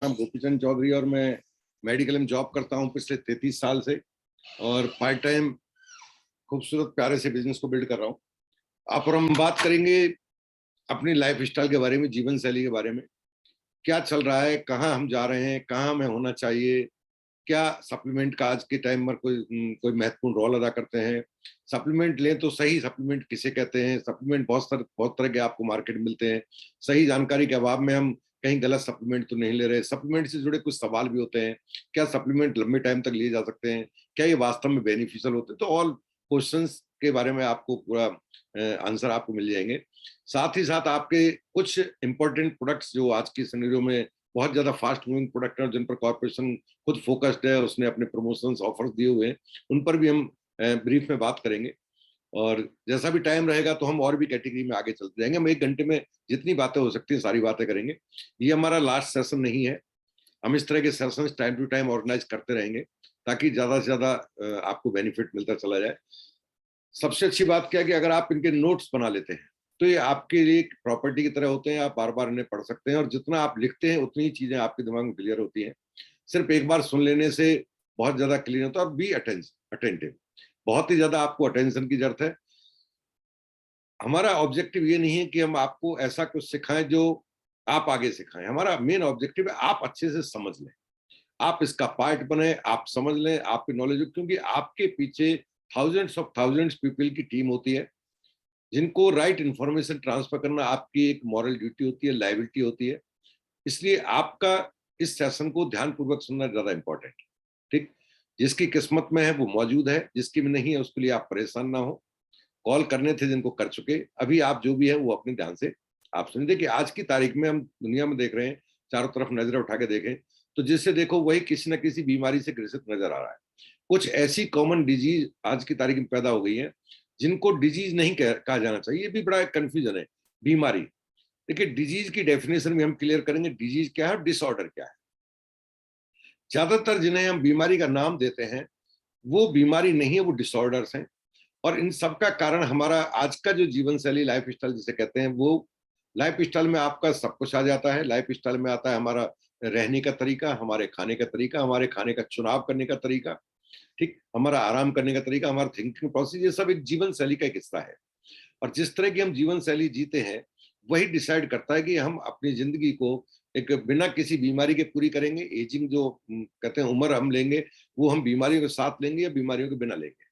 नाम गोपीचंद चौधरी और मैं मेडिकल में जॉब करता हूं पिछले 33 साल से और पार्ट टाइम खूबसूरत प्यारे से बिजनेस को बिल्ड कर रहा हूं। आप और हम बात करेंगे अपनी लाइफ स्टाइल के बारे में, जीवन शैली के बारे में। क्या चल रहा है, कहाँ हम जा रहे हैं, कहाँ हमें होना चाहिए, क्या सप्लीमेंट का आज के टाइम में कोई महत्वपूर्ण रोल अदा करते हैं। सप्लीमेंट लें तो सही सप्लीमेंट किसे कहते हैं। सप्लीमेंट बहुत तरह के आपको मार्केट में मिलते हैं। सही जानकारी के अभाव में हम कहीं गलत सप्लीमेंट तो नहीं ले रहे। सप्लीमेंट से जुड़े कुछ सवाल भी होते हैं। क्या सप्लीमेंट लंबे टाइम तक लिए जा सकते हैं, क्या ये वास्तव में बेनिफिशियल होते हैं। तो ऑल क्वेश्चंस के बारे में आपको पूरा आंसर आपको मिल जाएंगे। साथ ही साथ आपके कुछ इंपॉर्टेंट प्रोडक्ट्स जो आज की सिनेरियो में बहुत ज्यादा फास्ट मूविंग प्रोडक्ट है, जिन पर कॉर्पोरेशन खुद फोकस्ड है, उसने अपने प्रमोशंस ऑफर्स दिए हुए हैं, उन पर भी हम ब्रीफ में बात करेंगे। और जैसा भी टाइम रहेगा तो हम और भी कैटेगरी में आगे चलते जाएंगे। हम 1 घंटे में जितनी बातें हो सकती हैं सारी बातें करेंगे। ये हमारा लास्ट सेशन नहीं है। हम इस तरह के sessions time to time organise करते रहेंगे ताकि ज्यादा से ज्यादा आपको बेनिफिट मिलता चला जाए। सबसे अच्छी बात क्या है कि अगर आप इनके नोट्स बना लेते हैं तो ये आपके लिए एक प्रॉपर्टी की तरह होते हैं। आप बार बार इन्हें पढ़ सकते हैं और जितना आप लिखते हैं उतनी ही चीजें आपके दिमाग में क्लियर होती हैं। सिर्फ एक बार सुन लेने से बहुत ज्यादा क्लियर होता है। और बी अटेंटिव, बहुत ही ज्यादा आपको अटेंशन की जरूरत है। हमारा ऑब्जेक्टिव ये नहीं है कि हम आपको ऐसा कुछ सिखाएं जो आप आगे सिखाएं। हमारा मेन ऑब्जेक्टिव है आप अच्छे से समझ लें, आप इसका पार्ट बने, आप समझ लें, आपकी नॉलेज, क्योंकि आपके पीछे थाउजेंड्स पीपल की टीम होती है जिनको राइट इंफॉर्मेशन ट्रांसफर करना आपकी एक मॉरल ड्यूटी होती है, लाइबिलिटी होती है। इसलिए आपका इस सेशन को ध्यानपूर्वक सुनना ज्यादा इंपॉर्टेंट। ठीक, जिसकी किस्मत में है वो मौजूद है, जिसकी में नहीं है उसके लिए आप परेशान ना हो। कॉल करने थे जिनको कर चुके, अभी आप जो भी है वो अपने ध्यान से आप सुनिए। देखिए आज की तारीख में हम दुनिया में देख रहे हैं, चारों तरफ नजर उठा के देखें तो जिससे देखो वही किसी न किसी बीमारी से ग्रसित नजर आ रहा है। कुछ ऐसी कॉमन डिजीज आज की तारीख में पैदा हो गई है जिनको डिजीज नहीं कहा जाना चाहिए। ये भी बड़ा कंफ्यूजन है। बीमारी, देखिए डिजीज की डेफिनेशन में हम क्लियर करेंगे डिजीज क्या है, डिसऑर्डर क्या है। ज्यादातर जिन्हें हम बीमारी का नाम देते हैं वो बीमारी नहीं है, वो डिसऑर्डर्स हैं। और इन सब का कारण हमारा आज का जो जीवन शैली, लाइफ स्टाइल जिसे कहते हैं, वो लाइफ स्टाइल में आपका सब कुछ आ जाता है। लाइफ स्टाइल में आता है हमारा रहने का तरीका, हमारे खाने का तरीका, हमारे खाने का चुनाव करने का तरीका, ठीक, हमारा आराम करने का तरीका, हमारा थिंकिंग प्रोसेस, ये सब एक जीवन शैली का एक हिस्सा है। और जिस तरह की हम जीवन शैली जीते हैं वही डिसाइड करता है कि हम अपनी जिंदगी को एक बिना किसी बीमारी के पूरी करेंगे। एजिंग जो कहते हैं उम्र हम लेंगे, वो हम बीमारियों के साथ लेंगे या बीमारियों के बिना लेंगे।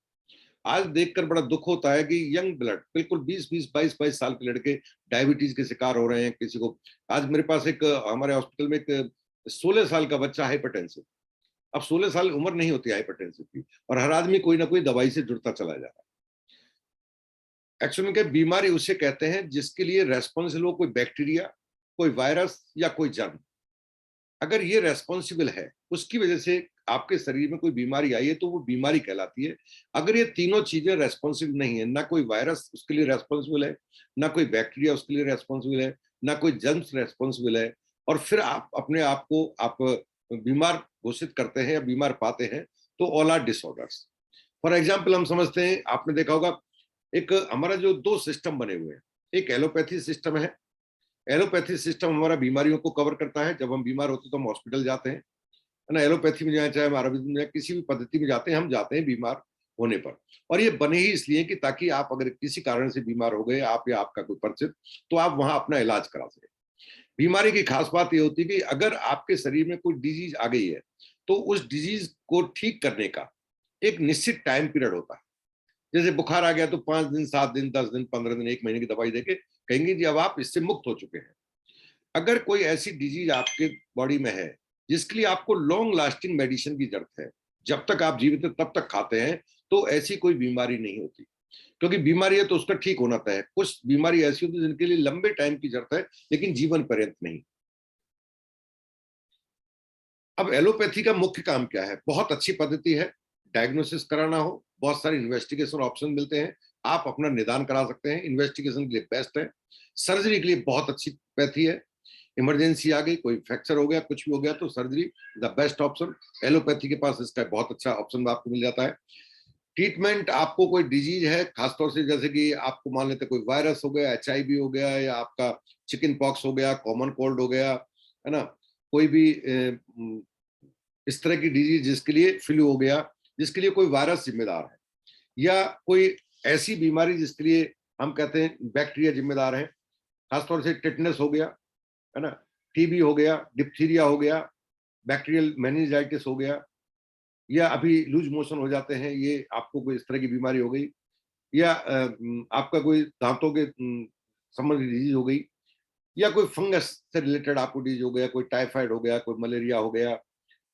आज देखकर बड़ा दुख होता है कि यंग ब्लड, बिल्कुल 20-20, 22-22 साल के लड़के डायबिटीज के शिकार हो रहे हैं। किसी को, आज मेरे पास एक हमारे हॉस्पिटल में एक 16 साल का बच्चा हाइपरटेंसिव। अब 16 साल उम्र नहीं होती हाइपरटेंसिव की, और हर आदमी कोई ना कोई दवाई से जुड़ता चला जा रहा है। एक्चुअली क्या बीमारी उसे कहते हैं जिसके लिए रेस्पॉन्सिबल हो कोई बैक्टीरिया, कोई वायरस या कोई जर्म। अगर ये रेस्पॉन्सिबल है, उसकी वजह से आपके शरीर में कोई बीमारी आई है, तो वो बीमारी कहलाती है। अगर ये तीनों चीजें रेस्पॉन्सिबल नहीं है, ना कोई वायरस उसके लिए रेस्पॉन्सिबल है, ना कोई बैक्टीरिया उसके लिए रेस्पॉन्सिबल है, ना कोई जर्म्स रेस्पॉन्सिबल है, और फिर आप अपने आप को आप बीमार घोषित करते हैं या बीमार पाते हैं, तो all are disorders. For example हम समझते हैं, आपने देखा होगा एक हमारा जो 2 सिस्टम बने हुए हैं। एक एलोपैथी सिस्टम है। एलोपैथी सिस्टम हमारा बीमारियों को कवर करता है। जब हम बीमार होते हैं तो हम हॉस्पिटल जाते हैं, है ना। एलोपैथी में जाए, चाहे हम आयुर्वेद में जाए, किसी भी पद्धति में जाते हैं, हम जाते हैं बीमार होने पर। और ये बने ही इसलिए कि ताकि आप अगर किसी कारण से बीमार हो गए, आप या आपका कोई परिचित, तो आप वहां अपना इलाज करा सकें। बीमारी की खास बात ये होती है कि अगर आपके शरीर में कोई डिजीज आ गई है तो उस डिजीज को ठीक करने का एक निश्चित टाइम पीरियड होता है। जैसे बुखार आ गया तो 5 दिन, 7 दिन, 10 दिन, 15 दिन, 1 महीने की दवाई देके कहेंगे जी अब आप इससे मुक्त हो चुके हैं। अगर कोई ऐसी डिजीज आपके बॉडी में है जिसके लिए आपको लॉन्ग लास्टिंग मेडिसिन की जरूरत है, जब तक आप जीवित हैं तब तक खाते हैं, तो ऐसी कोई बीमारी नहीं होती। क्योंकि बीमारी है तो उसका ठीक होना तय है। कुछ बीमारी ऐसी होती है जिनके लिए लंबे टाइम की जरूरत है लेकिन जीवन पर्यंत नहीं। अब एलोपैथी का मुख्य काम क्या है? बहुत अच्छी पद्धति है। डायग्नोसिस कराना हो, बहुत सारे इन्वेस्टिगेशन ऑप्शन मिलते हैं, आप अपना निदान करा सकते हैं। इन्वेस्टिगेशन के लिए बेस्ट है। सर्जरी के लिए बहुत अच्छी पैथी है। इमरजेंसी आ गई, कोई फ्रैक्चर हो गया, कुछ भी हो गया, तो surgery the best option. Allopathy के पास इसका बहुत अच्छा ऑप्शन आपको मिल जाता है। ट्रीटमेंट, आपको कोई डिजीज है खासतौर से, जैसे कि आपको मान लेते कोई वायरस हो गया, HIV हो गया, या आपका चिकन पॉक्स हो गया, कॉमन कोल्ड हो गया, है ना, कोई भी इस तरह की डिजीज जिसके लिए फ्लू हो गया, जिसके लिए कोई वायरस जिम्मेदार है, या कोई ऐसी बीमारी जिसके लिए हम कहते हैं बैक्टीरिया जिम्मेदार है, खासतौर से टिटनेस हो गया, है ना, टीबी हो गया, डिप्थीरिया हो गया, बैक्टीरियल मेनिंजाइटिस हो गया, या अभी लूज मोशन हो जाते हैं, ये आपको कोई इस तरह की बीमारी हो गई, या आपका कोई दांतों के संबंधित डिजीज हो गई, या कोई फंगस से रिलेटेड आपको डिजीज हो गया, कोई टाइफाइड हो गया, कोई मलेरिया हो गया,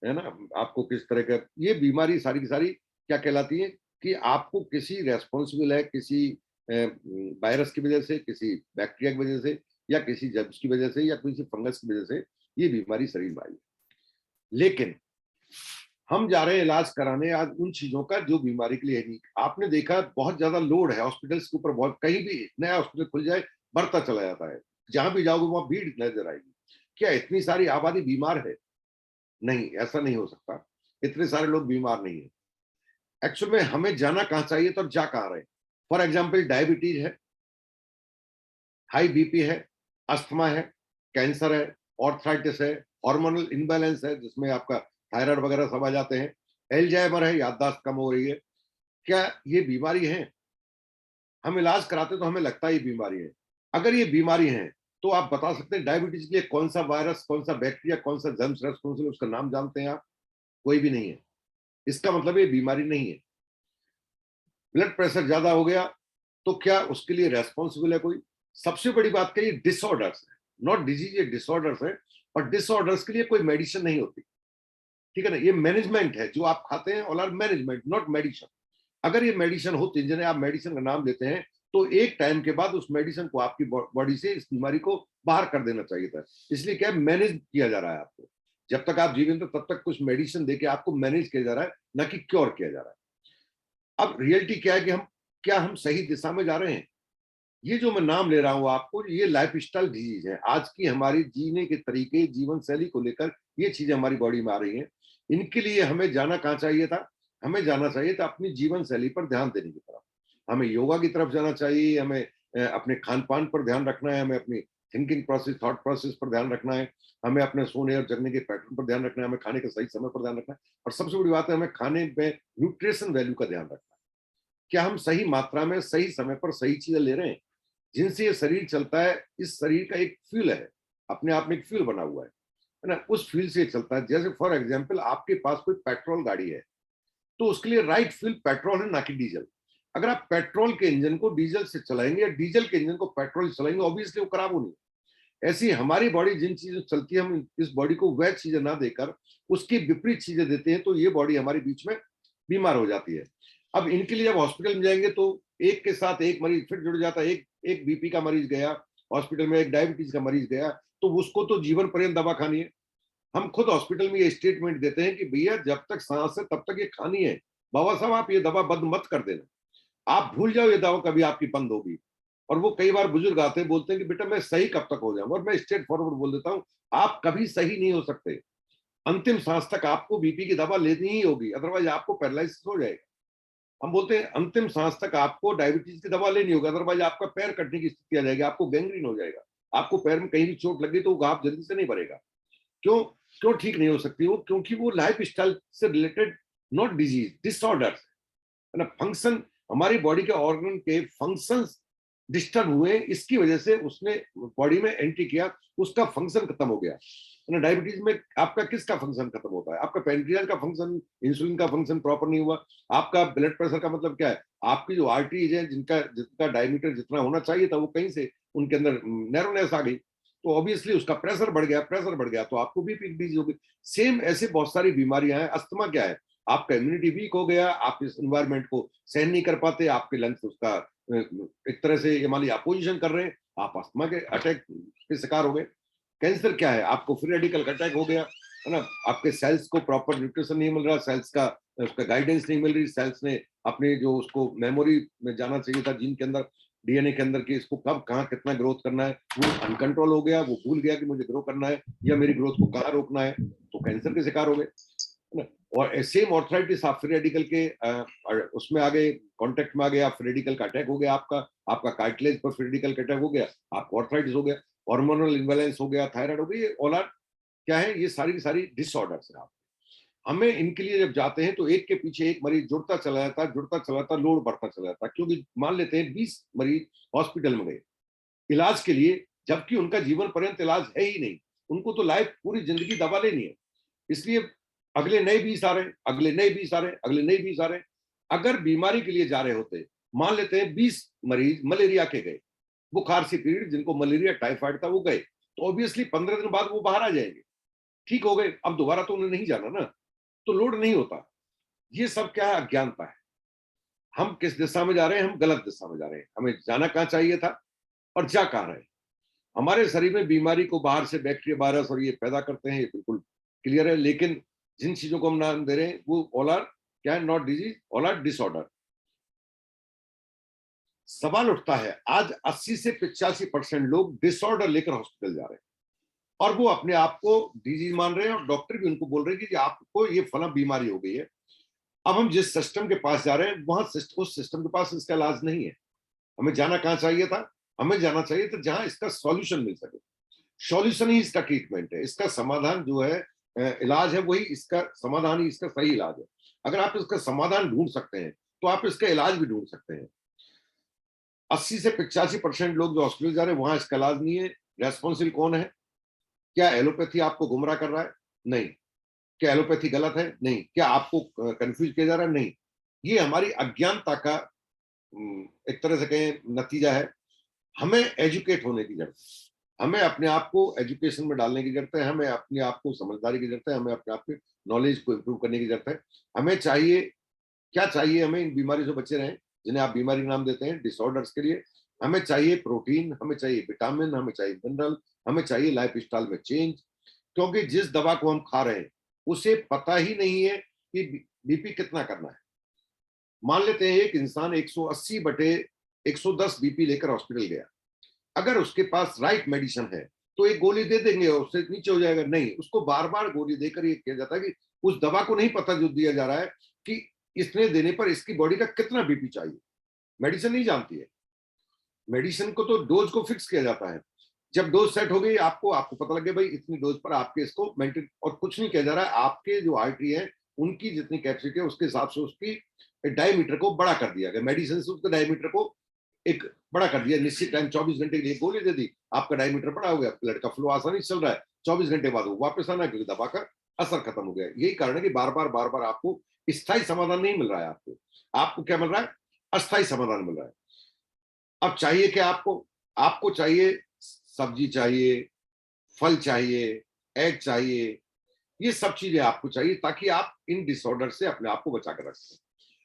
है ना, आपको किस तरह का ये बीमारी सारी की सारी क्या कहलाती है कि आपको किसी रेस्पॉन्सिबल है, किसी वायरस की वजह से, किसी बैक्टीरिया की वजह से, या किसी जर्म्स की वजह से, या किसी फंगस की वजह से ये बीमारी शरीर में आई। लेकिन हम जा रहे हैं इलाज कराने आज उन चीजों का जो बीमारी के लिए है नहीं। आपने देखा बहुत ज्यादा लोड है हॉस्पिटल्स के ऊपर, बहुत कहीं भी नया हॉस्पिटल खुल जाए बढ़ता चला जाता है, जहां भी जाओगे वहां भीड़ नजर आएगी। क्या इतनी सारी आबादी बीमार है? नहीं, ऐसा नहीं हो सकता, इतने सारे लोग बीमार नहीं है। एक्चुअल में हमें जाना कहाँ चाहिए तो जा कहाँ रहे। फॉर एग्जाम्पल डायबिटीज है, हाई बीपी है, अस्थमा है, कैंसर है, ऑर्थराइटिस है, हार्मोनल इम्बैलेंस है जिसमें आपका थायराइड वगैरह सब आ जाते हैं, एल्जाइमर है, याददाश्त कम हो रही है। क्या ये बीमारी है? हम इलाज कराते तो हमें लगता है ये बीमारी है। अगर ये बीमारी है तो आप बता सकते हैं डायबिटीज के लिए कौन सा वायरस, कौन सा बैक्टीरिया, कौन सा जर्म्स रेस्पॉन्सिबल, उसका नाम जानते हैं आप? कोई भी नहीं है। इसका मतलब ये बीमारी नहीं है। ब्लड प्रेशर ज्यादा हो गया तो क्या उसके लिए रेस्पॉन्सिबल है कोई? सबसे बड़ी बात कही, डिसऑर्डर्स है, नॉट डिजीज, ये डिसऑर्डर्स है, और डिसऑर्डर्स के लिए कोई मेडिसिन नहीं होती, ठीक है ना। ये मैनेजमेंट है, जो आप खाते हैं, all are management, not medicine. अगर ये मेडिसिन होती, जिन्हें आप मेडिसिन का नाम लेते हैं, तो एक टाइम के बाद उस मेडिसिन को आपकी बॉडी से, इस बीमारी को बाहर कर देना चाहिए था। इसलिए क्या मैनेज किया जा रहा है आपको, जब तक आप जीवन, तो तब तक कुछ मेडिसिन देके आपको मैनेज किया जा रहा है, ना कि क्योर किया जा रहा है। अब रियलिटी क्या है कि हम सही दिशा में जा रहे हैं? ये जो मैं नाम ले रहा हूं आपको, ये लाइफस्टाइल डिजीज है। आज की हमारी जीने के तरीके, जीवन शैली को लेकर ये चीजें हमारी बॉडी में आ रही हैं। इनके लिए हमें जाना कहाँ चाहिए था? हमें जाना चाहिए था अपनी जीवन शैली पर ध्यान देने की तरफ। हमें योगा की तरफ जाना चाहिए, हमें अपने खान पान पर ध्यान रखना है, हमें अपनी थिंकिंग प्रोसेस, थॉट प्रोसेस पर ध्यान रखना है, हमें अपने सोने और जगने के पैटर्न पर ध्यान रखना है, हमें खाने के सही समय पर ध्यान रखना है, और सबसे बड़ी बात है हमें खाने में न्यूट्रिशन वैल्यू का ध्यान रखना है। क्या हम सही मात्रा में, सही समय पर सही चीजें ले रहे हैं जिनसे ये शरीर चलता है? इस शरीर का एक फ्यूल है, अपने आप में एक फ्यूल बना हुआ है ना, उस फ्यूल से चलता है। जैसे फॉर एग्जांपल आपके पास कोई पेट्रोल गाड़ी है, तो उसके लिए राइट फ्यूल पेट्रोल है, ना कि डीजल। अगर आप पेट्रोल के इंजन को डीजल से चलाएंगे या डीजल के इंजन को पेट्रोल से चलाएंगे, ऑब्वियसली वो खराब होनी है। ऐसी हमारी बॉडी जिन चीजों चलती है, हम इस बॉडी को वह चीजें ना देकर उसकी विपरीत चीजें देते हैं, तो ये बॉडी हमारे बीच में बीमार हो जाती है। अब इनके लिए जब हॉस्पिटल में जाएंगे तो एक के साथ एक मरीज फिर जुड़ जाता है। एक बीपी का मरीज गया हॉस्पिटल में, एक डायबिटीज का मरीज गया, तो उसको तो जीवन पर्यंत दवा खानी है। हम खुद हॉस्पिटल में ये स्टेटमेंट देते हैं कि भैया जब तक सांस है तब तक ये खानी है, बाबा साहब आप ये दवा बंद मत कर देना, आप भूल जाओ ये दवा कभी आपकी बंद होगी। और वो कई बार बुजुर्ग आते हैं, बोलते हैं कि बेटा मैं सही कब तक हो जाऊंगा, और मैं स्ट्रेट फॉरवर्ड बोल देता हूँ, आप कभी सही नहीं हो सकते। अंतिम सांस तक आपको बीपी की दवा लेनी ही होगी, अदरवाइज आपको पैरालिसिस हो जाएगा। हम बोलते हैं अंतिम सांस तक आपको डायबिटीज की दवा लेनी होगी, अदरवाइज आपका पैर कटने की स्थिति आ जाएगी, आपको गैंग्रीन हो जाएगा, आपको पैर में कहीं भी चोट लगी तो घाव जल्दी से नहीं भरेगा। क्यों? क्यों ठीक नहीं हो सकती वो? क्योंकि वो लाइफ स्टाइल से रिलेटेड, नॉट डिजीज, डिसऑर्डर है ना। फंक्शन, हमारी बॉडी के ऑर्गन के फंक्शंस डिस्टर्ब हुए, इसकी वजह से उसने बॉडी में एंट्री किया, उसका फंक्शन खत्म हो गया है ना। डायबिटीज में आपका किसका फंक्शन खत्म होता है? आपका पेनक्रियाज का फंक्शन, इंसुलिन का फंक्शन प्रॉपर नहीं हुआ। आपका ब्लड प्रेशर का मतलब क्या है? आपकी जो आर्टरीज है, जिनका डायमीटर जितना होना चाहिए था, वो कहीं से उनके अंदर नैरोनेस आ गई, तो ऑब्वियसली उसका प्रेशर बढ़ गया, प्रेशर बढ़ गया तो आपको भी डिजीज हो गई। सेम ऐसे बहुत सारी बीमारियां हैं। अस्थमा क्या है? आपका इम्यूनिटी वीक हो गया, आप इस एनवायरमेंट को सहन नहीं कर पाते, आपके लंग्स उसका एक तरह से ये मान लीजिए अपोजिशन कर रहे हैं, आप अस्थमा के अटैक के शिकार हो गए। कैंसर क्या है? आपको फ्री रेडिकल का अटैक हो गया, है ना। आपके सेल्स को प्रॉपर न्यूट्रिशन नहीं मिल रहा, सेल्स का उसका गाइडेंस नहीं मिल रही, सेल्स ने अपने जो उसको मेमोरी में जाना चाहिए था, जीन के अंदर, डीएनए के अंदर, कि इसको कब कहाँ कितना ग्रोथ करना है, वो अनकंट्रोल हो गया, वो भूल गया कि मुझे ग्रो करना है या मेरी ग्रोथ को कहाँ रोकना है, तो कैंसर के शिकार हो गए, है ना। और सेम ऑर्थराइटिस, आप फ्री रेडिकल के उसमें आ गए, कॉन्टेक्ट में आ गए, आप फ्री रेडिकल का अटैक हो गया, आपका कार्टिलेज पर फ्री रेडिकल का अटैक हो गया, आपको ऑर्थराइटिस हो गया, हार्मोनल इम्बैलेंस हो गया, थायराइड हो गई, ये ऑल आर क्या है, ये सारी की सारी डिसऑर्डर्स है। आप हमें इनके लिए जब जाते हैं तो एक के पीछे एक मरीज जुड़ता चला जाता, जुड़ता चला जाता, लोड बढ़ता चला जाता, क्योंकि मान लेते हैं 20 मरीज हॉस्पिटल में गए इलाज के लिए, जबकि उनका जीवन पर्यंत इलाज है ही नहीं। उनको तो लाइफ पूरी जिंदगी दवा लेनी है, इसलिए अगले नए 20 आ रहे हैं, अगले नए 20 आ रहे हैं, अगले नए 20 आ रहे हैं। अगर बीमारी के लिए जा रहे होते, मान लेते हैं 20 मरीज मलेरिया के गए, बुखार से पीड़ित जिनको मलेरिया टाइफाइड था वो गए, तो ऑब्वियसली 15 दिन बाद वो बाहर आ जाएंगे, ठीक हो गए, अब दोबारा तो उन्हें नहीं जाना ना, तो लोड नहीं होता। ये सब क्या है, अज्ञानता है। हम किस दिशा में जा रहे हैं, हम गलत दिशा में जा रहे हैं। हमें जाना कहाँ चाहिए था और जा कहाँ रहे हैं। हमारे शरीर में बीमारी को बाहर से बैक्टीरिया, वायरस और ये पैदा करते हैं, ये बिल्कुल क्लियर है। लेकिन जिन चीजों को हम नाम दे रहे हैं वो ऑल आर क्या है, not disease, all are disorder. सवाल उठता है, आज 80 से 85% लोग डिसऑर्डर लेकर हॉस्पिटल जा रहे हैं और वो अपने आप को डिजीज मान रहे हैं और डॉक्टर भी उनको बोल रहे हैं कि आपको ये फला बीमारी हो गई है। अब हम जिस सिस्टम के पास जा रहे हैं वहां उस सिस्टम के पास इसका इलाज नहीं है। हमें जाना कहाँ चाहिए था, हमें जाना चाहिए था जहां इसका सॉल्यूशन मिल सके। सॉल्यूशन ही इसका ट्रीटमेंट है, इसका समाधान जो है, इलाज है, वही इसका समाधान ही इसका सही इलाज है। अगर आप इसका समाधान ढूंढ सकते हैं तो आप इसका इलाज भी ढूंढ सकते हैं। 80 से 85% लोग जो हॉस्पिटल जा रहे हैं वहां इसका इलाज नहीं है। रेस्पॉन्सिबल कौन है? क्या एलोपैथी आपको गुमराह कर रहा है? नहीं। क्या एलोपैथी गलत है? नहीं। क्या आपको कंफ्यूज किया जा रहा है? नहीं। ये हमारी अज्ञानता का एक तरह से कहें नतीजा है। हमें एजुकेट होने की जरूरत है, हमें अपने आप को एजुकेशन में डालने की जरूरत है, हमें अपने आप को समझदारी की जरूरत है, हमें अपने आप के नॉलेज को इम्प्रूव करने की जरूरत है। हमें चाहिए, क्या चाहिए? हमें इन बीमारी से बचे रहें जिन्हें आप बीमारी नाम देते हैं, डिसऑर्डर्स के लिए हमें चाहिए प्रोटीन, हमें चाहिए विटामिन, हमें चाहिए मिनरल, हमें चाहिए लाइफ स्टाइल में चेंज। क्योंकि जिस दवा को हम खा रहे हैं उसे पता ही नहीं है कि बीपी कितना करना है। मान लेते हैं एक इंसान 180 बटे 110 बीपी लेकर हॉस्पिटल गया, अगर उसके पास राइट मेडिसिन है तो एक गोली दे देंगे और उससे नीचे हो जाएगा। नहीं, उसको बार बार गोली देकर ये किया जाता है कि उस दवा को नहीं पता जो दिया जा रहा है कि इसने देने पर इसकी बॉडी का कितना बीपी चाहिए। मेडिसिन नहीं जानती है, मेडिसिन को तो डोज को फिक्स किया जाता है। जब डोज सेट हो गई आपको आपको पता लगे भाई इतनी डोज पर आपके इसको मेंटेन, और कुछ नहीं किया जा रहा है, आपके जो आर्टरी है उनकी जितनी कैपेसिटी है उसके हिसाब से उसकी डायमीटर को बड़ा कर दिया गया। मेडिसिन से उसके डायमीटर को एक बड़ा कर दिया, निश्चित टाइम 24 घंटे के लिए गोली दे दी, आपका डायमीटर बड़ा हो गया, ब्लड का फ्लो आसानी से चल रहा है, 24 घंटे बाद वो वापस आना क्योंकि दवा का असर खत्म हो गया। यही कारण है कि बार बार आपको स्थायी समाधान नहीं मिल रहा है। आपको क्या मिल रहा है? अस्थायी समाधान मिल रहा है। अब चाहिए क्या आपको? आपको चाहिए सब्जी चाहिए, फल चाहिए, एग चाहिए, ये सब चीजें आपको चाहिए ताकि आप इन डिसऑर्डर से अपने आप को बचा कर रख सकें।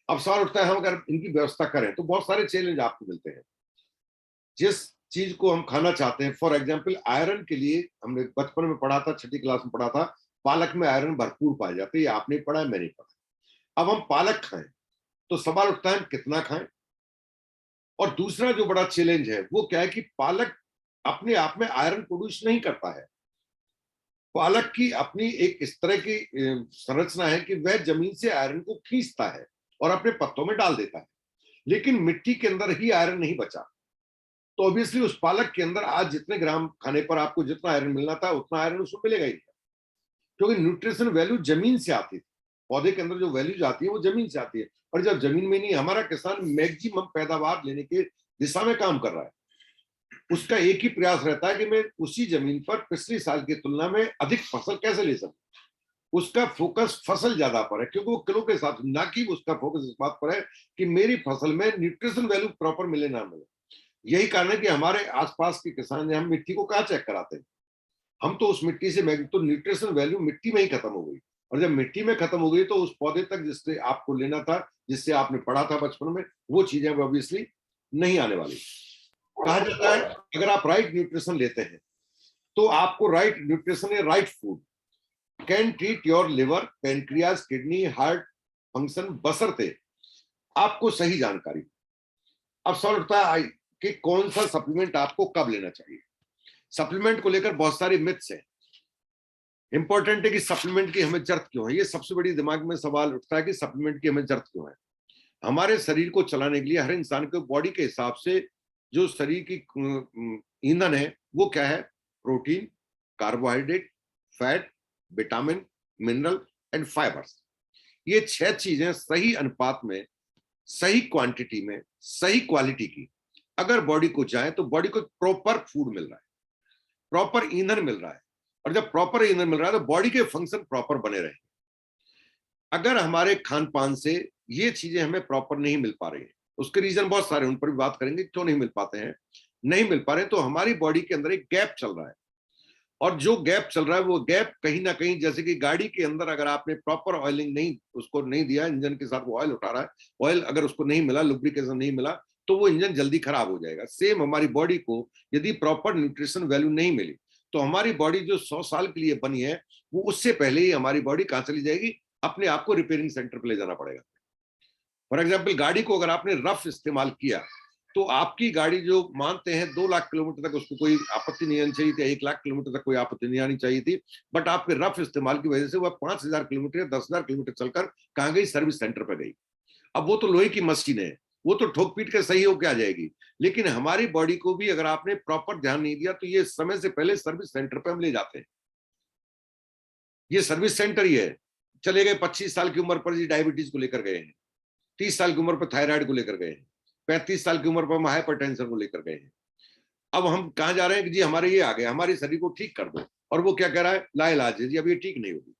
अब सवाल उठता है हम अगर इनकी व्यवस्था करें तो बहुत सारे चैलेंज आपको मिलते हैं। जिस चीज को हम खाना चाहते हैं, फॉर एग्जाम्पल आयरन के लिए हमने बचपन में पढ़ा था, 6ठी क्लास में पढ़ा था, पालक में आयरन भरपूर पाए जाते हैं। ये आपने पढ़ा है, मैंने पढ़ा। अब हम पालक खाएं तो सवाल उठता है कितना खाएं। और दूसरा जो बड़ा चैलेंज है वो क्या है कि पालक अपने आप में आयरन प्रोड्यूस नहीं करता है। पालक की अपनी एक इस तरह की संरचना है कि वह जमीन से आयरन को खींचता है और अपने पत्तों में डाल देता है, लेकिन मिट्टी के अंदर ही आयरन नहीं बचा। तो ऑब्वियसली उस पालक के अंदर आज जितने ग्राम खाने पर आपको जितना आयरन मिलना था उतना आयरन उसको मिलेगा ही नहीं, क्योंकि न्यूट्रिशन वैल्यू जमीन से आती थी। पौधे के अंदर जो वैल्यूज आती है वो जमीन से आती है, और जब जमीन में नहीं, हमारा किसान मैक्सिमम पैदावार लेने के दिशा में काम कर रहा है। उसका एक ही प्रयास रहता है कि मैं उसी जमीन पर पिछले साल की तुलना में अधिक फसल कैसे ले सकूं। उसका फोकस फसल ज्यादा पर है क्योंकि वो किलो के हिसाब से, ना कि उसका फोकस इस बात पर है कि मेरी फसल में न्यूट्रिशन वैल्यू प्रॉपर मिले ना मिले। यही कारण है कि हमारे आसपास के किसान, हम मिट्टी को कहाँ चेक कराते हैं? हम तो उस मिट्टी से, तो न्यूट्रिशन वैल्यू मिट्टी में ही खत्म हो गई, और जब मिट्टी में खत्म हो गई तो उस पौधे तक जिससे आपको लेना था, जिससे आपने पढ़ा था बचपन में, वो चीजें ऑब्वियसली नहीं आने वाली। कहा जाता है अगर आप राइट न्यूट्रिशन लेते हैं तो आपको राइट न्यूट्रिशन या right food can treat your liver, pancreas, kidney, heart function, बशर्ते आपको सही जानकारी। अब सवाल उठता है कि कौन सा सप्लीमेंट आपको कब लेना चाहिए। सप्लीमेंट को लेकर बहुत सारे मिथ्स हैं। इंपॉर्टेंट है कि सप्लीमेंट की हमें जरूरत क्यों है, ये सबसे बड़ी दिमाग में सवाल उठता है कि सप्लीमेंट की हमें जरूरत क्यों है। हमारे शरीर को चलाने के लिए हर इंसान के बॉडी के हिसाब से जो शरीर की ईंधन है वो क्या है? Protein, carbohydrate, fat, vitamin, mineral and fibres. ये 6 चीजें सही अनुपात में, सही क्वांटिटी में, सही क्वालिटी की अगर बॉडी को जाए तो बॉडी को प्रॉपर फूड मिल रहा है, प्रॉपर ईंधन मिल रहा है। और जब प्रॉपर ईंधन मिल रहा है तो बॉडी के फंक्शन प्रॉपर बने रहे। अगर हमारे खान पान से ये चीजें हमें प्रॉपर नहीं मिल पा रही है, उसके रीजन बहुत सारे, उन पर भी बात करेंगे क्यों नहीं मिल पाते हैं। नहीं मिल पा रहे तो हमारी बॉडी के अंदर एक गैप चल रहा है, और जो गैप चल रहा है वो गैप कहीं ना कहीं, जैसे कि गाड़ी के अंदर अगर आपने प्रॉपर ऑयलिंग नहीं उसको नहीं दिया, इंजन के साथ वो ऑयल उठा रहा है, ऑयल अगर उसको नहीं मिला, लुब्रिकेशन नहीं मिला, तो वो इंजन जल्दी खराब हो जाएगा। सेम हमारी बॉडी को यदि प्रॉपर न्यूट्रिशन वैल्यू नहीं मिली तो हमारी बॉडी जो 100 साल के लिए बनी है वो उससे पहले ही हमारी बॉडी कहां चली जाएगी, अपने आप को रिपेयरिंग सेंटर पर ले जाना पड़ेगा। फॉर एग्जाम्पल, गाड़ी को अगर आपने रफ इस्तेमाल किया तो आपकी गाड़ी जो मानते हैं 2 लाख किलोमीटर तक उसको कोई आपत्ति नहीं आनी चाहिए थी, 1 लाख किलोमीटर तक कोई आपत्ति नहीं आनी चाहिए थी, बट आपके रफ इस्तेमाल की वजह से वह 5,000 किलोमीटर या 10,000 किलोमीटर चलकर कहां गई, सर्विस सेंटर पर गई। अब वो तो लोहे की मशीन है, वो तो ठोक पीट के सही होकर आ जाएगी, लेकिन हमारी बॉडी को भी अगर आपने प्रॉपर ध्यान नहीं दिया तो ये समय से पहले सर्विस सेंटर पर हम ले जाते हैं। ये सर्विस सेंटर ही है। चले गए 25 साल की उम्र पर जी डायबिटीज को लेकर गए हैं, 30 साल की उम्र पर थायराइड को लेकर गए हैं, 35 साल की उम्र पर हम हाइपरटेंशन को लेकर गए हैं। अब हम कहां जा रहे हैं कि जी हमारे ये आ गए, हमारे शरीर को ठीक कर दो, और वो क्या कह रहा है, लाइलाज है जी, अब ये ठीक नहीं होगी।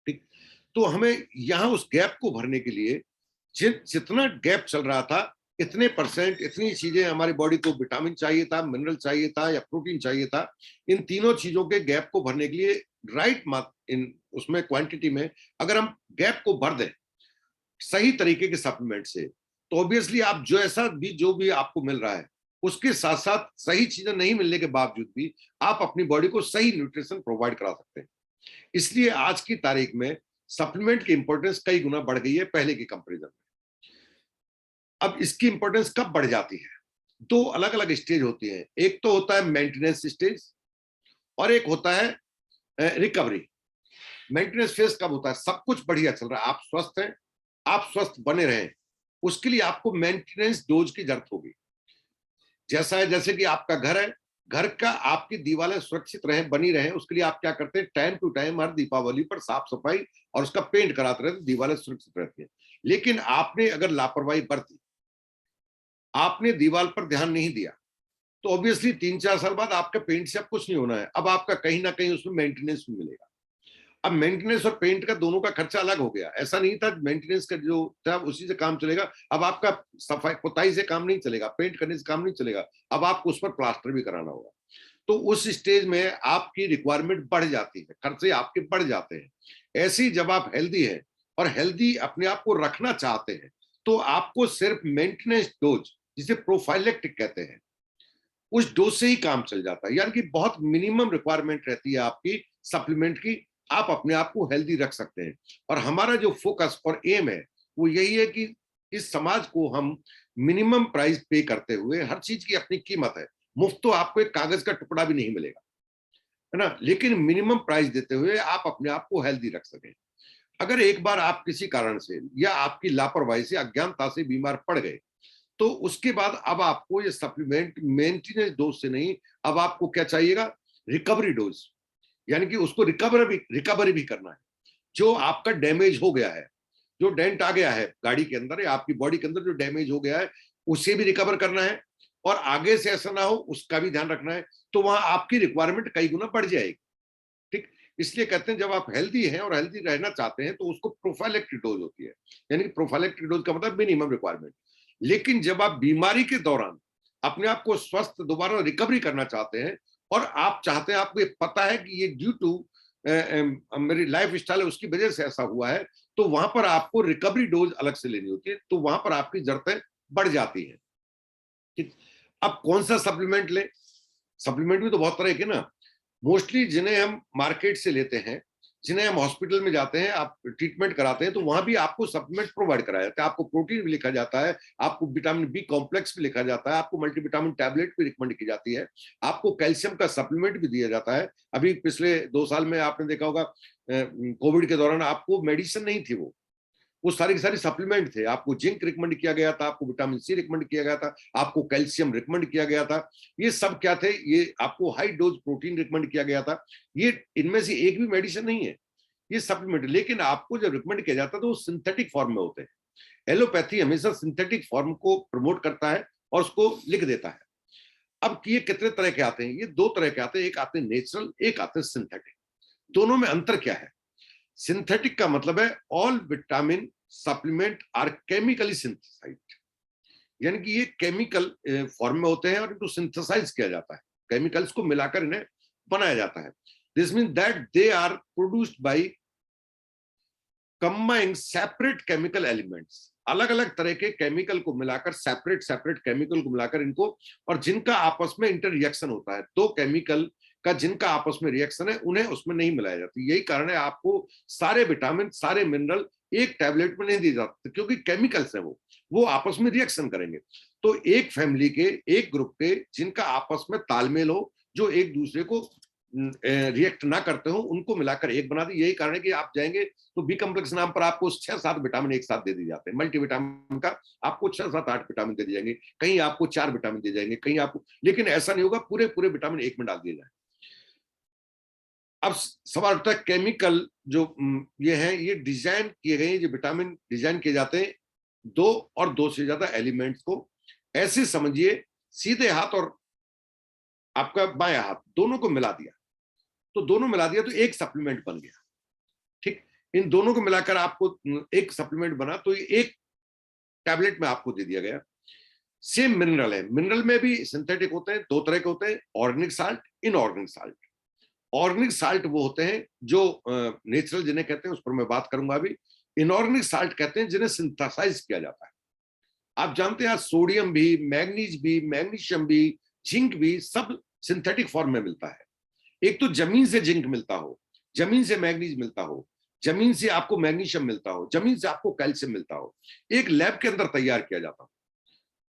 ठीक, तो हमें यहां उस गैप को भरने के लिए जितना गैप चल रहा था, इतने परसेंट, इतनी चीजें हमारी बॉडी को, विटामिन चाहिए था, मिनरल चाहिए था या प्रोटीन चाहिए था, इन तीनों चीजों के गैप को भरने के लिए राइट इन उसमें क्वांटिटी में अगर हम गैप को भर दें सही तरीके के सप्लीमेंट से, तो ऑब्वियसली आप जो भी आपको मिल रहा है उसके साथ साथ सही चीजें नहीं मिलने के बावजूद भी आप अपनी बॉडी को सही न्यूट्रिशन प्रोवाइड करा सकते हैं। इसलिए आज की तारीख में सप्लीमेंट की इंपॉर्टेंस कई गुना बढ़ गई है पहले की कंपैरिजन में। अब इसकी इंपॉर्टेंस कब बढ़ जाती है, 2 अलग अलग स्टेज होती है। एक तो होता है मेंटेनेंस स्टेज और एक होता है रिकवरी। मेंटेनेंस फेज कब होता है, सब कुछ बढ़िया चल रहा है, आप स्वस्थ हैं, आप स्वस्थ बने रहें, उसके लिए आपको मेंटेनेंस डोज की जरूरत होगी। जैसा है, जैसे कि आपका घर है, घर का आपकी दीवारें सुरक्षित रहें, बनी रहें, उसके लिए आप क्या करते हैं, टाइम टू टाइम हर दीपावली पर साफ सफाई और उसका पेंट कराते रहते, दीवारें सुरक्षित रहती है। लेकिन आपने अगर लापरवाही बरती, आपने दीवार पर ध्यान नहीं दिया, तो ऑब्वियसली 3-4 साल बाद आपका पेंट से अब कुछ नहीं होना है, अब आपका कहीं ना कहीं उसमें मेंटेनेंस भी मिलेगा। अब मेंटेनेंस और पेंट का दोनों का खर्चा अलग हो गया। ऐसा नहीं था मेंटेनेंस का जो था उसी से काम चलेगा, अब आपका सफाई पुताई से काम नहीं चलेगा, पेंट करने से काम नहीं चलेगा, अब आपको उस पर प्लास्टर भी कराना होगा। तो उस स्टेज में आपकी रिक्वायरमेंट बढ़ जाती है, खर्चे आपके बढ़ जाते हैं। ऐसे ही जब आप हेल्दी है और हेल्दी अपने आप को रखना चाहते हैं तो आपको सिर्फ मेंटेनेंस डोज, जिसे प्रोफाइलेक्टिक कहते हैं, उस डोज से ही काम चल जाता है। यानी कि बहुत मिनिमम रिक्वायरमेंट रहती है आपकी सप्लीमेंट की, आप अपने आप को हेल्दी रख सकते हैं। और हमारा जो फोकस और एम है वो यही है कि इस समाज को हम मिनिमम प्राइस पे करते हुए, हर चीज की अपनी कीमत है, मुफ्त तो आपको एक कागज का टुकड़ा भी नहीं मिलेगा, है ना, लेकिन मिनिमम प्राइस देते हुए आप अपने आप को हेल्दी रख सकें। अगर एक बार आप किसी कारण से या आपकी लापरवाही से, अज्ञानता से बीमार पड़ गए, तो उसके बाद अब आपको ये सप्लीमेंट मेंटेनेंस डोज से नहीं, अब आपको क्या चाहिएगा, रिकवरी डोज, यानी कि उसको रिकवरी भी करना है। जो आपका डैमेज हो गया है, जो डेंट आ गया है गाड़ी के अंदर या आपकी बॉडी के अंदर जो डैमेज हो गया है, उसे भी रिकवर करना है, और आगे से ऐसा ना हो उसका भी ध्यान रखना है। तो वहां आपकी रिक्वायरमेंट कई गुना बढ़ जाएगी। ठीक, इसलिए कहते हैं जब आप हेल्दी हैं और हेल्दी रहना चाहते हैं तो उसको प्रोफाइलेक्टिक डोज होती है, यानी कि प्रोफाइलेक्टिक डोज का मतलब मिनिमम रिक्वायरमेंट। लेकिन जब आप बीमारी के दौरान अपने आप को स्वस्थ दोबारा रिकवरी करना चाहते हैं और आप चाहते हैं, आपको ये पता है कि ये ड्यू टू मेरी लाइफ स्टाइल है उसकी वजह से ऐसा हुआ है, तो वहां पर आपको रिकवरी डोज अलग से लेनी होती है, तो वहां पर आपकी जरूरतें बढ़ जाती हैं। ठीक, अब कौन सा सप्लीमेंट ले, सप्लीमेंट भी तो बहुत तरह के ना, मोस्टली जिन्हें हम मार्केट से लेते हैं, जिन्हें हम हॉस्पिटल में जाते हैं, आप ट्रीटमेंट कराते हैं, तो वहां भी आपको सप्लीमेंट प्रोवाइड कराया जाता है, आपको प्रोटीन भी लिखा जाता है, आपको विटामिन बी कॉम्प्लेक्स भी लिखा जाता है, आपको मल्टीविटामिन टैबलेट भी रिकमेंड की जाती है, आपको कैल्शियम का सप्लीमेंट भी दिया जाता है। अभी पिछले 2 साल में आपने देखा होगा कोविड के दौरान आपको मेडिसिन नहीं थी, वो वो सारी की सारी सप्लीमेंट थे। आपको जिंक रिकमेंड किया गया था, आपको विटामिन सी रिकमेंड किया गया था, आपको कैल्शियम रिकमेंड किया गया था। ये सब क्या थे? ये आपको हाई डोज प्रोटीन रिकमेंड किया गया था। ये इनमें से एक भी मेडिसिन नहीं है, ये सप्लीमेंट। लेकिन आपको जब रिकमेंड किया जाता है तो वो सिंथेटिक फॉर्म में होते हैं। एलोपैथी हमेशा सिंथेटिक फॉर्म को प्रमोट करता है और उसको लिख देता है। अब ये कितने तरह के आते हैं? ये दो तरह के आते हैं, एक आते हैं नेचुरल, एक आते हैं सिंथेटिक। दोनों में अंतर क्या है? सिंथेटिक का मतलब है all vitamin supplement are chemically synthesised, यानी कि ये केमिकल फॉर्म में होते हैं और इनको सिंथेसाइज किया जाता है, केमिकल्स को मिलाकर इन्हें बनाया जाता है। This mean that they are produced by combining separate chemical elements, अलग अलग तरह के केमिकल को मिलाकर, सेपरेट सेपरेट केमिकल को मिलाकर इनको, और जिनका आपस में इंटर रिएक्शन होता है। दो केमिकल का जिनका आपस में रिएक्शन है उन्हें उसमें नहीं मिलाया जाता। यही कारण है आपको सारे विटामिन, सारे मिनरल एक टैबलेट में नहीं दिए जाते, क्योंकि केमिकल्स हैं, वो आपस में रिएक्शन करेंगे। तो एक फैमिली के, एक ग्रुप के जिनका आपस में तालमेल हो, जो एक दूसरे को रिएक्ट ना करते हो, उनको मिलाकर एक बना दी। यही कारण है कि आप जाएंगे तो बी कॉम्प्लेक्स नाम पर आपको 6-7 विटामिन एक साथ दे दिए जाते हैं। मल्टीविटामिन का आपको 6-7-8 विटामिन दे दिए जाएंगे, कहीं आपको 4 विटामिन दे जाएंगे, कहीं आपको, लेकिन ऐसा नहीं होगा, पूरे पूरे विटामिन एक में डाल दिए जाए। अब सवाल उठता है केमिकल जो ये हैं, ये डिजाइन किए गए, जो विटामिन डिजाइन किए जाते हैं दो और दो से ज्यादा एलिमेंट्स को। ऐसे समझिए सीधे हाथ और आपका बायां हाथ दोनों को मिला दिया, तो दोनों मिला दिया तो एक सप्लीमेंट बन गया। ठीक, इन दोनों को मिलाकर आपको एक सप्लीमेंट बना, तो ये एक टैबलेट में आपको दे दिया गया। सेम मिनरल है, मिनरल में भी सिंथेटिक होते हैं, दो तरह के होते हैं, organic salt, inorganic salt. Organic salt वो होते हैं जो नेचुरल जिन्हें कहते हैं, उस पर मैं बात करूंगा अभी। इनऑर्गेनिक साल्ट कहते हैं जिन्हें सिंथेसाइज किया जाता है। आप जानते हैं सोडियम भी, मैग्नीज भी, मैग्नीशियम भी, जिंक भी, सब सिंथेटिक फॉर्म में मिलता है। एक तो जमीन से जिंक मिलता हो, जमीन से मैग्नीज मिलता हो, जमीन से आपको मैग्नीशियम मिलता हो, जमीन से आपको कैल्शियम मिलता हो, एक लैब के अंदर तैयार किया जाता हो।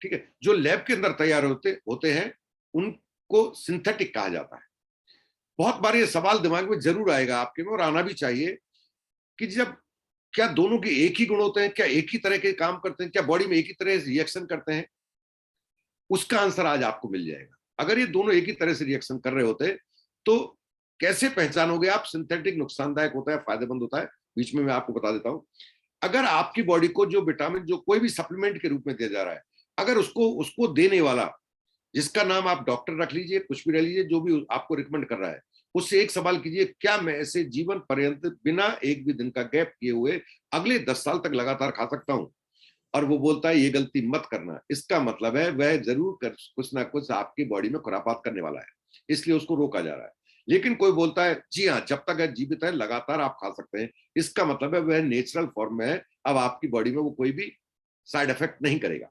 ठीक है, जो लैब के अंदर तैयार होते हैं उनको सिंथेटिक कहा जाता है। बहुत बार ये सवाल दिमाग में जरूर आएगा आपके में, और आना भी चाहिए, कि जब क्या दोनों के एक ही गुण होते हैं? क्या एक ही तरह के काम करते हैं? क्या बॉडी में एक ही तरह से रिएक्शन करते हैं? उसका आंसर आज आपको मिल जाएगा। अगर ये दोनों एक ही तरह से रिएक्शन कर रहे होते तो कैसे पहचानोगे आप सिंथेटिक नुकसानदायक होता है, फायदेमंद होता है? बीच में मैं आपको बता देता हूं। अगर आपकी बॉडी को जो विटामिन, जो कोई भी सप्लीमेंट के रूप में दिया जा रहा है, अगर उसको देने वाला, जिसका नाम आप डॉक्टर रख लीजिए, कुछ भी रख लीजिए, जो भी आपको रिकमेंड कर रहा है, उससे एक सवाल कीजिए, क्या मैं ऐसे जीवन पर्यंत बिना एक भी दिन का गैप किए हुए अगले 10 साल तक लगातार खा सकता हूं? और वो बोलता है ये गलती मत करना, इसका मतलब है वह जरूर कुछ ना कुछ आपकी बॉडी में खुरापात करने वाला है, इसलिए उसको रोका जा रहा है। लेकिन कोई बोलता है जी हाँ, जब तक जीवित है लगातार आप खा सकते हैं, इसका मतलब है वह नेचुरल फॉर्म में है, अब आपकी बॉडी में वो कोई भी साइड इफेक्ट नहीं करेगा।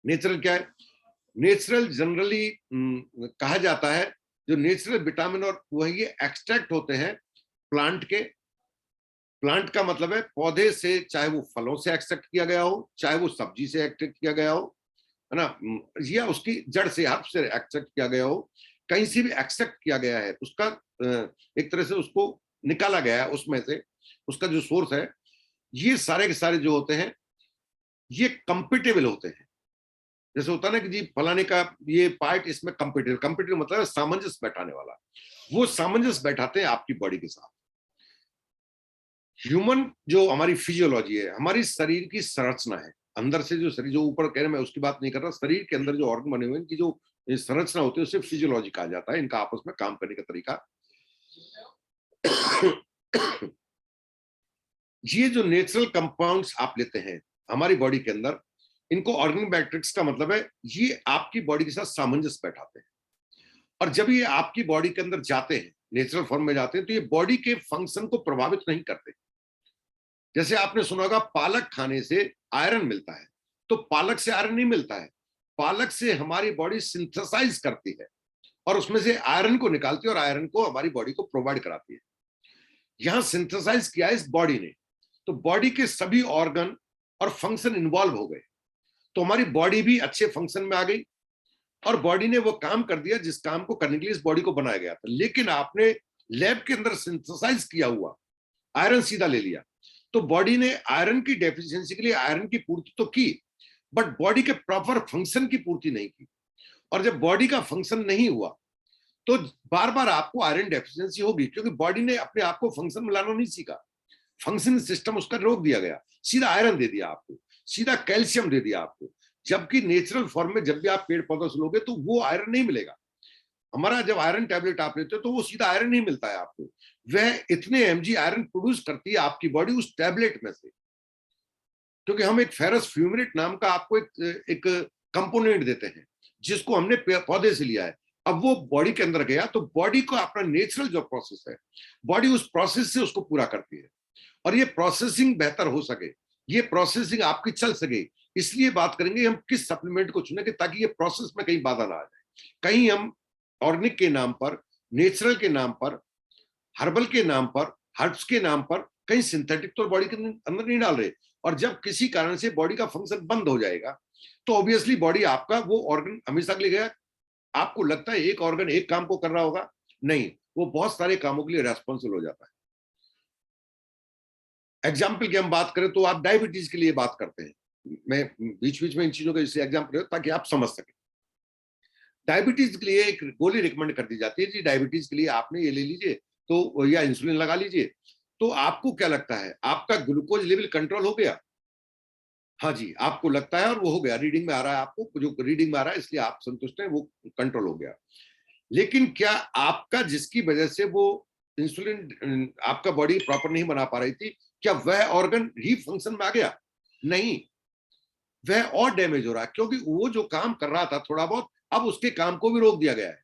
नेचुरल क्या है? नेचुरल जनरली कहा जाता है, जो नेचुरल विटामिन और वही एक्सट्रैक्ट होते हैं प्लांट के। प्लांट का मतलब है पौधे से, चाहे वो फलों से एक्सट्रैक्ट किया गया हो, चाहे वो सब्जी से एक्सट्रैक्ट किया गया हो, है ना, या उसकी जड़ से, हर्ब से एक्सट्रैक्ट किया गया हो, कहीं से भी एक्सट्रैक्ट किया गया है, उसका एक तरह से उसको निकाला गया है उसमें से, उसका जो सोर्स है। ये सारे के सारे जो होते हैं ये कंपेटेबल होते हैं। जैसे होता है ना कि जी फलाने का ये पार्ट इसमें कंपेटेबल, कंपेटेबल मतलब है सामंजस्य बैठाने वाला, वो सामंजस्य बैठाते हैं आपकी बॉडी के साथ। ह्यूमन जो हमारी फिजियोलॉजी है, हमारी शरीर की संरचना है, अंदर से जो शरीर, जो ऊपर कह रहे मैं उसकी बात नहीं कर रहा, शरीर के अंदर जो ऑर्गन बने हुए हैं, इनकी जो संरचना होती है उसे फिजियोलॉजी कहा जाता है, इनका आपस में काम करने का तरीका। ये जो नेचुरल कंपाउंड्स आप लेते हैं हमारी बॉडी के अंदर, इनको ऑर्गेनिक मैट्रिक्स का मतलब है ये आपकी बॉडी के साथ सामंजस्य बैठाते हैं। और जब ये आपकी बॉडी के अंदर जाते हैं, नेचुरल फॉर्म में जाते हैं, तो ये बॉडी के फंक्शन को प्रभावित नहीं करते। जैसे आपने सुना होगा पालक खाने से आयरन मिलता है, तो पालक से आयरन नहीं मिलता है, पालक से हमारी बॉडी सिंथेसाइज करती है और उसमें से आयरन को निकालती है और आयरन को हमारी बॉडी को प्रोवाइड कराती है। यहां सिंथेसाइज किया है इस बॉडी ने, तो बॉडी के सभी ऑर्गन और फंक्शन इन्वॉल्व हो गए, तो हमारी बॉडी भी अच्छे फंक्शन में आ गई और बॉडी ने वो काम कर दिया जिस काम को करने के लिए इस बॉडी को बनाया गया था। लेकिन आपने लैब के अंदर सिंथेसाइज किया हुआ आयरन सीधा ले लिया, तो बॉडी ने आयरन की डेफिशिएंसी के लिए आयरन की पूर्ति तो की, बट बॉडी के प्रॉपर फंक्शन की पूर्ति नहीं की। और जब बॉडी का फंक्शन नहीं हुआ तो बार बार आपको आयरन डेफिशिएंसी होगी, क्योंकि बॉडी ने अपने आप को फंक्शन में लाना नहीं सीखा। फंक्शन सिस्टम उसका रोक दिया गया, सीधा आयरन दे दिया आपको, सीधा कैल्शियम दे दिया आपको। जबकि नेचुरल फॉर्म में जब भी आप पेड़ पौधों से लोगे तो वो आयरन नहीं मिलेगा। हमारा जब आयरन टैबलेट आप लेते हो तो वो सीधा आयरन नहीं मिलता है आपको, वह इतने mg आयरन प्रोड्यूस करती है आपकी बॉडी उस टैबलेट में से, क्योंकि हम एक फेरस फ्यूमिनेट नाम का आपको एक कंपोनेंट देते हैं जिसको हमने पौधे से लिया है। अब वो बॉडी के अंदर गया तो बॉडी को अपना नेचुरल जो प्रोसेस है, बॉडी उस प्रोसेस से उसको पूरा करती है। और ये प्रोसेसिंग बेहतर हो सके, ये प्रोसेसिंग आपकी चल सके, इसलिए बात करेंगे हम किस सप्लीमेंट को चुनेंगे ताकि ये प्रोसेस में कहीं बाधा ना आ जाए। कहीं हम ऑर्गेनिक के नाम पर, नेचुरल के नाम पर, हर्बल के नाम पर, हर्ब्स के नाम पर कहीं सिंथेटिक तो बॉडी के अंदर नहीं डाल रहे। और जब किसी कारण से बॉडी का फंक्शन बंद हो जाएगा तो ऑब्वियसली बॉडी आपका वो ऑर्गन हमेशा के लिए गया। आपको लगता है एक ऑर्गन एक काम को कर रहा होगा, नहीं, वो बहुत सारे कामों के लिए रेस्पॉन्सिबल हो जाता है। एग्जाम्पल की हम बात करें तो आप डायबिटीज के लिए बात करते हैं, मैं बीच बीच में इन चीजों का एग्जाम्पल ताकि आप समझ सकें। डायबिटीज के लिए एक गोली रिकमेंड कर दी जाती है, जी डायबिटीज के लिए आपने ये ले लीजिए तो, या इंसुलिन लगा लीजिए। तो आपको क्या लगता है, आपका ग्लूकोज लेवल कंट्रोल हो गया? हाँ जी, आपको लगता है और वो हो गया, रीडिंग में आ रहा है, आपको जो रीडिंग में आ रहा है इसलिए आप संतुष्ट हैं, वो कंट्रोल हो गया। लेकिन क्या आपका जिसकी वजह से वो इंसुलिन आपका बॉडी प्रॉपर नहीं बना पा रही थी, क्या वह ऑर्गन रीफंक्शन में आ गया? नहीं, वह और डैमेज हो रहा है, क्योंकि वो जो काम कर रहा था थोड़ा बहुत, अब उसके काम को भी रोक दिया गया है।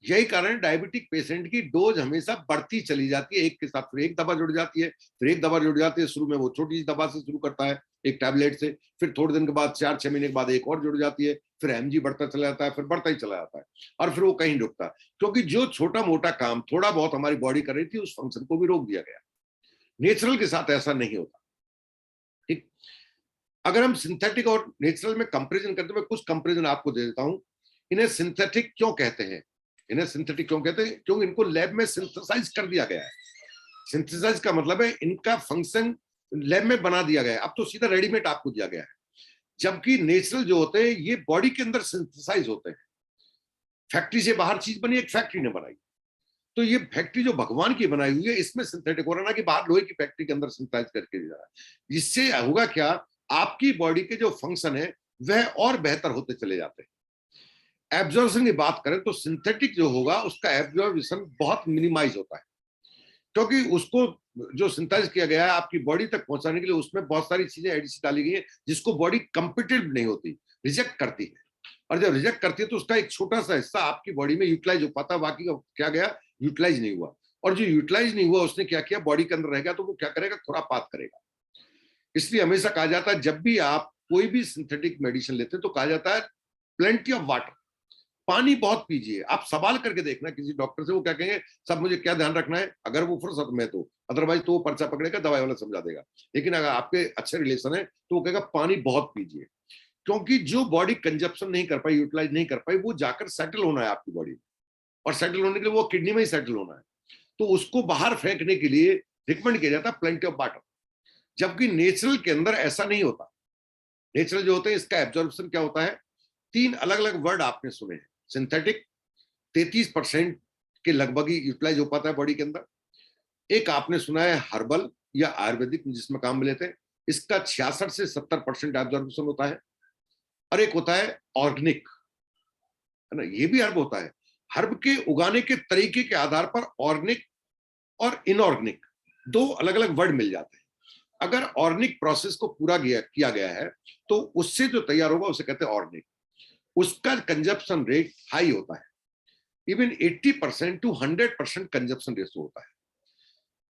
यही कारण डायबिटिक पेशेंट की डोज हमेशा बढ़ती चली जाती है, एक के साथ फिर एक दवा जुड़ जाती है, फिर एक दवा जुड़ जाती है। शुरू में वो छोटी सी दवा से शुरू करता है, एक टैबलेट से, फिर थोड़े दिन के बाद 4-6 महीने के बाद एक और जुड़ जाती है, फिर mg बढ़ता चला जाता है, फिर बढ़ता ही चला जाता है, और फिर वो कहीं रुकता। क्योंकि जो छोटा मोटा काम थोड़ा बहुत हमारी बॉडी कर रही थी उस फंक्शन को भी रोक दिया गया। नेचुरल के साथ ऐसा नहीं होता। ठीक, अगर हम सिंथेटिक और नेचुरल में कंपेरिजन करते हैं, मैं कुछ कंपेरिजन आपको दे देता हूं। इन्हें सिंथेटिक क्यों कहते हैं? इन्हें सिंथेटिक क्यों कहते हैं? क्योंकि इनको लैब में सिंथेसाइज कर दिया गया है। सिंथेसाइज का मतलब है इनका फंक्शन लैब में बना दिया गया है, अब तो सीधा रेडीमेड आपको दिया गया है। जबकि नेचुरल जो होते हैं ये बॉडी के अंदर सिंथेसाइज होते हैं। फैक्ट्री से बाहर चीज बनी, एक फैक्ट्री ने बनाई, तो ये फैक्ट्री जो भगवान की बनाई हुई है इसमें सिंथेटिक हो रहा, ना कि बाहर लोहे की फैक्ट्री के अंदर सिंथेसाइज करके दिया रहा है। इससे होगा क्या, आपकी बॉडी के जो फंक्शन है वह और बेहतर होते चले जाते हैं। एब्जॉर्प्शन की बात करें तो सिंथेटिक जो होगा उसका एब्जॉर्प्शन बहुत मिनिमाइज होता है, क्योंकि उसको जो सिंथेसाइज किया गया है आपकी बॉडी तक पहुंचाने के लिए उसमें बहुत सारी चीजें एडिशन डाली गई है जिसको बॉडी कंपेटेबल नहीं होती, रिजेक्ट करती है। और जब रिजेक्ट करती है तो उसका एक छोटा सा हिस्सा आपकी बॉडी में यूटिलाइज हो पाता है, बाकी का क्या गया, यूटिलाइज नहीं हुआ। और जो यूटिलाइज नहीं हुआ उसने क्या किया, बॉडी के अंदर रह गया, तो वो क्या करेगा, खुरापात करेगा। इसलिए हमेशा कहा जाता है जब भी आप कोई भी सिंथेटिक मेडिसिन लेते हैं तो कहा जाता है प्लेंटी ऑफ वाटर, पानी बहुत पीजिए। आप सवाल करके देखना किसी डॉक्टर से, वो क्या कहेंगे, सब मुझे क्या ध्यान रखना है, अगर वो फुर्सत में तो, अदरवाइज तो वो पर्चा पकड़ेगा, दवाई वाला समझा देगा। लेकिन अगर आपके अच्छे रिलेशन है तो वो कहेगा पानी बहुत पीजिए, क्योंकि जो बॉडी कंजप्शन नहीं कर पाई, यूटिलाइज नहीं कर पाई, वो जाकर सेटल होना है आपकी बॉडी में, और सेटल होने के लिए वो किडनी में ही सेटल होना है। तो उसको बाहर फेंकने के लिए रिकमेंड किया जाता है प्लेंटी ऑफ वाटर। जबकि नेचुरल के अंदर ऐसा नहीं होता। नेचुरल जो होते हैं इसका एब्जॉर्प्शन क्या होता है, 3 अलग अलग वर्ड आपने सुने हैं। सिंथेटिक 33% के लगभग ही यूटिलाइज हो पाता है बॉडी के अंदर। एक आपने सुना है हर्बल या आयुर्वेदिक जिसमें काम में लेते हैं, इसका 66 से 70% एब्जॉर्प्शन होता है। और एक होता है ऑर्गेनिक, है ना, ये भी हर्ब होता है। हर्ब के उगाने के तरीके के आधार पर ऑर्गेनिक और इनऑर्गेनिक 2 अलग अलग वर्ड मिल जाते हैं। अगर ऑर्गेनिक प्रोसेस को पूरा किया गया है तो उससे जो तैयार होगा उसे कहते हैं ऑर्गेनिक। उसका कंजप्शन रेट हाई होता है, इवन 80% टू 100% कंजप्शन रेशो होता है।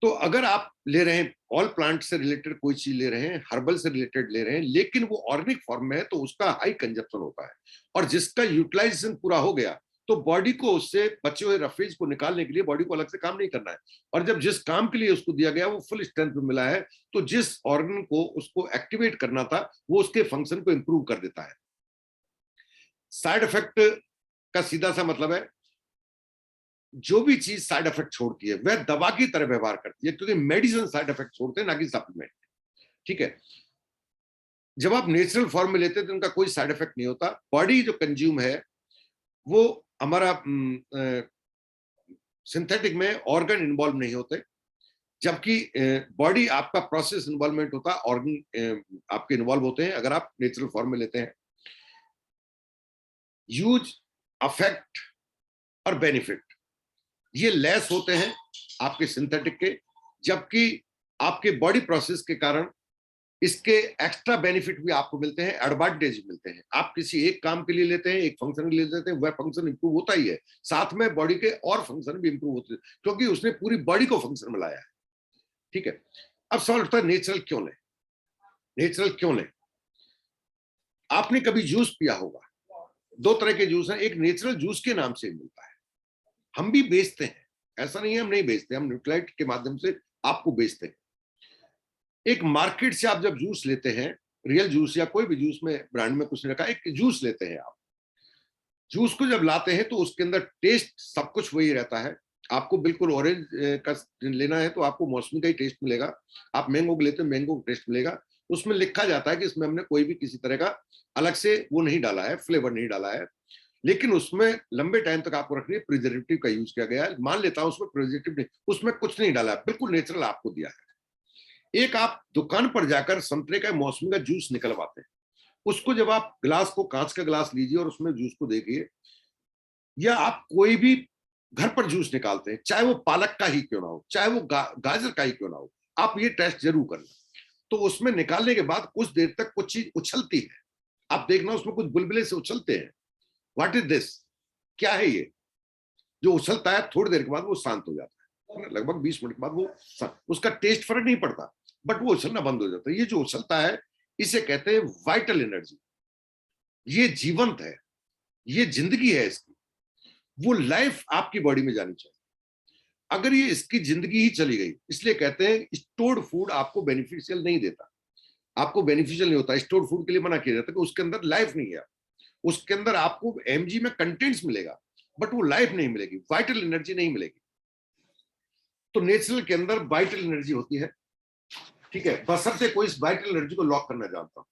तो अगर आप ले रहे हैं ऑल प्लांट से रिलेटेड कोई चीज ले रहे हैं, हर्बल से रिलेटेड ले रहे हैं, लेकिन वो ऑर्गेनिक फॉर्म में है तो उसका हाई कंजप्शन होता है। और जिसका यूटिलाइजेशन पूरा हो गया तो बॉडी को उससे बचे हुए रफेज को निकालने के लिए बॉडी को अलग से काम नहीं करना है। और जब जिस काम के लिए उसको दिया गया वो फुल स्ट्रेंथ में मिला है, तो जिस ऑर्गन को उसको एक्टिवेट करना था वो उसके फंक्शन को इंप्रूव कर देता है। साइड इफेक्ट का सीधा सा मतलब है, जो भी चीज साइड इफेक्ट छोड़ती है वह दवा की तरह व्यवहार करती है, क्योंकि मेडिसिन साइड इफेक्ट छोड़ते हैं, ना कि सप्लीमेंट। ठीक है। जब आप नेचुरल फॉर्म में लेते हैं तो उनका कोई साइड इफेक्ट नहीं होता। बॉडी जो कंज्यूम है वो हमारा सिंथेटिक में ऑर्गन इन्वॉल्व नहीं होते, जबकि बॉडी आपका प्रोसेस इन्वॉल्वमेंट होता है, ऑर्गन आपके इन्वॉल्व होते हैं अगर आप नेचुरल फॉर्म में लेते हैं। यूज, अफेक्ट और बेनिफिट ये लेस होते हैं आपके सिंथेटिक के, जबकि आपके बॉडी प्रोसेस के कारण इसके एक्स्ट्रा बेनिफिट भी आपको मिलते हैं, एडवांटेज मिलते हैं। आप किसी एक काम के लिए लेते हैं, एक फंक्शन के लिए लेते हैं, वह फंक्शन इंप्रूव होता ही है, साथ में बॉडी के और फंक्शन भी इंप्रूव होते हैं, क्योंकि उसने पूरी बॉडी को फंक्शन में लाया है। ठीक है। अब सवाल उठता है नेचुरल क्यों लें? नेचुरल क्यों लें? आपने कभी जूस पिया होगा, दो तरह के जूस हैं, एक नेचुरल जूस के नाम से मिलता है, हम भी बेचते हैं, ऐसा नहीं है हम नहीं बेचते, हम न्यूट्राइट के माध्यम से आपको बेचते हैं। एक मार्केट से आप जब जूस लेते हैं, रियल जूस या कोई भी जूस में ब्रांड में कुछ नहीं रखा, एक जूस लेते हैं आप, जूस को जब लाते हैं तो उसके अंदर टेस्ट सब कुछ वही रहता है। आपको बिल्कुल ऑरेंज का लेना है तो आपको मौसमी का ही टेस्ट मिलेगा, आप मैंगो को लेते हैं मैंगो का टेस्ट मिलेगा। उसमें लिखा जाता है कि इसमें हमने कोई भी किसी तरह का अलग से वो नहीं डाला है, फ्लेवर नहीं डाला है, लेकिन उसमें लंबे टाइम तक आपको रखनी है, प्रिजर्वेटिव का यूज किया गया है। मान लेता हूं उसमें प्रिजर्वेटिव नहीं, उसमें कुछ नहीं डाला है, बिल्कुल नेचुरल आपको दिया है। एक आप दुकान पर जाकर संतरे का मौसमी का जूस निकलवाते हैं, उसको जब आप गिलास को, कांच का गिलास लीजिए और उसमें जूस को देखिए, या आप कोई भी घर पर जूस निकालते हैं, चाहे वो पालक का ही क्यों ना हो, चाहे वो गाजर का ही क्यों ना हो, आप ये टेस्ट जरूर करना। तो उसमें निकालने के बाद कुछ देर तक कुछ चीज उछलती है, आप देखना उसमें कुछ बुलबुले से उछलते हैं। What is this? क्या है ये जो उछलता है? थोड़ी देर के बाद वो शांत हो जाता है, लगभग 20 मिनट के बाद वो उसका टेस्ट फर्क नहीं पड़ता, बट वो उछलना बंद हो जाता है। ये जो उछलता है इसे कहते हैं वाइटल एनर्जी, ये जीवंत है, ये जिंदगी है इसकी, वो लाइफ आपकी बॉडी में जानी चाहिए। अगर ये इसकी जिंदगी ही चली गई, इसलिए कहते हैं स्टोर्ड फूड आपको बेनिफिशियल नहीं देता, आपको बेनिफिशियल नहीं होता। स्टोर्ड फूड के लिए मना किया जाता है कि उसके अंदर लाइफ नहीं है, उसके अंदर आपको एमजी में कंटेंट्स मिलेगा बट वो लाइफ नहीं मिलेगी, वाइटल एनर्जी नहीं मिलेगी। तो नेचुरल के अंदर वाइटल एनर्जी होती है, ठीक है, बशर्ते कोई इस वाइटल एनर्जी को लॉक करना जानता हो।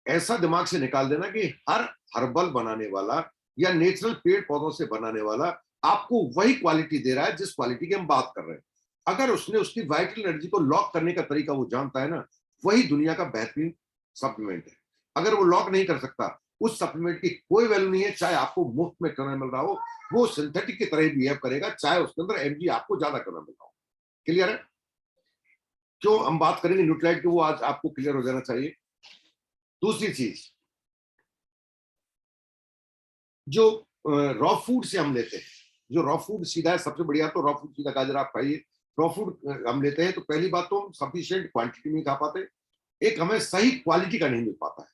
ऐसा दिमाग से निकाल देना कि हर हर्बल बनाने वाला या नेचुरल पेड़ पौधों से बनाने वाला आपको वही क्वालिटी दे रहा है जिस क्वालिटी की हम बात कर रहे हैं। अगर उसने उसकी वाइटल एनर्जी को लॉक करने का तरीका वो जानता है ना, वही दुनिया का बेहतरीन सप्लीमेंट है। अगर वो लॉक नहीं कर सकता, उस सप्लीमेंट की कोई वैल्यू नहीं है, चाहे आपको मुफ्त में करना मिल रहा हो, वो सिंथेटिक की तरह बिहेव करेगा, चाहे उसके अंदर एमजी आपको ज्यादा करना मिल रहा हो। क्लियर है? जो हम बात करेंगे न्यूट्राइट की, वो आज आपको क्लियर हो जाना चाहिए। दूसरी चीज, जो रॉ फूड से हम लेते हैं, जो रॉ फूड सीधा है, सबसे बढ़िया तो रॉ फूड सीधा गाजर आप खाइए। रॉ फूड हम लेते हैं तो पहली बात तो हम सफिशिएंट क्वांटिटी में खा पाते, एक हमें सही क्वालिटी का नहीं मिल पाता है।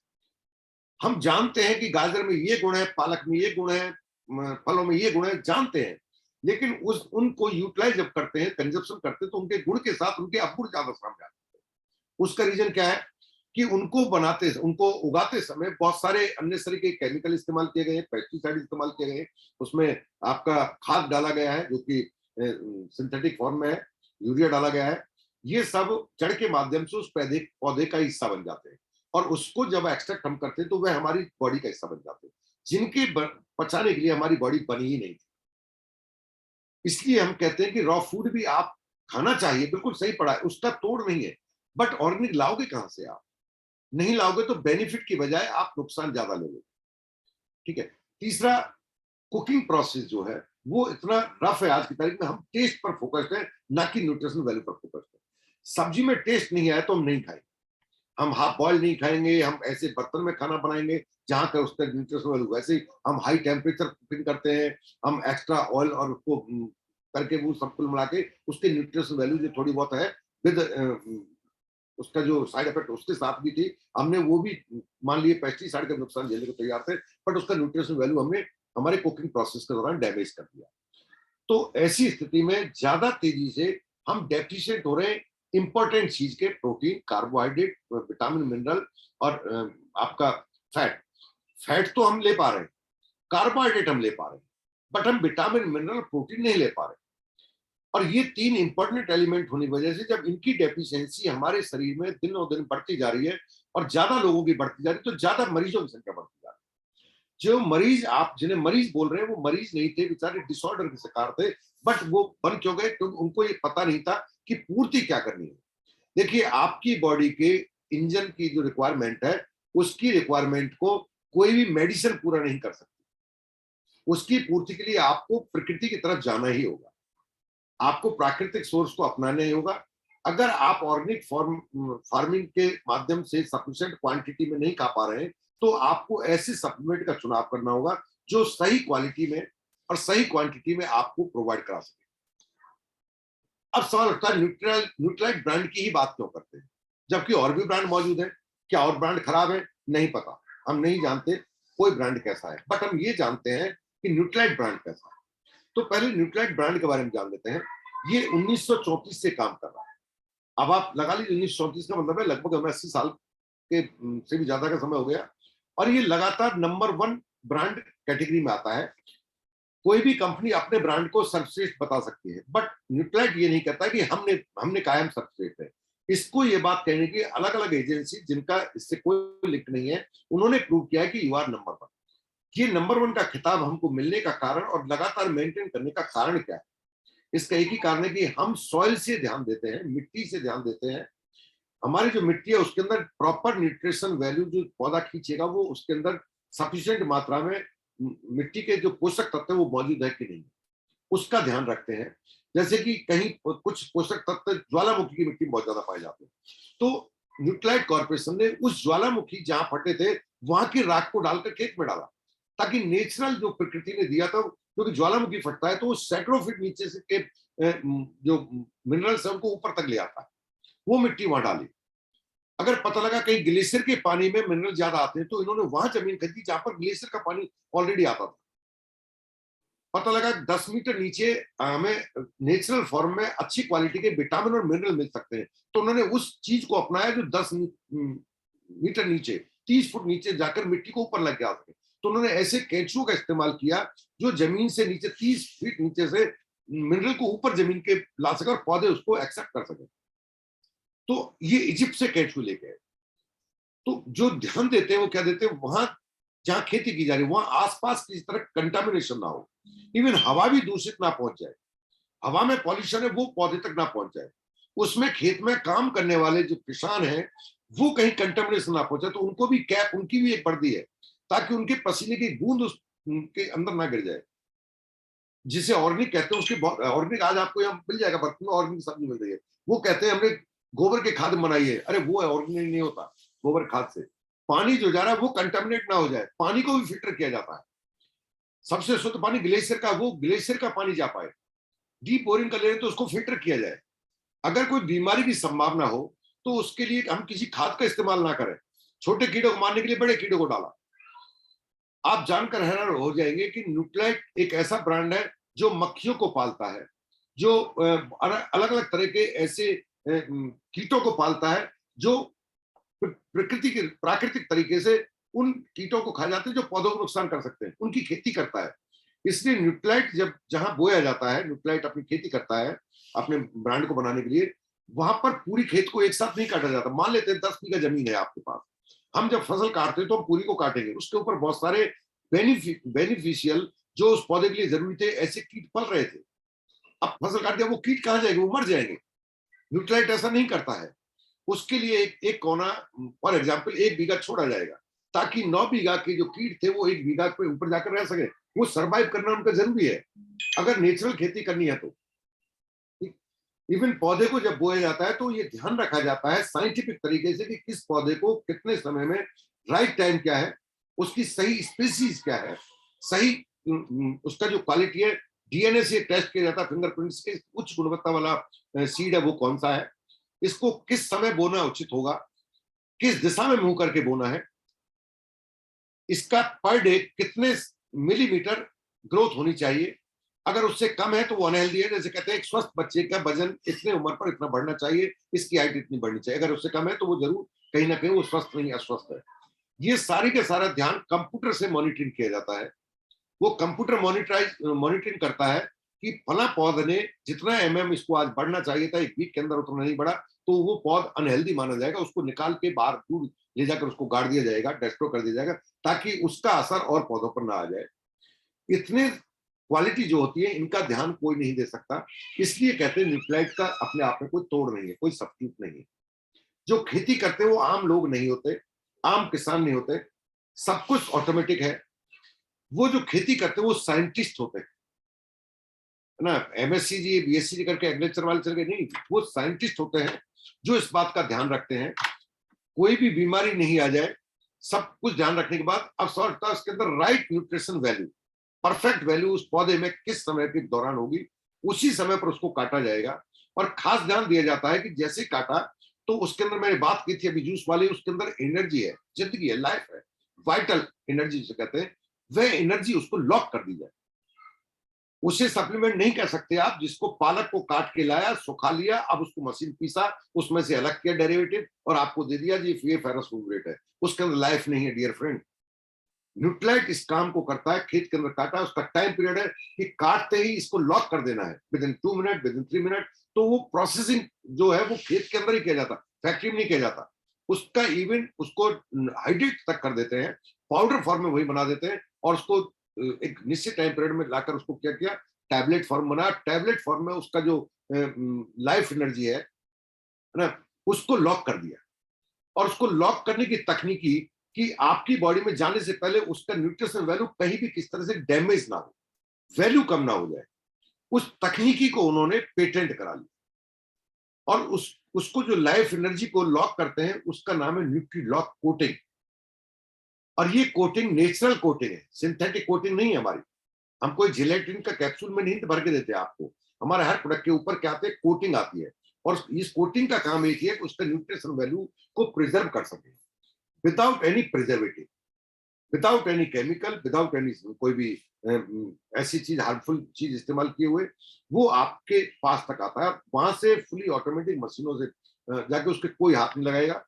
हम जानते हैं कि गाजर में ये गुण है, पालक में ये गुण है, फलों में ये गुण है, जानते हैं, लेकिन उनको यूटिलाइज जब करते हैं, कंजप्शन करते हैं, तो उनके गुण के साथ उनके अवगुण ज्यादा सामने आते हैं। उसका रीजन क्या है कि उनको उगाते समय बहुत सारे अन्य तरीके के केमिकल इस्तेमाल किए गए, पेस्टिसाइड इस्तेमाल किए गए, उसमें आपका खाद डाला गया है जो कि सिंथेटिक फॉर्म में है, यूरिया डाला गया है। ये सब जड़ के माध्यम से उस पौधे का हिस्सा बन जाते हैं, और उसको जब एक्सट्रैक्ट हम करते हैं तो वह हमारी बॉडी का हिस्सा बन जाते हैं, जिनके पचाने के लिए हमारी बॉडी बनी ही नहीं थी। इसलिए हम कहते हैं कि रॉ फूड भी आप खाना चाहिए, बिल्कुल सही पड़ा है, उसका तोड़ नहीं है, बट ऑर्गेनिक लाओगे कहां से? आप नहीं लाओगे तो बेनिफिट की बजाय आप नुकसान ज्यादा लोगे। ठीक है। तीसरा, कुकिंग प्रोसेस जो है वो इतना रफ है आज की तारीख में, हम टेस्ट पर फोकस्ड है, ना कि न्यूट्रिशनल वैल्यू पर फोकस्ड है। सब्जी में टेस्ट नहीं आया तो हम नहीं खाएंगे, हम हाफ बॉयल नहीं खाएंगे, हम ऐसे बर्तन में खाना बनाएंगे जहां का उसका न्यूट्रिशनल वैल्यू। वैसे ही हम हाई टेम्परेचर कुकिंग करते हैं, हम एक्स्ट्रा ऑयल और उसको करके वो सब कुल मिला के उसके न्यूट्रिशनल वैल्यू जो थोड़ी बहुत है विद उसका जो साइड इफेक्ट उसके साथ भी थी, हमने वो भी मान लिए पेस्टिसाइड का नुकसान झेलने को तैयार थे, बट उसका न्यूट्रिशनल वैल्यू हमने हमारे कुकिंग प्रोसेस के दौरान डैमेज कर दिया। तो ऐसी स्थिति में ज्यादा तेजी से हम डेफिशिएंट हो रहे हैं इंपॉर्टेंट चीज के, प्रोटीन, कार्बोहाइड्रेट, विटामिन, मिनरल और आपका फैट। फैट तो हम ले पा रहे हैं, कार्बोहाइड्रेट हम ले पा रहे हैं, बट हम विटामिन, मिनरल, प्रोटीन नहीं ले पा रहे। और ये 3 इंपॉर्टेंट एलिमेंट होने की वजह से जब इनकी डेफिशिएंसी हमारे शरीर में दिनों दिन बढ़ती जा रही है और ज्यादा लोगों की बढ़ती जा रही है, तो ज्यादा मरीजों की संख्या बढ़ती जा रही है। जो मरीज, आप जिन्हें मरीज बोल रहे हैं, वो मरीज नहीं थे, बेचारे डिसऑर्डर के शिकार थे, बट वो बन क्यों गए? क्योंकि उनको ये पता नहीं था कि पूर्ति क्या करनी है। देखिए, आपकी बॉडी के इंजन की जो रिक्वायरमेंट है, उसकी रिक्वायरमेंट को कोई भी मेडिसिन पूरा नहीं कर सकती। उसकी पूर्ति के लिए आपको प्रकृति की तरफ जाना ही होगा, आपको प्राकृतिक सोर्स को अपनाना ही होगा। अगर आप ऑर्गेनिक फार्मिंग के माध्यम से सफिशिएंट क्वांटिटी में नहीं खा पा रहे हैं, तो आपको ऐसे सप्लीमेंट का चुनाव करना होगा जो सही क्वालिटी में और सही क्वांटिटी में आपको प्रोवाइड करा सके। अब सवाल उठता है, न्यूट्रालाइट ब्रांड की ही बात क्यों करते हैं, जबकि और भी ब्रांड मौजूद है? क्या और ब्रांड खराब है? नहीं पता, हम नहीं जानते कोई ब्रांड कैसा है, बट हम ये जानते हैं कि न्यूट्रालाइट ब्रांड कैसा है। तो पहले न्यूट्रालाइट ब्रांड के बारे में जान लेते हैं। ये 1934 से काम कर रहा है। अब आप लगा लीजिए 1934 का मतलब है लगभग हमें 80 साल के से भी ज्यादा का समय हो गया, और ये लगातार नंबर 1 ब्रांड कैटेगरी में आता है। कोई भी कंपनी अपने ब्रांड को सर्वश्रेष्ठ बता सकती है, बट न्यूट्रालाइट ये नहीं कहता कि हमने कायम सर्वश्रेष्ठ है। इसको ये बात कहने की अलग अलग एजेंसी, जिनका इससे कोई लिंक नहीं है, उन्होंने प्रूव किया है कि यू आर नंबर 1। ये नंबर 1 का खिताब हमको मिलने का कारण और लगातार मेंटेन करने का कारण क्या है? इसका एक ही कारण है कि हम सॉइल से ध्यान देते हैं, मिट्टी से ध्यान देते हैं। हमारी जो मिट्टी है उसके अंदर प्रॉपर न्यूट्रिशन वैल्यू जो पौधा खींचेगा, वो उसके अंदर सफिशिएंट मात्रा में मिट्टी के जो पोषक तत्व है वो मौजूद है कि नहीं, उसका ध्यान रखते हैं। जैसे कि कहीं कुछ पोषक तत्व ज्वालामुखी की मिट्टी में बहुत ज्यादा पाए जाते हैं, तो न्यूट्रालाइट कॉर्पोरेशन ने उस ज्वालामुखी जहां फटे थे वहां की राख को डालकर खेत में डाला, ताकि नेचुरल जो प्रकृति ने दिया था, क्योंकि ज्वालामुखी फटता है तो वो सैकड़ों फीट नीचे से के जो मिनरल्स है उनको ऊपर तक ले आता है, वो मिट्टी वहां डाली। अगर पता लगा कहीं ग्लेशियर के पानी में मिनरल ज्यादा आते हैं, तो इन्होंने वहां जमीन खरीदी जहां पर ग्लेशियर का पानी ऑलरेडी आता था। पता लगा 10 मीटर नीचे हमें नेचुरल फॉर्म में अच्छी क्वालिटी के विटामिन और मिनरल मिल सकते हैं, तो उन्होंने उस चीज को अपनाया जो 10 मीटर नीचे, 30 फुट नीचे जाकर मिट्टी को ऊपर लग आ सके। तो उन्होंने ऐसे केंचुओं का इस्तेमाल किया जो जमीन से नीचे 30 फीट नीचे से मिनरल को ऊपर जमीन के ला सके और पौधे उसको एक्सेप्ट कर सके। तो ये इजिप्ट से केंचुए लेके आए। तो जो ध्यान देते हैं वो क्या देते हैं, वहां जहां खेती की जा रही है वहां आसपास किसी तरह कंटामिनेशन ना हो, इवन हवा भी दूषित ना पहुंच जाए, हवा में पॉल्यूशन है वो पौधे तक ना पहुंच जाए, उसमें खेत में काम करने वाले जो किसान हैं वो कहीं कंटामिनेशन ना पहुंचे, तो उनको भी कैप, उनकी भी एक वर्दी है, ताकि उनके पसीने की बूंद उसके अंदर ना गिर जाए। जिसे ऑर्गेनिक कहते हैं, उसके ऑर्गेनिक आज आपको यहाँ मिल जाएगा, बर्तन में ऑर्गेनिक सब्जी मिल रही है, वो कहते हैं हमने गोबर के खाद बनाई है, अरे वो ऑर्गेनिक नहीं होता। गोबर खाद से पानी जो जा रहा है वो कंटामिनेट ना हो जाए, पानी को भी फिल्टर किया जाता है। सबसे शुद्ध पानी ग्लेशियर का, वो ग्लेशियर का पानी जा पाए, डीप बोरिंग कर ले तो उसको फिल्टर किया जाए। अगर कोई बीमारी की संभावना हो तो उसके लिए हम किसी खाद का इस्तेमाल ना करें, छोटे कीड़ों को मारने के लिए बड़े कीड़ों को डाला। आप जानकर हैरान हो जाएंगे कि न्यूट्रालाइट एक ऐसा ब्रांड है जो मक्खियों को पालता है, जो अलग अलग तरह के ऐसे कीटों को पालता है जो प्रकृति के प्राकृतिक तरीके से उन कीटों को खा जाते हैं जो पौधों को नुकसान कर सकते हैं, उनकी खेती करता है। इसलिए न्यूट्रालाइट जब जहां बोया जाता है, न्यूट्रालाइट अपनी खेती करता है अपने ब्रांड को बनाने के लिए, वहां पर पूरी खेत को एक साथ नहीं काटा जाता। मान लेते हैं 10 बीघा जमीन है आपके पास, हम जब फसल काटते हैं तो हम पूरी को काटेंगे, उसके ऊपर बहुत सारे बेनिफिशियल जो उस पौधे के लिए जरूरी थे ऐसे कीट पल रहे थे। अब फसल काट दिया, वो कीट कहाँ जाएंगे? वो मर जाएंगे। न्यूट्रालाइट ऐसा नहीं करता है, उसके लिए एक कोना फॉर एग्जाम्पल 1 बीघा छोड़ा जाएगा, ताकि 9 बीघा के जो कीट थे वो 1 बीघा पे ऊपर जाकर रह सके। वो सरवाइव करना उनका जरूरी है अगर नेचुरल खेती करनी है तो। इवन पौधे को जब बोया जाता है तो ये ध्यान रखा जाता है साइंटिफिक तरीके से कि किस पौधे को कितने समय में, राइट टाइम क्या है, उसकी सही स्पीसीज क्या है, सही उसका जो क्वालिटी है, डीएनए से टेस्ट किया जाता है, फिंगरप्रिंट्स के उच्च गुणवत्ता वाला सीड है वो कौन सा है, इसको किस समय बोना उचित होगा, किस दिशा में मुंह करके बोना है, इसका पर डे कितने मिलीमीटर ग्रोथ होनी चाहिए, अगर उससे कम है तो वो अनहेल्दी है। जैसे कहते हैं एक स्वस्थ बच्चे का वजन इतने उम्र पर इतना बढ़ना चाहिए, इसकी हाइट इतनी बढ़नी चाहिए, अगर उससे कम है तो वो जरूर कहीं ना कहीं वो स्वस्थ नहीं, अस्वस्थ है। ये सारी का सारा ध्यान कंप्यूटर से मॉनिटरिंग किया जाता है। वो कंप्यूटर मॉनिटरिंग करता है कि फला पौध ने जितना इसको आज बढ़ना चाहिए था 1 वीक के अंदर उतना नहीं बढ़ा, तो वो पौध अनहेल्दी माना जाएगा, उसको निकाल के बाहर दूर ले जाकर उसको गाड़ दिया जाएगा, डिस्ट्रॉय कर दिया जाएगा, ताकि उसका असर और पौधों पर ना आ जाए। इतने क्वालिटी जो होती है इनका ध्यान कोई नहीं दे सकता, इसलिए कहते हैं न्यूट्रिलाइट का अपने आप में कोई तोड़ नहीं है, कोई सब्स्टिट्यूट नहीं है। जो खेती करते हैं वो आम लोग नहीं होते, आम किसान नहीं होते, सब कुछ ऑटोमेटिक है। वो जो खेती करते हैं वो साइंटिस्ट होते हैं ना, एमएससी जी बीएससी जी करके एग्रीकल्चर वाले चल गए नहीं, वो साइंटिस्ट होते हैं जो इस बात का ध्यान रखते हैं कोई भी बीमारी नहीं आ जाए। सब कुछ ध्यान रखने के बाद अब सॉर्ट उसके अंदर right nutrition value, perfect value उस पौधे में किस समय के दौरान होगी, उसी समय पर उसको काटा जाएगा। और खास ध्यान दिया जाता है कि जैसे काटा तो उसके अंदर मैंने बात की थी अभी जूस वाली, उसके अंदर एनर्जी है, जिंदगी है, लाइफ है, वाइटल एनर्जी जिसे कहते हैं, वह एनर्जी उसको लॉक कर दी जाए। उसे सप्लीमेंट नहीं कह सकते आप, जिसको पालक को काट के लाया, सुखा लिया, अब उसको मशीन पीसा, उसमें से अलग किया डेरिवेटिव और आपको दे दिया जी ये फेरस फूड है, उसके अंदर लाइफ नहीं है डियर फ्रेंड। न्यूट्रिलाइट इस काम को करता है, खेत के अंदर काटा, उसका टाइम पीरियड है कि काटते ही इसको लॉक कर देना है with in 2 minute, with in 3 minute. तो वो प्रोसेसिंग जो है वो खेत के अंदर ही किया जाता, फैक्ट्री में नहीं किया जाता। उसका इवन उसको हाइड्रेट तक कर देते हैं, पाउडर फॉर्म में वही बना देते हैं और उसको एक निश्चित टाइम पीरियड में लाकर उसको क्या किया, टैबलेट फॉर्म बना, टैबलेट फॉर्म में उसका जो लाइफ एनर्जी है ना, उसको लॉक कर दिया। और उसको लॉक करने की तकनीकी कि आपकी बॉडी में जाने से पहले उसका न्यूट्रिशन वैल्यू कहीं भी किस तरह से डैमेज ना हो, वैल्यू कम ना हो जाए, उस तकनीकी को उन्होंने पेटेंट करा लिया। और उसको जो लाइफ एनर्जी को लॉक करते हैं उसका नाम है न्यूट्री लॉक कोटिंग। और ये कोटिंग नेचुरल कोटिंग है, सिंथेटिक कोटिंग नहीं है हमारी। हम कोई जिलेटिन का कैप्सूल में नहीं भर के देते आपको, हमारे हर प्रोडक्ट के ऊपर क्या आते हैं, कोटिंग आती है। और इस कोटिंग का काम एक ही है कि उसका न्यूट्रिशन वैल्यू को प्रिजर्व कर सके without any preservative, without any chemical, without any कोई भी ऐसी चीज हार्मफुल चीज इस्तेमाल किए हुए, वो आपके पास तक आता है। वहां से फुली ऑटोमेटिक मशीनों से जाके उसके कोई हाथ नहीं लगाएगा।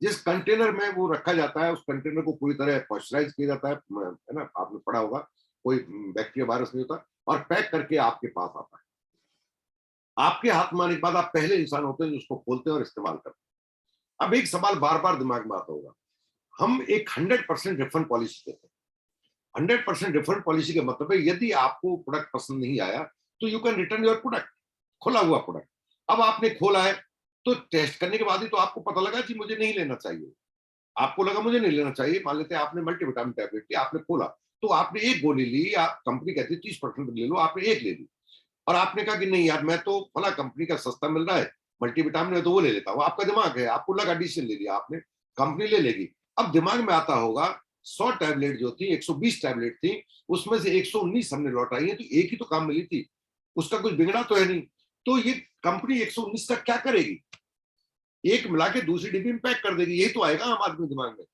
जिस कंटेनर में वो रखा जाता है उस कंटेनर को पूरी तरह पॉइस्चराइज किया जाता है ना, आपने पढ़ा होगा, कोई बैक्टीरिया वायरस नहीं होता, और पैक करके आपके पास आता है। आपके हाथ में आने के बाद आप पहले इंसान होते हैं जो उसको खोलते हैं और इस्तेमाल करते हैं। अब एक सवाल बार बार दिमाग में आता होगा, हम एक 100% रिफंड पॉलिसी देते हैं। 100% रिफंड पॉलिसी का मतलब है यदि आपको प्रोडक्ट पसंद नहीं आया तो you can return your product, खुला हुआ प्रोडक्ट। अब आपने खोला है तो टेस्ट करने के बाद ही तो आपको पता लगा कि मुझे नहीं लेना चाहिए, आपको लगा मुझे नहीं लेना चाहिए। मान लेते हैं आपने मल्टीविटामिन टैबलेट की, आपने खोला तो आपने एक गोली ली, आप कंपनी कहती है 30% ले लो, आपने एक ले ली और आपने कहा कि नहीं यार मैं तो फला कंपनी का सस्ता मिल रहा है मल्टीविटामिन है तो वो ले लेता हूँ। आपका दिमाग है, आपको लगा डिसीजन ले लिया आपने, कंपनी ले लेगी। अब दिमाग में आता होगा 100 टैबलेट जो थी, 120 टैबलेट थी, उसमें से 119 हमने लौटाई है, तो एक ही तो काम मिली थी, उसका कुछ बिगड़ा तो है नहीं। तो ये कंपनी 119 का क्या करेगी, एक मिला के दूसरी डिब्बी में पैक कर देगी, यही तो आएगा आम आदमी दिमाग में।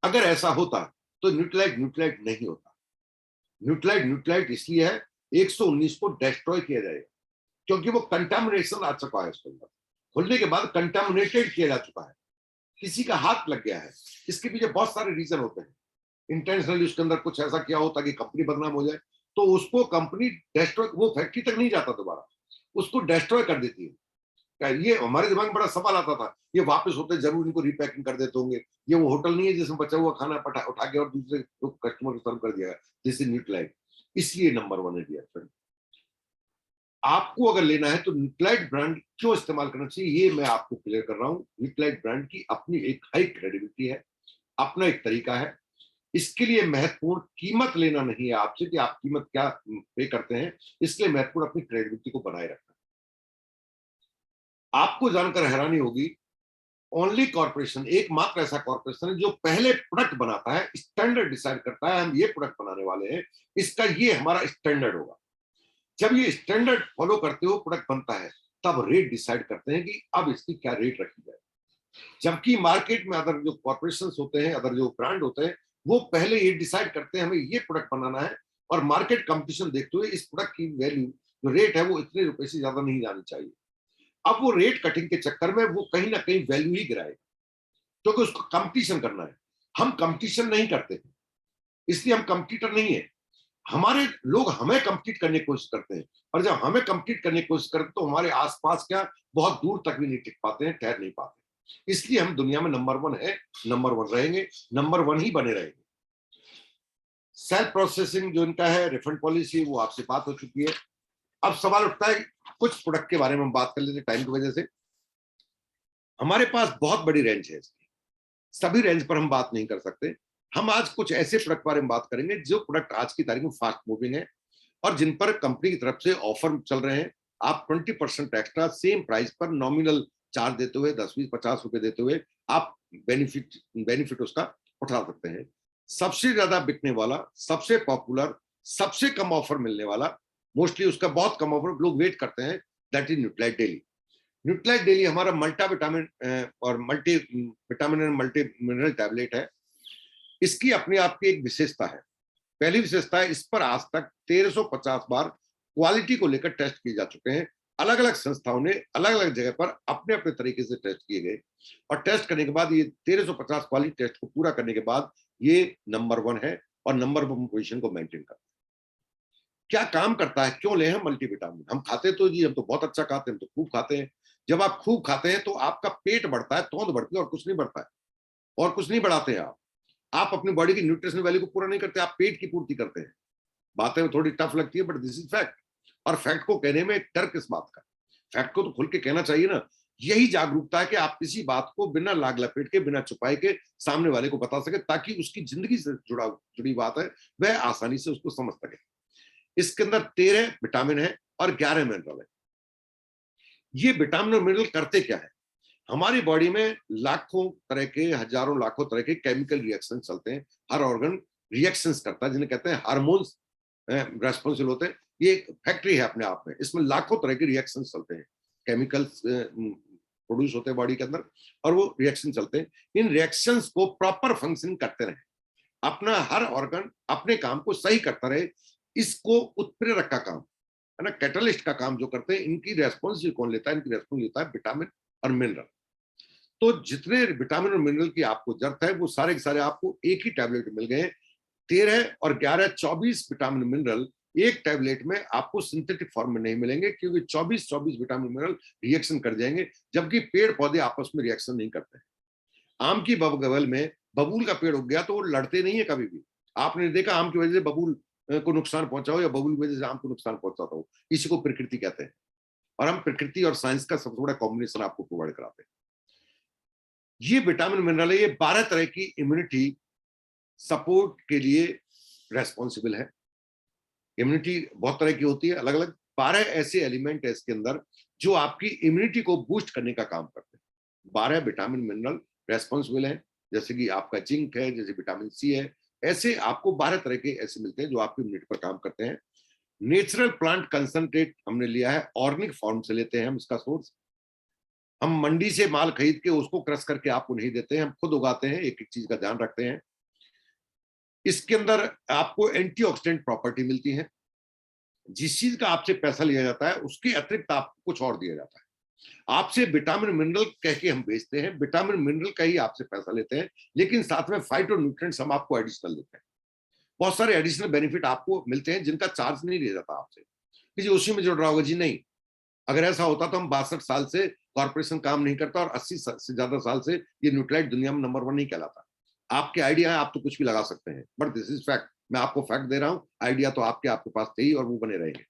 अगर ऐसा होता तो न्यूट्रिलाइट न्यूट्रिलाइट नहीं होता। न्यूट्रिलाइट न्यूट्रिलाइट इसलिए है 119 को डिस्ट्रॉय किया जाएगा क्योंकि वो कंटामिनेशन आ चुका है, उसके अंदर खुलने के बाद कंटामिनेटेड किया जा चुका है, किसी का हाथ लग गया है। इसके पीछे बहुत सारे रीजन होते हैं, इंटेंशनली उसके अंदर कुछ ऐसा किया होता कि कंपनी बदनाम हो जाए, तो उसको कंपनी डिस्ट्रॉय, वो फैक्ट्री तक नहीं जाता दोबारा, उसको डिस्ट्रॉय कर देती है। ये हमारे दिमाग में बड़ा सवाल आता था, ये वापस होते जरूर इनको रिपैकिंग कर देते होंगे, ये वो होटल नहीं है जिसमें बचा हुआ खाना उठा के और दूसरे कस्टमर को सर्व कर दिया जैसे न्यूट्रिलाइट। इसलिए नंबर 1 है डियर फ्रेंड। आपको अगर लेना है तो न्यूट्रिलाइट ब्रांड क्यों इस्तेमाल करना चाहिए ये मैं आपको क्लियर कर रहा हूं। न्यूट्रिलाइट ब्रांड की अपनी एक हाई क्रेडिबिलिटी है, अपना एक तरीका है। इसके लिए महत्वपूर्ण कीमत लेना नहीं है आपसे कि आप कीमत क्या पे करते हैं, इसलिए महत्वपूर्ण अपनी क्रेडिबिलिटी को बनाए रखना। आपको जानकर हैरानी होगी, ओनली कॉर्पोरेशन, एकमात्र ऐसा कॉर्पोरेशन है जो पहले प्रोडक्ट बनाता है, स्टैंडर्ड डिसाइड करता है हम ये प्रोडक्ट बनाने वाले हैं, इसका ये हमारा स्टैंडर्ड होगा। जब ये स्टैंडर्ड फॉलो करते हो प्रोडक्ट बनता है, तब रेट डिसाइड करते हैं कि अब इसकी क्या रेट रखी जाए। जबकि मार्केट में अदर जो कॉर्पोरेशन होते हैं, अदर जो ब्रांड होते हैं, वो पहले ये डिसाइड करते हैं हमें ये प्रोडक्ट बनाना है और मार्केट कंपटीशन देखते हुए इस प्रोडक्ट की वैल्यू जो रेट है वो इतने रुपए से ज्यादा नहीं जानी चाहिए। अब वो रेट कटिंग के चक्कर में वो कहीं ना कहीं वैल्यू ही गिराएगा क्योंकि उसको कंपटीशन करना है। हम कंपटीशन नहीं करते, इसलिए हम कंपटीटर नहीं है। हमारे लोग हमें कंप्लीट करने की कोशिश करते हैं, और जब हमें कंप्लीट करने की कोशिश करते हैं तो हमारे आसपास क्या बहुत दूर तक भी नहीं टिक पाते हैं, ठहर नहीं पाते। इसलिए हम दुनिया में नंबर वन है, नंबर वन रहेंगे, नंबर वन ही बने रहेंगे। सेल्फ प्रोसेसिंग जो इनका है, रिफंड पॉलिसी, वो आपसे बात हो चुकी है। अब सवाल उठता है कुछ प्रोडक्ट के बारे में हम बात कर लेते हैं टाइम की वजह से। हमारे पास बहुत बड़ी रेंज है इसकी, सभी रेंज पर हम बात नहीं कर सकते। हम आज कुछ ऐसे प्रोडक्ट के बारे में बात करेंगे जो प्रोडक्ट आज की तारीख में फास्ट मूविंग है और जिन पर कंपनी की तरफ से ऑफर चल रहे हैं। आप 20% एक्स्ट्रा सेम प्राइस पर नॉमिनल चार्ज देते हुए 10-20-50 रुपए देते हुए आप बेनिफिट उसका उठा सकते हैं। सबसे ज्यादा बिकने वाला, सबसे पॉपुलर, सबसे कम ऑफर मिलने वाला, मोस्टली उसका बहुत कम ऑफर लोग वेट करते हैं, दैट इज न्यूट्रालाइट डेली। न्यूट्रालाइट डेली हमारा मल्टा विटामिन और multi vitamin and multi mineral tablet है। इसकी अपने आप की एक विशेषता है। पहली विशेषता है, इस पर आज तक 1350 बार क्वालिटी को लेकर टेस्ट किए जा चुके हैं। अलग अलग संस्थाओं ने अलग अलग जगह पर अपने अपने तरीके से टेस्ट किए गए और टेस्ट करने के बाद ये 1350 क्वालिटी टेस्ट को पूरा करने के बाद ये नंबर वन है और नंबर वन पोजीशन को मेंटेन करता है। क्या काम करता है, क्यों ले हम मल्टीविटामिन? हम खाते तो जी, हम तो बहुत अच्छा खाते हैं, हम तो खूब खाते हैं। जब आप खूब खाते हैं तो आपका पेट बढ़ता है, तोंद बढ़ती है, और कुछ नहीं बढ़ता है, और कुछ नहीं बढ़ाते हैं आप अपनी बॉडी की न्यूट्रिशनल वैल्यू को पूरा नहीं करते, आप पेट की पूर्ति करते हैं। बातें थोड़ी टफ लगती है बट दिस इज फैक्ट। और फैक्ट को कहने में डर किस बात का? फैक्ट को तो खुल के कहना चाहिए ना। यही जागरूकता है कि आप किसी बात को बिना लाग लपेट के, बिना छुपाए के सामने वाले को बता सके, ताकि उसकी जिंदगी से जुड़ी बात है वह आसानी से उसको समझ सके। इसके अंदर 13 विटामिन है और 11 मिनरल है। ये विटामिन और मिनरल करते क्या है? हमारी बॉडी में लाखों तरह के, हजारों लाखों तरह के केमिकल रिएक्शन चलते हैं। हर ऑर्गन रिएक्शंस करता है, जिन्हें कहते हैं हार्मोन्स रेस्पॉन्सिबल होते हैं। ये एक फैक्ट्री है अपने आप में, इसमें लाखों तरह के रिएक्शंस चलते हैं, केमिकल्स प्रोड्यूस होते हैं बॉडी के अंदर और वो रिएक्शन चलते हैं। इन रिएक्शंस को प्रॉपर फंक्शन करते रहे, अपना हर ऑर्गन अपने काम को सही करता रहे, इसको उत्प्रेरक का काम है ना, कैटलिस्ट का काम जो करते हैं, इनकी रेस्पॉन्स कौन लेता है? इनकी रेस्पॉन्स लेता है विटामिन और मिनरल। तो जितने विटामिन और मिनरल की आपको जरूरत है वो सारे के सारे आपको एक ही टैबलेट मिल गए। 13 और 11 24 विटामिन मिनरल एक टैबलेट में आपको सिंथेटिक फॉर्म में नहीं मिलेंगे, क्योंकि 24 विटामिन मिनरल रिएक्शन कर जाएंगे, जबकि पेड़ पौधे आपस में रिएक्शन नहीं करते हैं। आम की बगल में बबूल का पेड़ उग गया तो वो लड़ते नहीं है कभी भी। आपने देखा आम की वजह से बबूल को नुकसान पहुंचा हो या बबूल की वजह से आम को नुकसान पहुंचाता हो? इसी को प्रकृति कहते हैं। और हम प्रकृति और साइंस का सबसे बड़ा कॉम्बिनेशन आपको प्रोवाइड कराते हैं। ये विटामिन मिनरल है, ये 12 तरह की इम्यूनिटी सपोर्ट के लिए रेस्पॉन्सिबल है। इम्यूनिटी बहुत तरह की होती है, अलग अलग 12 ऐसे एलिमेंट है इसके अंदर जो आपकी इम्यूनिटी को बूस्ट करने का काम करते हैं। 12 विटामिन मिनरल रेस्पॉन्सिबल है, जैसे कि आपका जिंक है, जैसे विटामिन सी है। ऐसे आपको 12 तरह के ऐसे मिलते हैं जो आपकी इम्यूनिटी पर काम करते हैं। नेचुरल प्लांट कंसंट्रेट हमने लिया है, ऑर्गेनिक फॉर्म से लेते हैं हम इसका सोर्स। हम मंडी से माल खरीद के उसको क्रश करके आपको नहीं देते हैं, हम खुद उगाते हैं, एक एक चीज का ध्यान रखते हैं। इसके अंदर आपको एंटीऑक्सीडेंट प्रॉपर्टी मिलती है। जिस चीज का आपसे पैसा लिया जाता है उसके अतिरिक्त आपको कुछ और दिया जाता है। आपसे विटामिन मिनरल कह के हम बेचते हैं, विटामिन मिनरल का ही आपसे पैसा लेते हैं, लेकिन साथ में फाइटो न्यूट्रिएंट्स हम आपको एडिशनल देते हैं। बहुत सारे एडिशनल बेनिफिट आपको मिलते हैं जिनका चार्ज नहीं लिया जाता आपसे कि जी उसी में जुड़ रहा होगा। जी नहीं, अगर ऐसा होता तो हम 62 साल से कॉर्पोरेशन काम नहीं करता और 80 से ज्यादा साल से ये न्यूट्रालाइट दुनिया में नंबर वन नहीं कहलाता। आपके आइडिया है, आप तो कुछ भी लगा सकते हैं, बट दिस इज फैक्ट। मैं आपको फैक्ट दे रहा हूं, आइडिया तो आपके पास थे ही और वो बने रहेंगे।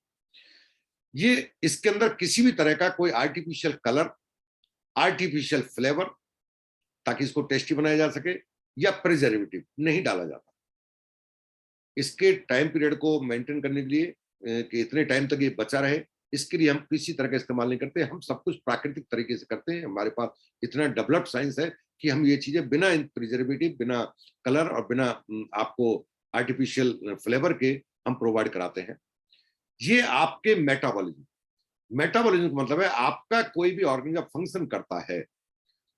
ये इसके अंदर किसी भी तरह का कोई आर्टिफिशियल कलर, आर्टिफिशियल फ्लेवर, ताकि इसको टेस्टी बनाया जा सके, या प्रिजर्वेटिव नहीं डाला जाता। इसके टाइम पीरियड को मेंटेन करने के लिए कि इतने टाइम तक ये बचा रहे, इसके लिए हम किसी तरह का इस्तेमाल नहीं करते। हम सब कुछ प्राकृतिक तरीके से करते हैं। हमारे पास इतना डेवलप्ड साइंस है कि हम ये चीजें बिना प्रिजर्वेटिव, बिना कलर और बिना आपको आर्टिफिशियल फ्लेवर के हम प्रोवाइड कराते हैं। ये आपके मेटाबॉलिज्म का मतलब है आपका कोई भी ऑर्गन जब फंक्शन करता है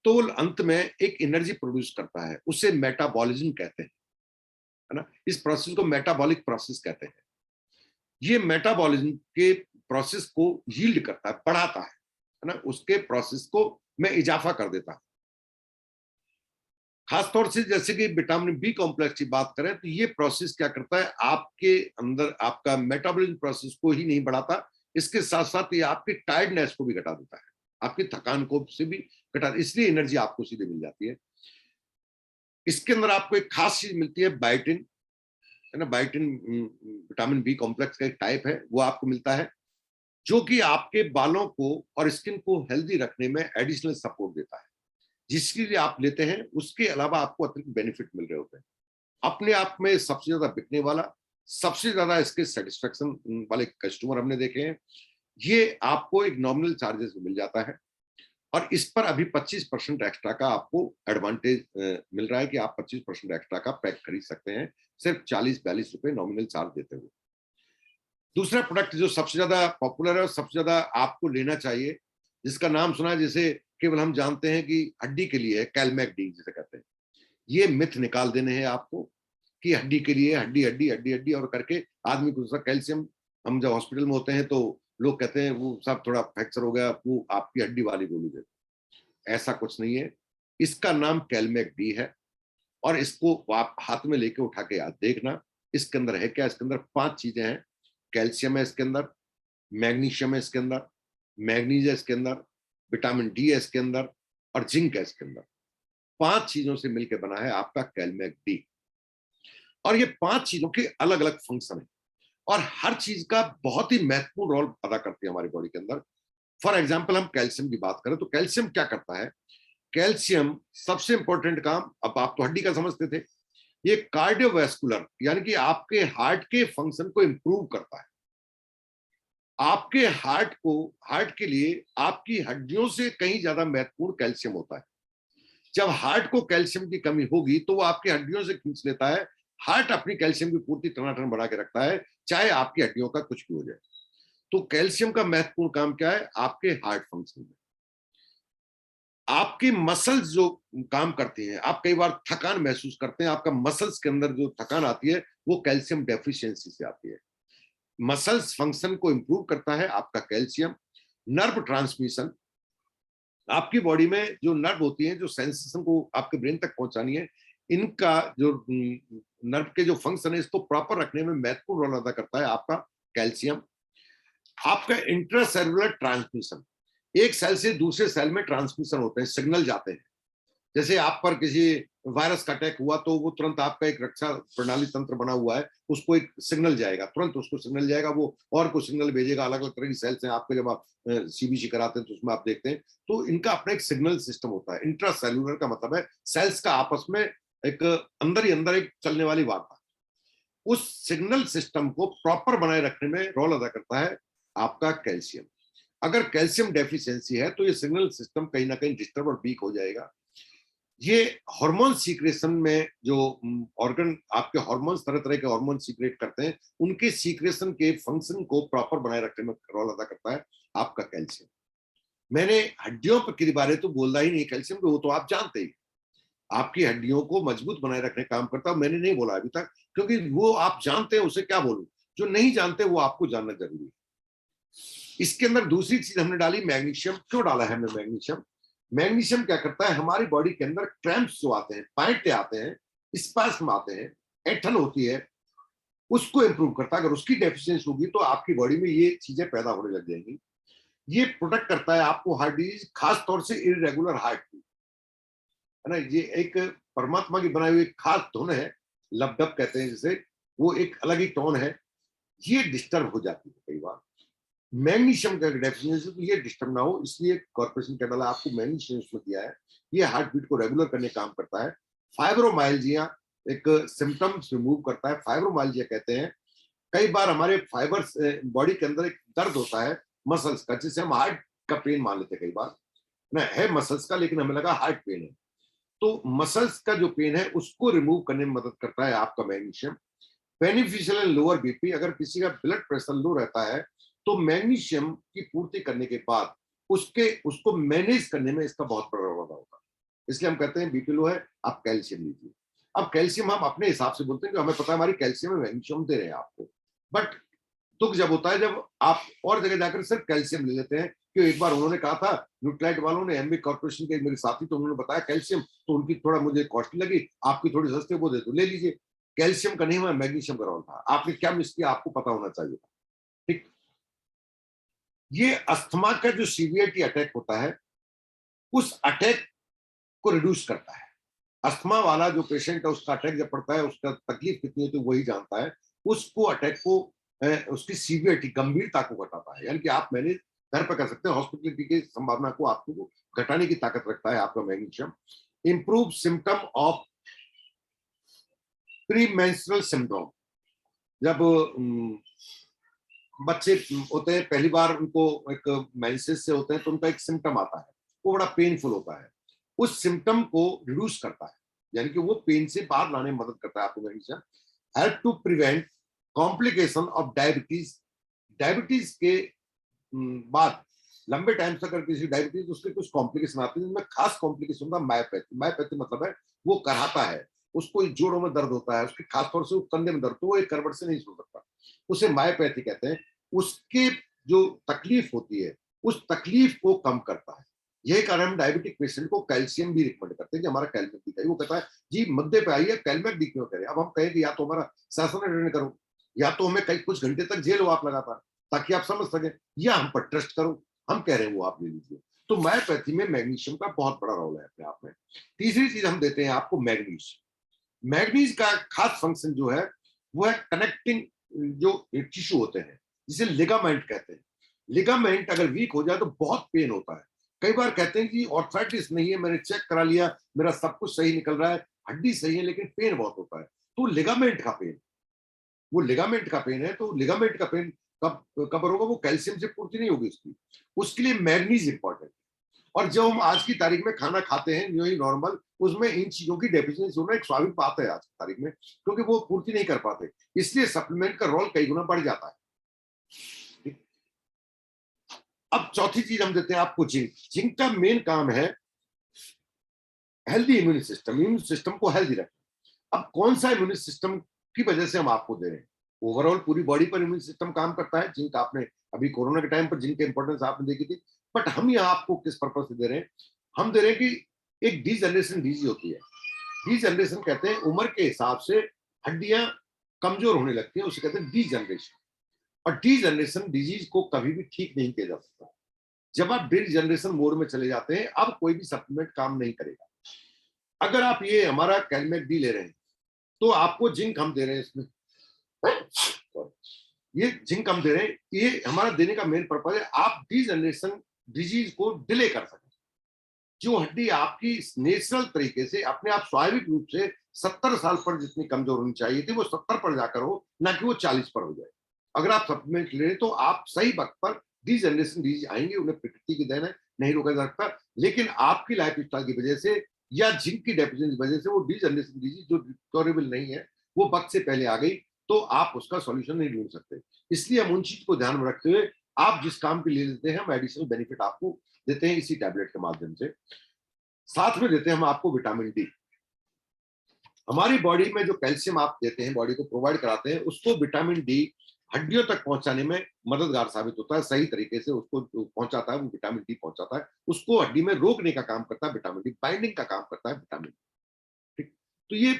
तो अंत में एक एनर्जी प्रोड्यूस करता है, उसे मेटाबॉलिज्म कहते हैं, है ना। इस प्रोसेस को मेटाबॉलिक प्रोसेस कहते हैं। ये मेटाबॉलिज्म के प्रोसेस को यील्ड करता है, बढ़ाता है ना, उसके प्रोसेस को मैं इजाफा कर देता हूं। खासतौर से जैसे कि विटामिन बी कॉम्प्लेक्स की बात करें तो ये प्रोसेस क्या करता है, आपके अंदर आपका मेटाबॉलिज्म प्रोसेस को ही नहीं बढ़ाता, इसके साथ साथ ये आपकी टायर्डनेस को भी घटा देता है, आपकी थकान को से भी घटा, इसलिए एनर्जी आपको सीधे मिल जाती है। इसके अंदर आपको एक खास चीज मिलती है, बायोटिन, है ना, बायोटिन विटामिन बी कॉम्प्लेक्स का एक टाइप है, वो आपको मिलता है, जो कि आपके बालों को और स्किन को हेल्दी रखने में एडिशनल सपोर्ट देता है, जिसके लिए आप लेते हैं उसके अलावा आपको अतिरिक्त बेनिफिट मिल रहे होते हैं। अपने आप में सबसे ज्यादा बिकने वाला, सबसे ज्यादा इसके सेटिस्फेक्शन वाले कस्टमर हमने देखे हैं, ये आपको एक नॉमिनल चार्जेस में मिल जाता है, और इस पर अभी 25% एक्स्ट्रा का आपको एडवांटेज मिल रहा है कि आप 25% एक्स्ट्रा का पैक खरीद सकते हैं, सिर्फ 40-42 रुपए नॉमिनल चार्ज देते हुए। दूसरा प्रोडक्ट जो सबसे ज्यादा पॉपुलर है और सबसे ज्यादा आपको लेना चाहिए, जिसका नाम सुना है, जिसे केवल हम जानते हैं कि हड्डी के लिए है, कैलमैक डी जिसे कहते हैं। ये मिथ निकाल देने हैं आपको कि हड्डी के लिए, हड्डी हड्डी हड्डी हड्डी और करके आदमी को दूसरा कैल्शियम, हम जब हॉस्पिटल में होते हैं तो लोग कहते हैं वो सब थोड़ा फ्रैक्चर हो गया, वो आपकी हड्डी वाली गोली दे। ऐसा कुछ नहीं है, इसका नाम कैलमैक डी है, और इसको आप हाथ में लेके उठा के याद देखना इसके अंदर है क्या। इसके अंदर 5 चीजें हैं, कैल्शियम है इसके अंदर, मैग्नीशियम है इसके अंदर, मैग्नीज है इसके अंदर, विटामिन डी है इसके अंदर, और जिंक है इसके अंदर। 5 चीजों से मिलकर बना है आपका कैलमैक डी, और ये 5 चीजों के अलग अलग फंक्शन है, और हर चीज का बहुत ही महत्वपूर्ण रोल अदा करती है हमारी बॉडी के अंदर। फॉर एग्जाम्पल हम कैल्शियम की बात करें तो कैल्शियम क्या करता है, कैल्शियम सबसे इंपॉर्टेंट काम, अब आप तो हड्डी का समझते थे, ये कार्डियोवैस्कुलर यानी कि आपके हार्ट के फंक्शन को इंप्रूव करता है। आपके हार्ट के लिए आपकी हड्डियों से कहीं ज्यादा महत्वपूर्ण कैल्शियम होता है। जब हार्ट को कैल्शियम की कमी होगी तो वो आपकी हड्डियों से खींच लेता है, हार्ट अपनी कैल्शियम की पूर्ति टनाटन बढ़ा के रखता है, चाहे आपकी हड्डियों का कुछ भी हो जाए। तो कैल्शियम का महत्वपूर्ण काम क्या है, आपके हार्ट फंक्शन में। आपकी मसल्स जो काम करती हैं, आप कई बार थकान महसूस करते हैं, आपका मसल्स के अंदर जो थकान आती है वो कैल्शियम डेफिशिएंसी से आती है। मसल्स फंक्शन को इंप्रूव करता है आपका कैल्शियम। नर्व ट्रांसमिशन, आपकी बॉडी में जो नर्व होती है, जो सेंसेशन को आपके ब्रेन तक पहुंचानी है, इनका जो नर्व के जो फंक्शन है, इसको प्रॉपर रखने में महत्वपूर्ण रोल अदा करता है आपका कैल्शियम। आपका इंट्रासेलुलर ट्रांसमिशन, एक सेल से दूसरे सेल में ट्रांसमिशन होते हैं, सिग्नल जाते हैं। जैसे आप पर किसी वायरस का अटैक हुआ तो वो तुरंत आपका एक रक्षा प्रणाली तंत्र बना हुआ है, उसको एक सिग्नल जाएगा, तुरंत उसको सिग्नल जाएगा, वो और कुछ सिग्नल भेजेगा। अलग अलग तरह की सेल्स हैं आपके, जब आप सीबीसी कराते हैं तो उसमें आप देखते हैं, तो इनका अपना एक सिग्नल सिस्टम होता है। इंट्रासेलुलर का मतलब है सेल्स का आपस में एक अंदर ही अंदर एक चलने वाली वार्ता। उस सिग्नल सिस्टम को प्रॉपर बनाए रखने में रोल अदा करता है आपका कैल्शियम। अगर कैल्शियम डेफिशिएंसी है तो ये सिग्नल सिस्टम कहीं ना कहीं डिस्टर्ब और वीक हो जाएगा। ये हार्मोन सीक्रेशन में जो ऑर्गन आपके हार्मोन्स, तरह तरह के हार्मोन सीक्रेट करते हैं, उनके सीक्रेशन के फंक्शन को प्रॉपर बनाए रखने में रोल अदा करता है आपका कैल्शियम। मैंने हड्डियों के बारे तो बोला ही नहीं, कैल्शियम को वो तो आप जानते ही, आपकी हड्डियों को मजबूत बनाए रखने काम करता है। मैंने नहीं बोला अभी तक, क्योंकि वो आप जानते हैं, उसे क्या बोलूं, जो नहीं जानते वो आपको जानना जरूरी है। इसके अंदर दूसरी चीज हमने डाली मैग्नीशियम। क्यों डाला है हमने मैग्नीशियम? मैग्नीशियम क्या करता है, हमारी बॉडी के अंदर क्रैम्प्स जो आते हैं, पाइटे आते हैं, स्पास्म आते हैं, ऐंठन होती है, उसको इंप्रूव करता है। अगर उसकी डेफिशिएंसी होगी तो आपकी बॉडी में ये चीजें पैदा होने लग जाएंगी। ये प्रोटेक्ट करता है आपको हार्ट डिजीज, खास तौर से इरेगुलर हार्ट की, है ना। ये एक परमात्मा की बनाई हुई एक खास धुन है, लबडब कहते हैं जिसे, वो एक अलग ही टोन है, ये डिस्टर्ब हो जाती है कई बार। मैग्नीशियम का डेफिशिएंसी तो ये डिस्टर्ब ना हो, इसलिए कॉर्पोरेशन क्या डाला आपको, मैग्नीशियम इसमें दिया है। ये हार्ट बीट को रेगुलर करने का काम करता है। फाइब्रोमाइल्जिया एक सिम्टम्स रिमूव करता है, फाइब्रोमाइल्जिया कहते हैं। कई बार हमारे फाइबर्स बॉडी के अंदर एक दर्द होता है मसल्स का, जिसे हम हार्ट का पेन मान लेते हैं कई बार, ना है मसल्स का, लेकिन हमें लगा हार्ट पेन है। तो मसल्स का जो पेन है उसको रिमूव करने में मदद करता है आपका magnesium. Beneficial and lower BP, अगर किसी का ब्लड प्रेशर लो रहता है तो मैग्नीशियम की पूर्ति करने के बाद उसको मैनेज करने में इसका बहुत बड़ा रोल होगा। इसलिए हम कहते हैं बीपी लो है, आप कैल्शियम लीजिए। अब कैल्शियम हम अपने हिसाब से बोलते हैं कि हमें पता है हमारी कैल्शियम में मैग्नीशियम दे रहे हैं आपको, बट दुख जब होता है जब आप और जगह जाकर सिर्फ कैल्शियम ले लेते हैं, कि एक बार उन्होंने कहा था न्यूट्राइट वालों ने, एमबी कॉर्पोरेशन के मेरे साथी, तो उन्होंने बताया कैल्शियम, तो उनकी थोड़ा मुझे कॉस्टली लगी, आपकी थोड़ी सस्ती, वो दे दो, ले लीजिए। कैल्शियम का नहीं हुआ, मैग्नीशियम का रोल था। आपने क्या मिस किया, आपको पता होना चाहिए। ठीक, ये अस्थमा का जो सीवियरिटी अटैक होता है, उस अटैक को रिड्यूस करता है। अस्थमा वाला जो पेशेंट है, उसका अटैक जब पड़ता है, उसका तकलीफ कितनी होती है वही जानता है। उसको अटैक को उसकी सीवियरिटी, गंभीरता को घटाता है। यानी कि आप मैंने घर पर कर सकते हैं, हॉस्पिटलिटी की संभावना को आपको घटाने की ताकत रखता है आपका magnesium. Improve symptom of pre menstrual syndrome, जब बच्चे होते हैं पहली बार, उनको एक मेंसेस से होते हैं, तो उनका एक सिम्टम आता है, वो बड़ा पेनफुल होता है। उस सिम्टम को रिड्यूस करता है, यानी कि वो पेन से बाहर लाने में मदद करता है आपको magnesium. Help to prevent complication of diabetes. Diabetes के बाद लंबे टाइम से अगर किसी डायबिटीज, उसके कुछ कॉम्प्लिकेशन आते हैं, जिनमें खास कॉम्प्लिकेशन होता है मायोपैथी। मायोपैथी मतलब है वो कराहता है, उसको जोड़ों में दर्द होता है, उसके खासतौर से कंधे में दर्द, तो वो एक करवट से नहीं सो सकता, उसे मायोपैथी कहते हैं। उसके जो तकलीफ होती है, उस तकलीफ को कम करता है। यही कारण हम डायबिटिक पेशेंट को कैल्शियम भी रिकमेंड करते हैं कि हमारा कैलमेक डी चाहिए। वो कहता है जी मध्य पे आइए, कैलमेक डी क्यों करें। अब हम कहें कि या तो हमारा शासन अटेंड करो, या तो हमें कई कुछ घंटे तक जेल हो आप लगातार, ताकि आप समझ सकें, या हम पर ट्रस्ट करो, हम कह रहे हैं वो आप ले लीजिए। तो मायोपैथी में मैग्नीशियम का बहुत बड़ा रोल है अपने आप में। तीसरी चीज हम देते हैं आपको मैग्नीज। मैग्नीज का खास फंक्शन जो है वो है कनेक्टिंग जो टिश्यू होते हैं, जिसे लिगामेंट कहते हैं। लिगामेंट अगर वीक हो जाए तो बहुत पेन होता है। कई बार कहते हैं कि ऑर्थराइटिस नहीं है, मैंने चेक करा लिया, मेरा सब कुछ सही निकल रहा है, हड्डी सही है, लेकिन पेन बहुत होता है। तो लिगामेंट का पेन, वो लिगामेंट का पेन है, तो लिगामेंट का पेन कब कब होगा, वो कैल्शियम से पूर्ति नहीं होगी उसकी, उसके लिए मैग्नीज इंपॉर्टेंट। और जब हम आज की तारीख में खाना खाते हैं न्यू ही नॉर्मल, उसमें इन चीजों की डेफिशिएंसी होना एक स्वाभाविक बात है आज की तारीख में, क्योंकि वो पूर्ति नहीं कर पाते, इसलिए सप्लीमेंट का रोल कई गुना बढ़ जाता है। अब चौथी चीज हम देते हैं आपको जिंक। जिंक का मेन काम है healthy immune system, immune system को हेल्दी रखना। अब कौन सा इम्यून सिस्टम की वजह से हम आपको दे रहे हैं, ओवरऑल पूरी बॉडी पर इम्यून सिस्टम काम करता है। जिंक आपने अभी कोरोना के टाइम पर जिंक की इंपॉर्टेंस आपने देखी थी, बट हम यहाँ आपको किस पर्पज से दे रहे हैं, हम दे रहे हैं कि एक डी जनरेशन डिजीज होती है। डी जनरेशन कहते हैं उम्र के हिसाब से हड्डियां कमजोर होने लगती हैं, उसे कहते हैं डी जनरेशन। और डी जनरेशन डिजीज को कभी भी ठीक नहीं किया जा सकता। जब आप डी जनरेशन मोड में चले जाते हैं, अब कोई भी सप्लीमेंट काम नहीं करेगा। अगर आप ये हमारा कैलमेक डी ले रहे हैं, तो आपको जिंक हम दे रहे हैं इसमें, ये जिंक हम दे रहे हैं, ये हमारा देने का मेन पर्पज है आप डी जनरेशन डिजीज को डिले कर सकें। जो हड्डी आपकी नेचुरल तरीके से अपने आप स्वाभाविक रूप से 70 साल पर जितनी कमजोर होनी चाहिए थी, वो 70 पर जाकर हो, ना कि वो 40 पर हो जाए। अगर आप सप्लीमेंट ले रहे तो आप सही वक्त पर डी जनरेशन डिजीज आएंगे, उन्हें प्रकृति की देन है, नहीं रोका जा सकता। लेकिन आपकी लाइफ स्टाइल की वजह से या जिंक की डेफिशिएंसी की वजह से वो डी जनरेशन डिजीज जो रिकवरेबल नहीं है, वो वक्त से पहले आ गई, तो आप उसका सॉल्यूशन नहीं ढूंढ सकते। इसलिए हम उन चीज को ध्यान में रखते हुए आप जिस काम के लिए लेते हैं, हम एडिशनल बेनिफिट आपको देते हैं इसी टैबलेट के माध्यम से। साथ में देते हैं हम आपको विटामिन डी। हमारी बॉडी में जो कैल्शियम आप देते हैं, बॉडी को प्रोवाइड कराते हैं, उसको विटामिन डी हड्डियों तक पहुंचाने में मददगार साबित होता है। सही तरीके से उसको पहुंचाता है, वो विटामिन डी पहुंचाता है, उसको हड्डी में रोकने का काम करता है विटामिन डी, बाइंडिंग का काम करता है विटामिन डी। ठीक, तो ये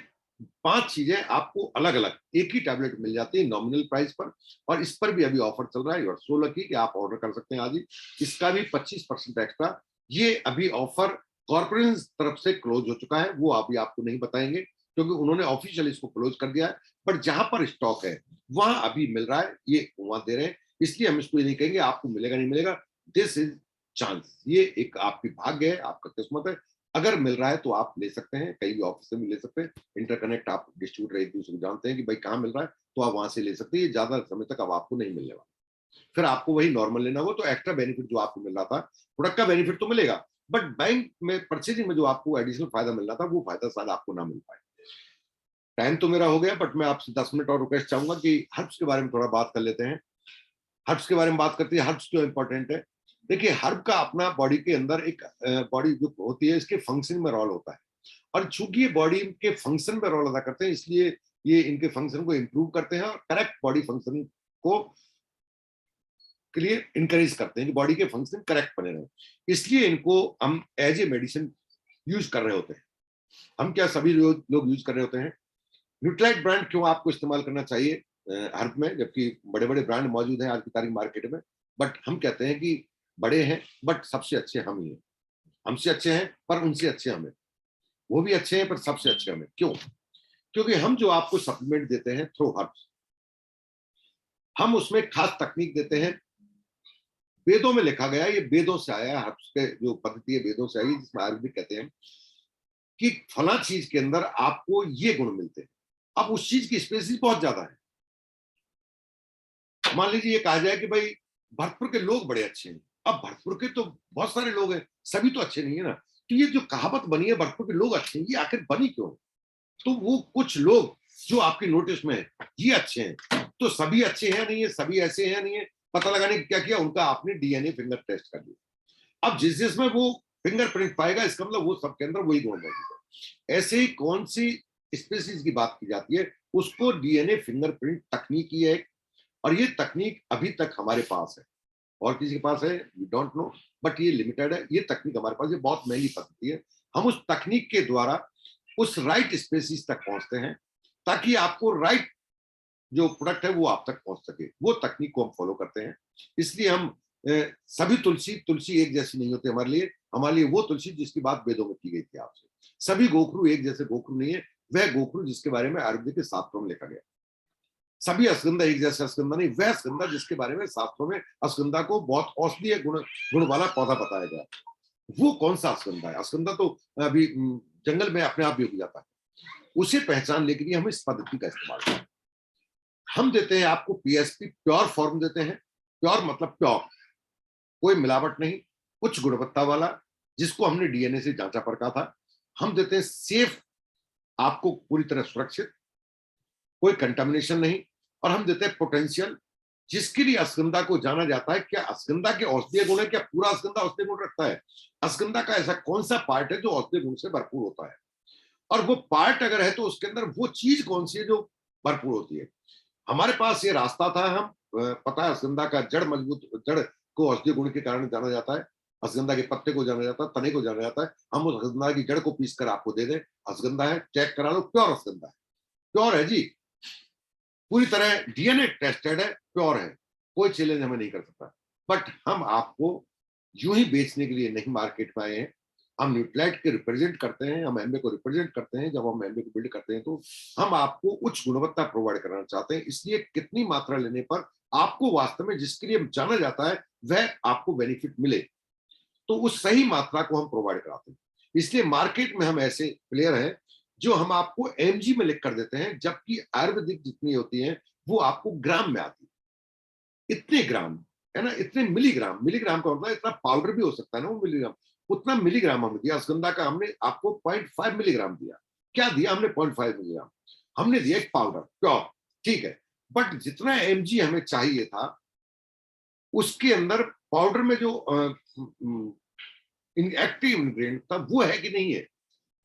5 चीजें आपको अलग अलग एक ही टैबलेट मिल जाती है नॉमिनल प्राइस पर। और इस पर भी अभी ऑफर चल रहा है, और 16 की कि आप ऑर्डर कर सकते हैं आज ही, इसका भी 25% एक्स्ट्रा। ये अभी ऑफर कॉर्पोरेशन तरफ से क्लोज हो चुका है, वो अभी आपको नहीं बताएंगे, क्योंकि उन्होंने ऑफिशियल इसको क्लोज कर दिया है। बट जहां पर स्टॉक है वहां अभी मिल रहा है, ये वहां दे रहे हैं, इसलिए हम इसको ये नहीं कहेंगे आपको मिलेगा नहीं मिलेगा। दिस इज चांस, ये एक आपकी भाग्य है, आपका किस्मत है। अगर मिल रहा है तो आप ले सकते हैं, कहीं भी ऑफिस से भी ले सकते हैं। इंटरकनेक्ट आप डिस्ट्रीब्यूटर एक दूसरे को जानते हैं कि भाई कहाँ मिल रहा है, तो आप वहां से ले सकते हैं। ये ज्यादा समय तक अब आपको नहीं मिलने वाला, फिर आपको वही नॉर्मल लेना होगा। तो एक्स्ट्रा बेनिफिट जो आपको मिल रहा था, प्रोडक्ट का बेनिफिट तो मिलेगा, बट बैंक में परचेजिंग में जो आपको एडिशनल फायदा मिल रहा था, वो फायदा शायद आपको ना मिल पाए। टाइम तो मेरा हो गया, बट मैं आपसे 10 मिनट और रिक्वेस्ट चाहूंगा कि हर्ब्स के बारे में थोड़ा बात कर लेते हैं। हर्ब्स के बारे में बात करते हैं, हर्ब्स क्यों इंपॉर्टेंट है। देखिए, हर्ब का अपना बॉडी के अंदर एक बॉडी जो होती है, इसके फंक्शन में रोल होता है। और चूंकि ये बॉडी के फंक्शन में रोल अदा करते हैं, इसलिए ये इनके फंक्शन को इंप्रूव करते हैं और करेक्ट बॉडी फंक्शन को के लिए इनकरेज करते हैं कि बॉडी के फंक्शन करेक्ट बने रहे, इसलिए इनको हम एज ए मेडिसिन यूज कर रहे होते हैं। हम क्या सभी लोग यूज कर रहे होते हैं। न्यूट्राइट ब्रांड क्यों आपको इस्तेमाल करना चाहिए हर्ब में, जबकि बड़े बड़े ब्रांड मौजूद हैं आज की तारीख मार्केट में, बट हम कहते हैं कि बड़े हैं बट सबसे अच्छे हम ही हैं। हमसे अच्छे हैं पर उनसे अच्छे हमें, वो भी अच्छे हैं पर सबसे अच्छे हमें। क्यों? क्योंकि हम जो आपको सप्लीमेंट देते हैं थ्रू हर्ब्स, हम उसमें खास तकनीक देते हैं। वेदों में लिखा गया, ये वेदों से आया है, हर्ब्स के जो पद्धति है वेदों से आई है, जिसमें आयुर्वेद कहते हैं कि फला चीज के अंदर आपको ये गुण मिलते हैं। अब उस चीज की स्पेसिस बहुत ज्यादा है। मान लीजिए ये कहा जाए कि भाई भरतपुर के लोग बड़े अच्छे हैं, अब भरतपुर के तो बहुत सारे लोग हैं, सभी तो अच्छे नहीं है ना। तो ये जो कहावत बनी है भरतपुर के लोग अच्छे हैं, ये आखिर बनी क्यों? तो वो कुछ लोग जो आपकी नोटिस में है ये अच्छे हैं, तो सभी अच्छे हैं नहीं है, सभी ऐसे हैं नहीं है, पता लगाने क्या किया, उनका आपने डीएनए फिंगर टेस्ट कर लिया। अब जिस जिसमें वो फिंगरप्रिंट पाएगा, इसका मतलब वो सबके अंदर वही गुण मौजूद है। ऐसे ही कौन सी स्पीसीज की बात की जाती है, उसको डीएनए फिंगरप्रिंट तकनीक ही है, और ये तकनीक अभी तक हमारे पास है, और किसी के पास है वी डोंट नो, बट ये लिमिटेड है। ये तकनीक हमारे पास, ये बहुत महंगी पद्धति है। हम उस तकनीक के द्वारा उस राइट स्पेसीज तक पहुंचते हैं, ताकि आपको राइट जो प्रोडक्ट है वो आप तक पहुंच सके। वो तकनीक को हम फॉलो करते हैं। इसलिए हम सभी तुलसी एक जैसी नहीं होती हमारे लिए। हमारे लिए वो तुलसी जिसकी बात वेदों में की गई थी आपसे। सभी गोखरू एक जैसे गोखरू नहीं है, वह गोखरू जिसके बारे में आयुर्वेद के शास्त्रों में लिखा गया। सभी अश्वगंधा एक जैसे अश्वगंधा नहीं, वह अश्वगंधा जिसके बारे में शास्त्रों में अश्वगंधा को बहुत औषधीय गुण वाला पौधा बताया गया। वो कौन सा अश्वगंधा है? अश्वगंधा तो अभी जंगल में अपने आप भी उग जाता है। उसे पहचान लेके लिए हम इस पद्धति का इस्तेमाल करते हैं। हम देते हैं आपको पीएसपी प्योर फॉर्म देते हैं। प्योर मतलब प्योर, कोई मिलावट नहीं, उच्च गुणवत्ता वाला, जिसको हमने डीएनए से जांचा परखा था। हम देते हैं सेफ, आपको पूरी तरह सुरक्षित, कोई कंटामिनेशन नहीं। और हम देते हैं पोटेंशियल, जिसके लिए अश्वगंधा को जाना जाता है। क्या अश्वगंधा के औषधीय गुण है? क्या पूरा अश्वगंधा औषधीय गुण रखता है? अश्वगंधा का ऐसा कौन सा पार्ट है जो औषधीय गुण से भरपूर होता है? और वो पार्ट अगर है तो उसके अंदर वो चीज कौन सी है जो भरपूर होती है? हमारे पास ये रास्ता था। हम पता है अश्वगंधा का जड़ मजबूत, जड़ को औषधीय गुण के कारण जाना जाता है। अश्वगंधा के पत्ते को जाना जाता है, तने को जाना जाता है। हम उस अश्वगंधा की जड़ को पीस कर आपको दे दें, अश्वगंधा है, चेक करा लो, प्योर अश्वगंधा है, प्योर है जी, पूरी तरह डीएनए टेस्टेड है, प्योर है, कोई चैलेंज हमें नहीं कर सकता। बट हम आपको यूं ही बेचने के लिए नहीं मार्केट में आए हैं। हम न्यूट्राइट के रिप्रेजेंट करते हैं, हम एमबे को रिप्रेजेंट करते हैं। जब हम एमबे को बिल्ड करते हैं तो हम आपको उच्च गुणवत्ता प्रोवाइड कराना चाहते हैं। इसलिए कितनी मात्रा लेने पर आपको वास्तव में जिसके लिए जाना जाता है वह आपको बेनिफिट मिले, तो उस सही मात्रा को हम प्रोवाइड कराते हैं। इसलिए मार्केट में हम ऐसे प्लेयर हैं जो हम आपको एमजी में लिख कर देते हैं, जबकि आयुर्वेदिक जितनी होती है वो आपको ग्राम में आती है। इतने ग्राम है ना, इतने मिलीग्राम, मिलीग्राम का मतलब इतना पाउडर भी हो सकता है ना वो मिलीग्राम, उतना मिलीग्राम हमने दिया। अश्वगंधा का हमने आपको 0.5 मिलीग्राम दिया। क्या दिया हमने? 0.5 मिलीग्राम हमने दिया, एक पाउडर प्योर, ठीक है। बट जितना एमजी हमें चाहिए था उसके अंदर पाउडर में जो एक्टिव इंग्रेडिएंट था वो है कि नहीं है,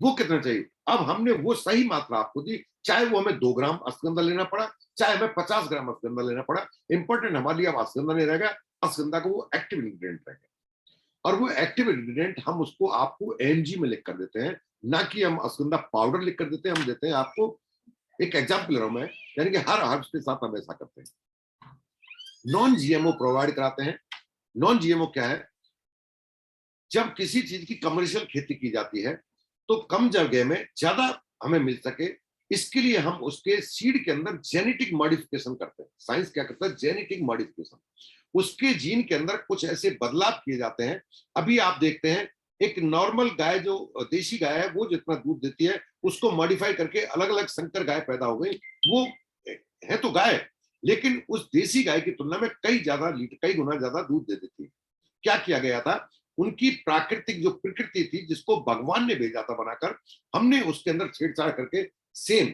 वो कितना चाहिए। अब हमने वो सही मात्रा आपको दी, चाहे वो हमें 2 ग्राम अश्वगंधा लेना पड़ा, चाहे हमें 50 ग्राम अश्वगंधा लेना पड़ा। इंपॉर्टेंट हमारे लिए अब अश्वगंधा नहीं रहेगा, अश्वगंधा को वो एक्टिव इंग्रेडिएंट रहेगा। और वो एक्टिव इंग्रेडिएंट हम उसको आपको एमजी में लिख कर देते हैं, ना कि हम अश्वगंधा पाउडर लिख कर देते हैं। हम देते हैं आपको, एक एग्जाम्पल ले रहा हूं मैं, यानी कि हर हर्ब्स के साथ हम ऐसा करते हैं। नॉन जीएमओ प्रोवाइड कराते हैं। नॉन जीएमओ क्या है? जब किसी चीज की कमर्शियल खेती की जाती है तो कम जगह में ज्यादा हमें मिल सके, इसके लिए हम उसके सीड के अंदर जेनेटिक मॉडिफिकेशन करते हैं। साइंस क्या करता है? Genetic modification. उसके जीन के अंदर कुछ ऐसे बदलाव किए जाते हैं। अभी आप देखते हैं एक नॉर्मल गाय, जो देशी गाय है, वो जितना दूध देती है उसको मॉडिफाई करके अलग अलग संकर गाय पैदा हो गई। वो है तो गाय, लेकिन उस देसी गाय की तुलना में कई गुना ज्यादा दूध दे देती है। क्या किया गया था? उनकी प्राकृतिक जो प्रकृति थी, जिसको भगवान ने भेजा था बनाकर, हमने उसके अंदर छेड़छाड़ करके सेम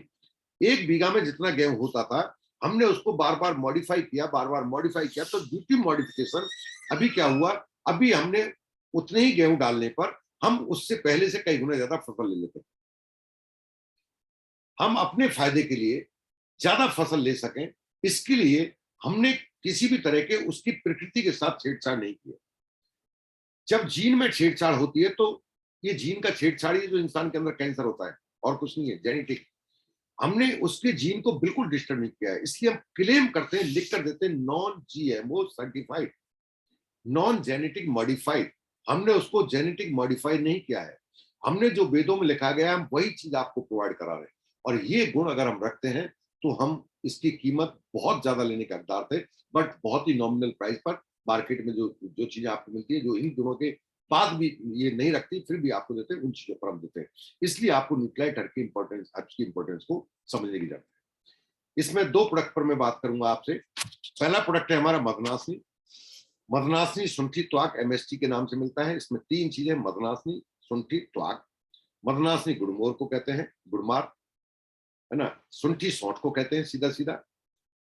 1 बीघा में जितना गेहूं होता था हमने उसको बार बार मॉडिफाई किया, बार बार मॉडिफाई किया। तो ड्यू टू मॉडिफिकेशन अभी क्या हुआ, अभी हमने उतने ही गेहूं डालने पर हम उससे पहले से कई गुना ज्यादा फसल ले लेते हैं। हम अपने फायदे के लिए ज्यादा फसल ले सकें, इसके लिए हमने किसी भी तरह के उसकी प्रकृति के साथ छेड़छाड़ नहीं किया। जब जीन में छेड़छाड़ होती है तो ये जीन का छेड़छाड़ ही जो इंसान के अंदर कैंसर होता है, और कुछ नहीं है, जेनेटिक। हमने उसके जीन को बिल्कुल डिस्टर्ब नहीं किया है, इसलिए हम क्लेम करते हैं, लिख कर देते हैं non GMO certified, non genetic modified. हमने उसको जेनेटिक मॉडिफाई नहीं किया है, हमने जो वेदों में लिखा गया है हम वही चीज आपको प्रोवाइड करा रहे हैं। और ये गुण अगर हम रखते हैं तो हम इसकी कीमत बहुत ज्यादा लेने के हकदार थे, बट बहुत ही नॉमिनल प्राइस पर मार्केट में जो जो चीजें आपको मिलती है, जो इन गुणों के बाद भी ये नहीं रखती, फिर भी आपको देते हैं, उन चीजों पर हम देते हैं। इसलिए आपको न्यूक्लियोटाइड हर्ब की इंपॉर्टेंस, हर्ब्स की इंपॉर्टेंस को समझने की जरूरत है। इसमें दो प्रोडक्ट पर मैं बात करूंगा आपसे। पहला प्रोडक्ट है हमारा मदनासनी। मदनासनी शुंठी त्वाक एमएसटी के नाम से मिलता है। इसमें तीन चीजें, मदनासनी, शुंठी, त्वाक। मदनासनी गुड़मोर को कहते हैं, गुड़मार, है ना। शुंठी सौंठ को कहते हैं सीधा सीधा,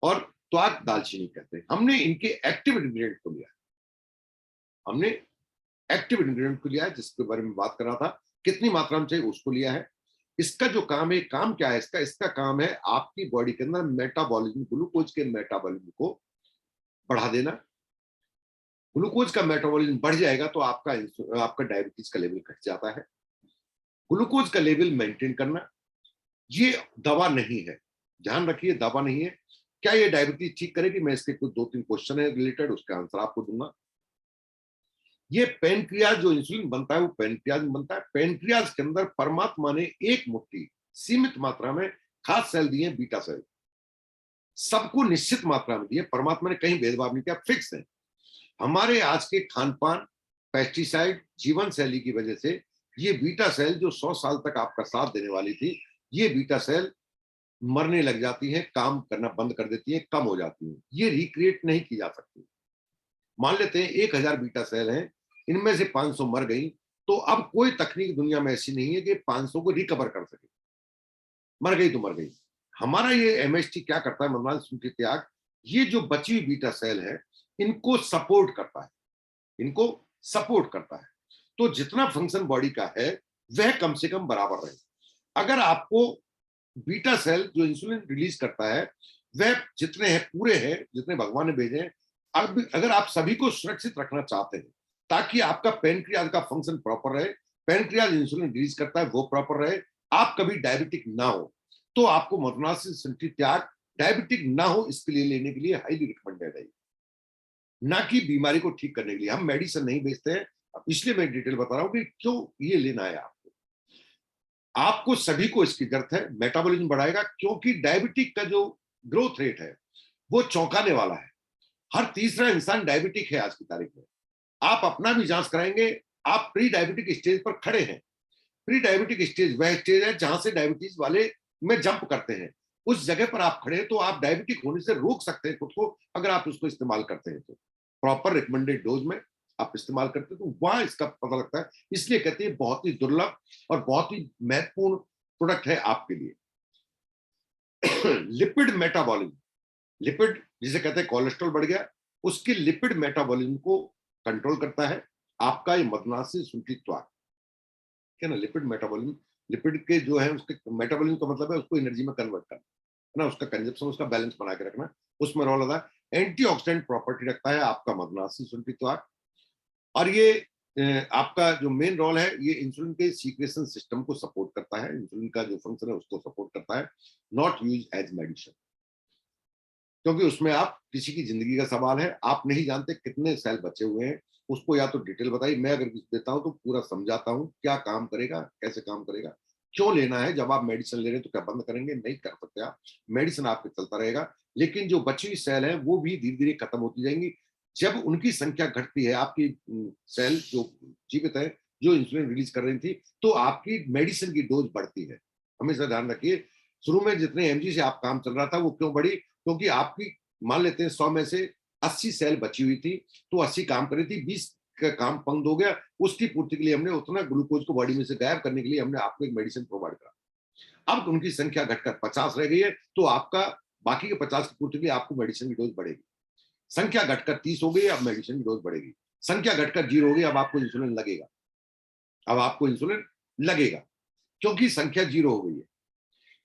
और त्वाक दालचीनी कहते हैं। हमने इनके एक्टिव इंग्रेडिएंट को लिया, हमने एक्टिव इंग्रेडिएंट को लिया है, जिसके बारे में बात कर रहा था, कितनी मात्रा में चाहिए उसको लिया है। इसका जो काम है, काम क्या है इसका? इसका काम है आपकी बॉडी के अंदर मेटाबॉलिज्म, ग्लूकोज के मेटाबॉलिज्म को बढ़ा देना। ग्लूकोज का मेटाबॉलिज्म बढ़ जाएगा तो आपका डायबिटीज का लेवल घट जाता है। ग्लूकोज का लेवल मेंटेन करना, ये दवा नहीं है, ध्यान रखिए, दवा नहीं है। क्या ये डायबिटीज ठीक करेगी? मैं इसके कुछ दो तीन क्वेश्चन है रिलेटेड, उसका आंसर आपको दूंगा। ये पेनक्रियाज जो इंसुलिन बनता है वो पेनक्रियाज में बनता है। पेनक्रियाज के अंदर परमात्मा ने एक मुट्ठी सीमित मात्रा में खास सेल दिए, बीटा सेल, सबको निश्चित मात्रा में दिए। परमात्मा ने कहीं भेदभाव नहीं किया, फिक्स है। हमारे आज के खान पान, पेस्टिसाइड, जीवन शैली की वजह से ये बीटा सेल जो 100 साल तक आपका साथ देने वाली थी, ये बीटा सेल मरने लग जाती है, काम करना बंद कर देती है, कम हो जाती है, ये रिक्रिएट नहीं की जा सकती। मान लेते हैं 1000 बीटा सेल हैं, इनमें से 500 मर गई, तो अब कोई तकनीक दुनिया में ऐसी नहीं है कि 500 को रिकवर कर सके। मर गई तो मर गई। हमारा ये एमएसटी क्या करता है, मदनास शुंठी त्याग, ये जो बची हुई बीटा सेल है इनको सपोर्ट करता है, इनको सपोर्ट करता है। तो जितना फंक्शन बॉडी का है वह कम से कम बराबर रहे। अगर आपको बीटा सेल जो इंसुलिन रिलीज करता है वह जितने हैं पूरे हैं, जितने भगवान ने भेजे हैं, अब अगर आप सभी को सुरक्षित रखना चाहते हैं ताकि आपका पेनक्रियाज का फंक्शन प्रॉपर रहे, पेनक्रियाज इंसुलिन रिलीज करता है वो प्रॉपर रहे, आप कभी डायबिटिक ना हो, तो आपको मदनासनी शुंठी त्याग डायबिटिक ना हो इसके लिए लेने के लिए हाईली रिकमेंडेड है, ना कि बीमारी को ठीक करने के लिए। हम मेडिसिन नहीं बेचते हैं, इसलिए मैं डिटेल बता रहा हूं कि क्यों ये लेना है आपको। आपको सभी को इसकी जरूरत है, मेटाबॉलिज्म बढ़ाएगा, क्योंकि डायबिटिक का जो ग्रोथ रेट है वो चौंकाने वाला है। हर तीसरा इंसान डायबिटिक है आज की तारीख में। आप अपना भी जांच कराएंगे, आप प्री डायबिटिक स्टेज पर खड़े हैं। प्री डायबिटिक स्टेज वह स्टेज है जहां से डायबिटीज वाले में जंप करते हैं, उस जगह पर आप खड़े हैं, तो आप डायबिटिक होने से रोक सकते हैं खुद को अगर आप उसको इस्तेमाल करते हैं तो। प्रॉपर रिकमेंडेड डोज में आप इस्तेमाल करते हैं तो वहां इसका पता लगता है। इसलिए कहते हैं बहुत ही दुर्लभ और बहुत ही महत्वपूर्ण प्रोडक्ट है आपके लिए। लिपिड मेटाबॉलिज्म, लिपिड जिसे कहते हैं कोलेस्ट्रॉल बढ़ गया, उसके लिपिड मेटाबॉलिज्म को कंट्रोल करता है आपका ये मदनासनी शुंठी त्वाक, है ना। लिपिड मेटाबॉलिज्म, लिपिड के जो है उसके मेटाबॉलिज्म का मतलब है उसको एनर्जी में कन्वर्ट करना, है ना, उसका कंजप्शन, उसका बैलेंस बना के रखना, उसमें रोल होता है। एंटीऑक्सीडेंट प्रॉपर्टी रखता है आपका मदनासनी शुंठी त्वाक। और ये आपका जो मेन रोल है, ये इंसुलिन के सीक्रेशन सिस्टम को सपोर्ट करता है, इंसुलिन का जो फंक्शन है उसको सपोर्ट करता है, नॉट यूज एज मेडिसिन, क्योंकि उसमें आप किसी की जिंदगी का सवाल है, आप नहीं जानते कितने सेल बचे हुए हैं। उसको या तो डिटेल बताइए, मैं अगर कुछ देता हूं तो पूरा समझाता हूं क्या काम करेगा, कैसे काम करेगा, क्यों लेना है। जब आप मेडिसिन ले रहे हैं तो क्या बंद करेंगे? नहीं कर सकते आप, मेडिसिन आपके चलता रहेगा, लेकिन जो बची हुई सेल है वो भी धीरे धीरे खत्म होती जाएंगी। जब उनकी संख्या घटती है, आपकी सेल जो जीवित है, जो इंसुलिन रिलीज कर रही थी, तो आपकी मेडिसिन की डोज बढ़ती है। हमेशा ध्यान रखिए, शुरू में जितने एमजी से आप काम चल रहा था वो क्यों बढ़ी? क्योंकि आपकी, मान लेते हैं 100 में से 80 सेल बची हुई थी, तो 80 काम कर रही थी, 20 का काम बंद हो गया, उसकी पूर्ति के लिए हमने उतना ग्लूकोज को बॉडी में से गायब करने के लिए हमने आपको एक मेडिसिन प्रोवाइड करा। अब उनकी संख्या घटकर 50 रह गई है, तो आपका बाकी के 50 की पूर्ति के लिए आपको मेडिसिन की डोज बढ़ेगी। संख्या घटकर 30 हो गई, अब मेडिसिन की डोज बढ़ेगी। संख्या घटकर 0 हो गई, अब आपको इंसुलिन लगेगा, अब आपको इंसुलिन लगेगा, क्योंकि संख्या 0 हो गई है।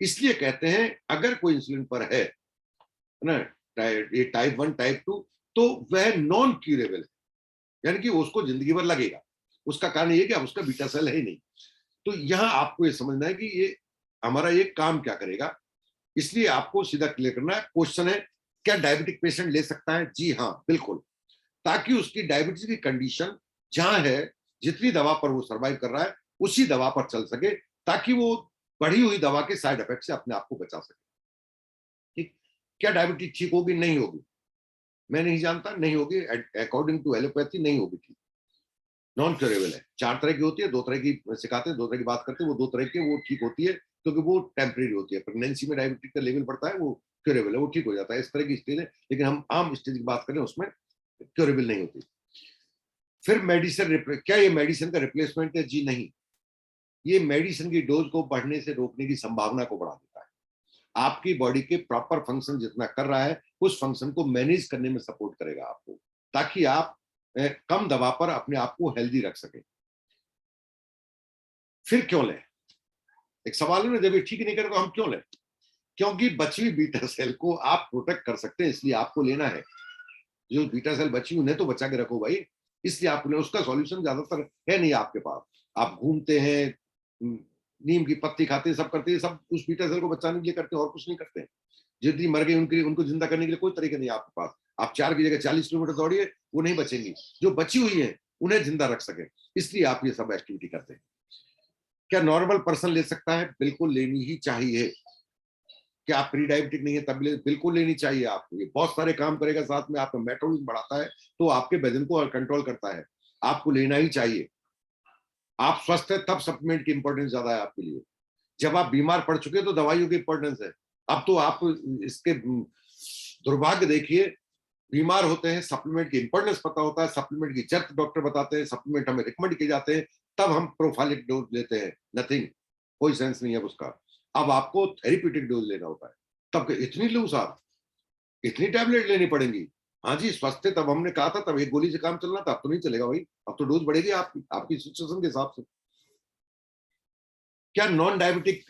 इसलिए कहते हैं अगर कोई इंसुलिन पर है ना, ये टाइप 1 टाइप 2, तो वह नॉन क्यूरेबल है, यानी कि उसको जिंदगी भर लगेगा। उसका कारण ये कि अब उसका बीटा सेल है ही नहीं। तो यहां आपको ये समझना है कि ये हमारा ये काम क्या करेगा, इसलिए आपको सीधा क्लियर करना है। क्वेश्चन है, क्या डायबिटिक पेशेंट ले सकता है? जी हाँ, बिल्कुल, ताकि उसकी डायबिटीज की कंडीशन जहां है, जितनी दवा पर वो सर्वाइव कर रहा है उसी दवा पर चल सके, ताकि वो बढ़ी हुई दवा के साइड इफेक्ट से अपने आप को बचा सके। ठीक, क्या डायबिटीज ठीक होगी? नहीं होगी, मैं नहीं जानता, नहीं होगी। अकॉर्डिंग टू एलोपैथी नहीं होगी ठीक, नॉन क्योरेबल है। 4 तरह की होती है, 2 तरह की सिखाते हैं, 2 तरह की बात करते हैं, वो 2 तरह की वो ठीक होती है, क्योंकि वो टेम्परेरी होती है। प्रेगनेंसी में डायबिटीज का लेवल बढ़ता है, वो क्योरेबल है, वो ठीक हो जाता है, इस तरह की स्टेज है। लेकिन हम आम स्टेज की बात करें, उसमें क्योरेबल नहीं होती। फिर मेडिसिन, क्या ये मेडिसिन का रिप्लेसमेंट है? जी नहीं, ये मेडिसिन की डोज को बढ़ने से रोकने की संभावना को बढ़ा देता है। आपकी बॉडी के प्रॉपर फंक्शन जितना कर रहा है, उस फंक्शन को मैनेज करने में सपोर्ट करेगा आपको, ताकि आप कम दवा पर अपने आप को हेल्दी रख सके। फिर क्यों लें? एक सवाल है ना, जब ये ठीक नहीं करे तो हम क्यों लें? क्योंकि बची हुई बीटा सेल को आप प्रोटेक्ट कर सकते हैं, इसलिए आपको लेना है। जो बीटा सेल बची उन्हें तो बचा के रखो भाई, इसलिए आपको लेना। उसका सॉल्यूशन ज्यादातर है नहीं आपके पास। आप घूमते हैं, नीम की पत्ती खाते हैं, सब करते हैं, सब उस बीटा सेल को बचाने के लिए करते हैं, और कुछ नहीं करते हैं। जितनी मर गई उनकी, उनको जिंदा करने के लिए कोई तरीका नहीं है आपके पास। आप 4 की जगह 40 किलोमीटर दौड़िए, वो नहीं बचेंगी। जो बची हुई है उन्हें जिंदा रख सके, इसलिए आप ये सब एक्टिविटी करते हैं। क्या नॉर्मल पर्सन ले सकता है? बिल्कुल लेनी ही चाहिए। क्या आप प्री डायबिटिक नहीं है तब बिल्कुल लेनी चाहिए आपको। ये बहुत सारे काम करेगा, साथ में आपका मेटाबॉलिज्म बढ़ाता है, तो आपके वजन को कंट्रोल करता है। आपको लेना ही चाहिए। आप स्वस्थ है तब सप्लीमेंट की इंपॉर्टेंस ज्यादा है आपके लिए। जब आप बीमार पड़ चुके तो दवाइयों की इंपॉर्टेंस है। अब तो आप इसके दुर्भाग्य देखिए, बीमार होते हैं, सप्लीमेंट की इंपॉर्टेंस पता होता है, सप्लीमेंट की जरूरत डॉक्टर बताते हैं, सप्लीमेंट हमें रिकमेंड किए जाते हैं, तब हम प्रोफाइलिक डोज लेते हैं। नथिंग, कोई सेंस नहीं है उसका। अब आपको थेरेप्यूटिक डोज लेना होता है, तब इतनी लूज आप, इतनी टैबलेट लेनी पड़ेंगी। हाँ जी, स्वस्थ थे तब हमने कहा था, तब एक गोली से काम चलना था, अब तो नहीं चलेगा भाई, अब तो डोज बढ़ेगी आपकी, आपकी सिचुएशन के हिसाब से। क्या नॉन डायबिटिक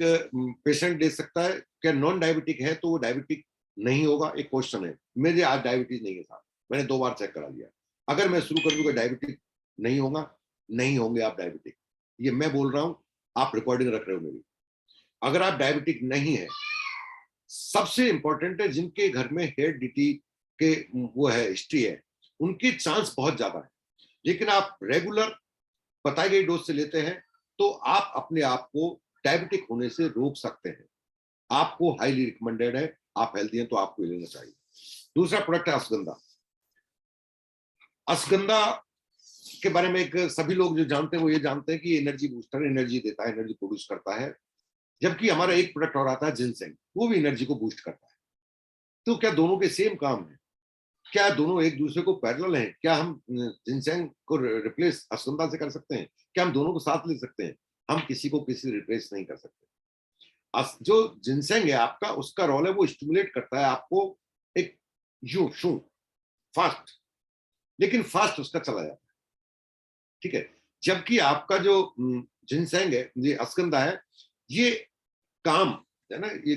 पेशेंट ले सकता है? क्या नॉन डायबिटिक है तो वो डायबिटिक नहीं होगा? एक क्वेश्चन है। मेरे आज डायबिटीज नहीं है साहब, मैंने 2 बार चेक करा लिया। अगर मैं शुरू कर दूंगा डायबिटिक नहीं होगा, नहीं होंगे आप डायबिटिक। ये मैं बोल रहा हूं, आप रिकॉर्डिंग रख रहे हो मेरी। अगर आप डायबिटिक नहीं है, सबसे इंपॉर्टेंट है जिनके घर में हेरिडिटी के वो है, हिस्ट्री है, उनके चांस बहुत ज्यादा है। लेकिन आप रेगुलर बताई गई डोज से लेते हैं, तो आप अपने आप को डायबिटिक होने से रोक सकते हैं। आपको हाईली रिकमेंडेड है, आप हेल्दी हैं तो आपको लेना चाहिए। दूसरा प्रोडक्ट है अश्वगंधा। अश्वगंधा के बारे में एक सभी लोग जो जानते हैं वो ये जानते हैं कि एनर्जी बूस्टर, एनर्जी देता है, एनर्जी प्रोड्यूस करता है। जबकि हमारा एक प्रोडक्ट और आता है जिनसेंग, वो भी एनर्जी को बूस्ट करता है। तो क्या दोनों के सेम काम है? क्या दोनों एक दूसरे को पैरेलल हैं? क्या हम जिनसेंग को रिप्लेस अश्वगंधा से कर सकते हैं? क्या हम दोनों को साथ ले सकते हैं? हम किसी को किसी रिप्लेस नहीं कर सकते। जो जिनसेंग है आपका, उसका रोल है वो स्टिमुलेट करता है आपको एक यू शू फास्ट, लेकिन फास्ट उसका चला जाता है। ठीक है, जबकि आपका जो जिनसेंग है, ये अश्वगंधा है, ये काम है ना, ये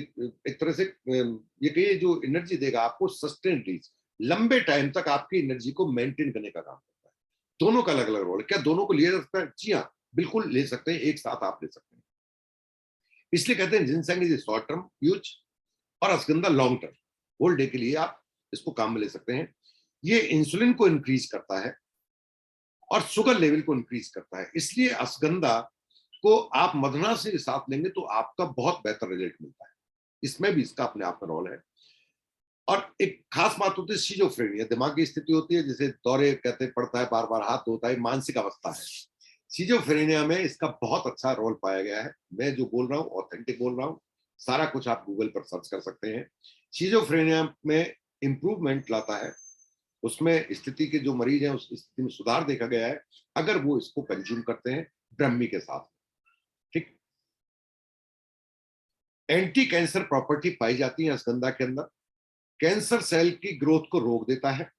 एक तरह से ये कहिए जो एनर्जी देगा आपको, सस्टेन रीच, लंबे टाइम तक आपकी एनर्जी को मेंटेन करने का काम करता है। दोनों का अलग अलग रोल है। क्या दोनों को लिया जा सकता है? जी हाँ, बिल्कुल ले सकते हैं, एक साथ आप ले सकते हैं। इसलिए कहते हैं ginseng is short term use और ashwagandha long term, whole day के लिए आप इसको काम में ले सकते हैं। ये इंसुलिन को इंक्रीज करता है और शुगर लेवल को इंक्रीज करता है। इसलिए अश्वगंधा को आप मधुना से साथ लेंगे तो आपका बहुत बेहतर रिजल्ट मिलता है। इसमें भी इसका अपने आप का रोल है। और एक खास बात होती है सीजोफ्रेनिया, दिमाग की स्थिति होती है जिसे दौरे कहते पड़ता है, बार बार हाथ धोता है, मानसिक अवस्था है। सीजोफ्रेनिया में इसका बहुत अच्छा रोल पाया गया है। मैं जो बोल रहा हूँ ऑथेंटिक बोल रहा हूँ, सारा कुछ आप गूगल पर सर्च कर सकते हैं। सीजोफ्रेनिया में इंप्रूवमेंट लाता है, उसमें स्थिति के जो मरीज हैं उस स्थिति में सुधार देखा गया है अगर वो इसको कंज्यूम करते हैं ब्रह्मी के साथ। ठीक, एंटी कैंसर प्रॉपर्टी पाई जाती है अश्वगंधा के अंदर। कैंसर सेल की ग्रोथ को रोक देता है।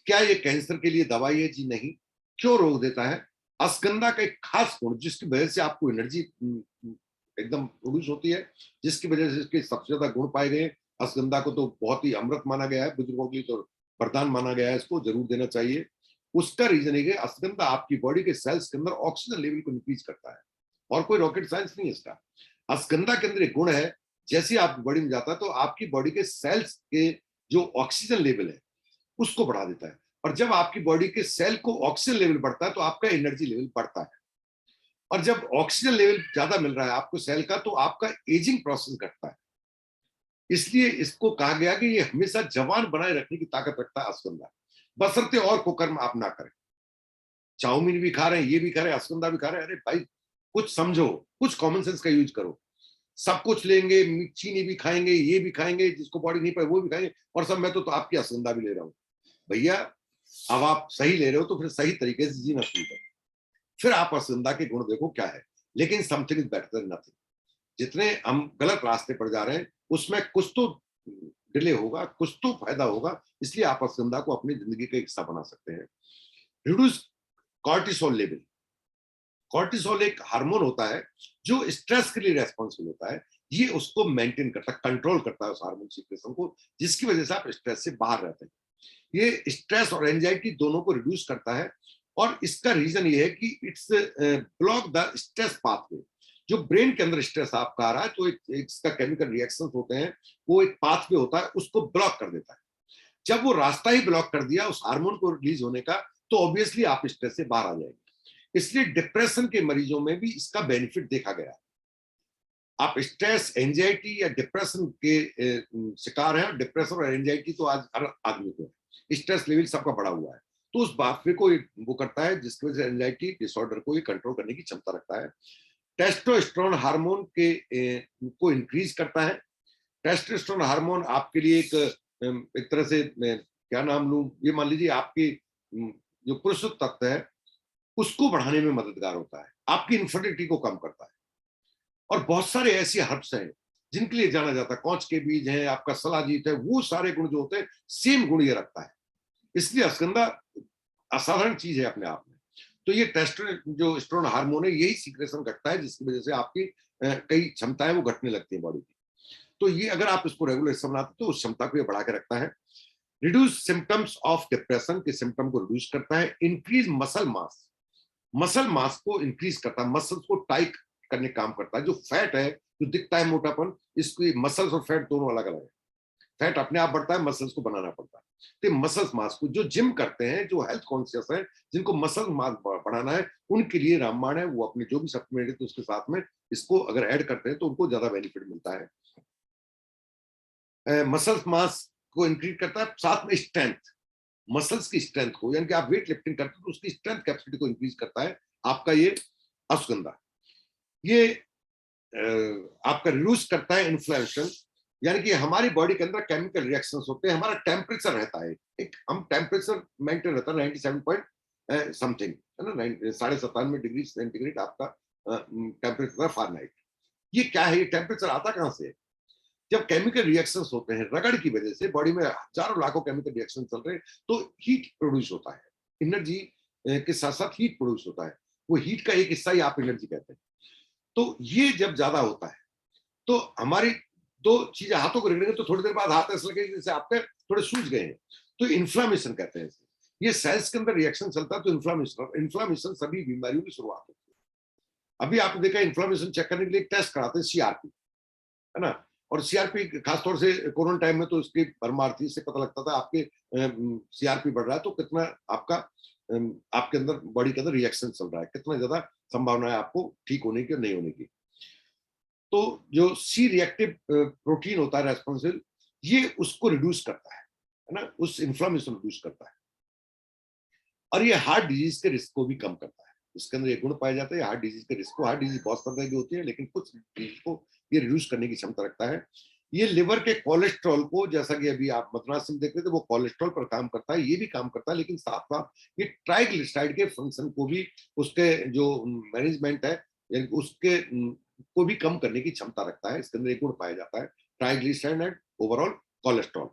क्या ये कैंसर के लिए दवाई है? जी नहीं। क्यों रोक देता है? अश्वगंधा का एक खास गुण जिसकी वजह से आपको एनर्जी एकदम प्रोड्यूस होती है, जिसकी वजह से इसके सबसे ज्यादा गुण पाए गए, अश्वगंधा को तो बहुत ही अमृत माना गया है, बुजुर्गों के लिए तो वरदान माना गया है, इसको जरूर देना चाहिए। उसका रीजन है कि अश्वगंधा आपकी बॉडी के सेल्स के अंदर ऑक्सीजन लेवल को इंक्रीज करता है, और कोई रॉकेट साइंस नहीं है इसका। अश्वगंधा के अंदर एक गुण है, जैसे आपकी बॉडी में जाता है तो आपकी बॉडी के सेल्स के जो ऑक्सीजन लेवल है उसको बढ़ा देता है, और जब आपकी बॉडी के सेल को ऑक्सीजन लेवल बढ़ता है तो आपका एनर्जी लेवल बढ़ता है, और जब ऑक्सीजन लेवल ज्यादा मिल रहा है आपको सेल का तो आपका एजिंग प्रोसेस घटता है। इसलिए इसको कहा गया कि ये हमेशा जवान बनाए रखने की ताकत रखता है अश्वगंधा, बशर्ते और कुकर्म आप ना करें। चाउमीन भी खा रहे हैं, ये भी खा रहे हैं, अश्वगंधा भी खा रहे हैं, अरे भाई कुछ समझो, कुछ कॉमन सेंस का यूज करो। सब कुछ लेंगे, चीनी भी खाएंगे, ये भी खाएंगे, जिसको बॉडी नहीं पाए वो भी खाएंगे, और सब मैं तो आपकी अश्वगंधा भी ले रहा हूँ। भैया अब आप सही ले रहे हो तो फिर सही तरीके से जीना शुरू करो, फिर आप अश्वगंधा के गुण देखो क्या है। लेकिन something is better than nothing. जितने हम गलत रास्ते पर जा रहे हैं उसमें कुछ तो डिले होगा, कुछ तो फायदा होगा, इसलिए आप अश्वगंधा को अपनी जिंदगी का हिस्सा बना सकते हैं। Reduce cortisol level. कॉर्टिसोल एक हार्मोन होता है जो स्ट्रेस के लिए रेस्पॉन्सिबल होता है, ये उसको मेंटेन करता है, कंट्रोल करता है उस हार्मोन सीक्रेशन को, जिसकी वजह से आप स्ट्रेस से बाहर रहते हैं। ये स्ट्रेस और एंजाइटी दोनों को रिड्यूस करता है, और इसका रीजन ये है कि it's block the stress pathway. जो ब्रेन के अंदर स्ट्रेस आपका आ रहा है तो इसका केमिकल रिएक्शंस होते हैं, वो एक पाथवे होता है उसको ब्लॉक कर देता है। जब वो रास्ता ही ब्लॉक कर दिया उस हार्मोन को रिलीज होने का, तो ऑब्वियसली आप स्ट्रेस से बाहर आ जाएंगे। इसलिए डिप्रेशन के मरीजों में भी इसका बेनिफिट देखा गया है। आप स्ट्रेस, एंजाइटी या डिप्रेशन के शिकार हैं, डिप्रेशन और एंजाइटी तो आज हर आदमी को है, स्ट्रेस लेवल सबका बढ़ा हुआ है, तो उस बात को वो करता है जिसकी वजह से एंजाइटी डिसऑर्डर को ये कंट्रोल करने की क्षमता रखता है। टेस्टोस्टेरोन हार्मोन के को इंक्रीज करता है। टेस्टोस्टेरोन हार्मोन आपके लिए एक तरह से मैं क्या नाम लूं, ये मान लीजिए आपकी जो पुरुष तत्व है उसको बढ़ाने में मददगार होता है, आपकी इन्फर्टिलिटी को कम करता है। और बहुत सारे ऐसे हर्ब्स हैं जिनके लिए जाना जाता है, कौच के बीज है, आपका सलाजीत है, वो सारे गुण जो होते हैं सेम गुण ये रखता है। इसलिए अश्वगंधा असाधारण चीज है अपने आप में। तो ये जो स्टेरोन हार्मोन है यही सीक्रेशन घटता है, जिसकी वजह से आपकी कई क्षमताएं वो घटने लगती है बॉडी की। तो ये अगर आप इसको रेगुलर हिस्सा बनाते तो उस क्षमता को ये बढ़ा के रखता है। रिड्यूस सिम्टम्स ऑफ डिप्रेशन के सिम्टम को रिड्यूस करता है। Increase muscle mass, muscle mass को इंक्रीज करता है, मसल्स को टाइट करने काम करता है। जो फैट है, जो दिखता है मोटापन, इसकी मसल्स और फैट दोनों अलग अलग है। फैट अपने आप बढ़ता है, मसल्स को बनाना पड़ता है। तो मसल्स मास को जो जिम करते हैं, जो हेल्थ कॉन्शियस है, जिनको मसल मास बढ़ाना है, उनके लिए रामबाण है। वो अपने जो भी सप्लीमेंट है तो उसके साथ में इसको अगर ऐड करते हैं तो उनको ज्यादा बेनिफिट मिलता है। मसल्स मास को इंक्रीज करता है, साथ में स्ट्रेंथ, मसल्स की स्ट्रेंथ को, यानी कि आप वेट लिफ्टिंग करते हैं तो उसकी स्ट्रेंथ कैपेसिटी को इंक्रीज करता है आपका ये अश्वगंधा। ये आपका रिड्यूस करता है इन्फ्लेमेशन, यानी कि हमारी बॉडी के अंदर केमिकल रिएक्शंस होते हैं, हमारा टेम्परेचर रहता है, एक हम टेम्परेचर मेंटेन रहता है 97 पॉइंट समथिंग, है ना, 97.5 डिग्री सेंटीग्रेड आपका टेम्परेचर फारेनहाइट। ये क्या है, ये टेम्परेचर आता कहां से? जब केमिकल रिएक्शंस होते हैं, रगड़ की वजह से बॉडी में हजारों लाखों केमिकल रिएक्शन चल रहे हैं, तो हीट प्रोड्यूस होता है, एनर्जी के साथ साथ हीट प्रोड्यूस होता है। वो हीट का एक हिस्सा ही आप एनर्जी कहते हैं। तो ये जब ज्यादा होता है तो हमारी दो चीजें, हाथों को रगड़ेंगे तो थोड़ी देर बाद हाथ ऐसा लगेगा जैसे आपके थोड़े सूज गए हैं, तो इन्फ्लामेशन कहते हैं इसे। ये सेल्स के अंदर रिएक्शन चलता है तो इन्फ्लामेशन सभी बीमारियों की शुरुआत होती है। अभी आपने देखा इन्फ्लामेशन चेक करने के लिए एक टेस्ट कराते हैं, सीआरपी, है ना, और सीआरपी खासतौर से कोरोना टाइम में तो इसकी भरमार थी, इससे पता लगता था आपके सीआरपी बढ़ रहा है तो कितना आपका आपके अंदर बॉडी के अंदर रिएक्शन चल रहा है, कितना ज्यादा संभावना है आपको ठीक होने की और नहीं होने की। तो जो सी रिएक्टिव प्रोटीन होता है रेस्पॉन्सिबल, ये उसको रिड्यूस करता है ना, उस इन्फ्लामेशन रिड्यूस करता है, और ये हार्ट डिजीज के रिस्क को भी कम करता है। इसके अंदर ये गुण पाया जाता है हार्ट डिजीज के रिस्क को। हार्ट डिजीज बहुत तरह की होती है, लेकिन कुछ डिजीज को ये रिड्यूस करने की क्षमता रखता है। ये लिवर के कोलेस्ट्रॉल को, जैसा कि अभी आप मद्रास में देख रहे थे, वो कोलेस्ट्रॉल पर काम करता है, ये भी काम करता है, लेकिन साथ साथ ये ट्राइग्लिसराइड के फंक्शन को भी, उसके जो मैनेजमेंट है यानी उसके को भी कम करने की क्षमता रखता है। इसके अंदर एक गुण पाया जाता है, ट्राइग्लिसराइड एंड ओवरऑल कोलेस्ट्रॉल।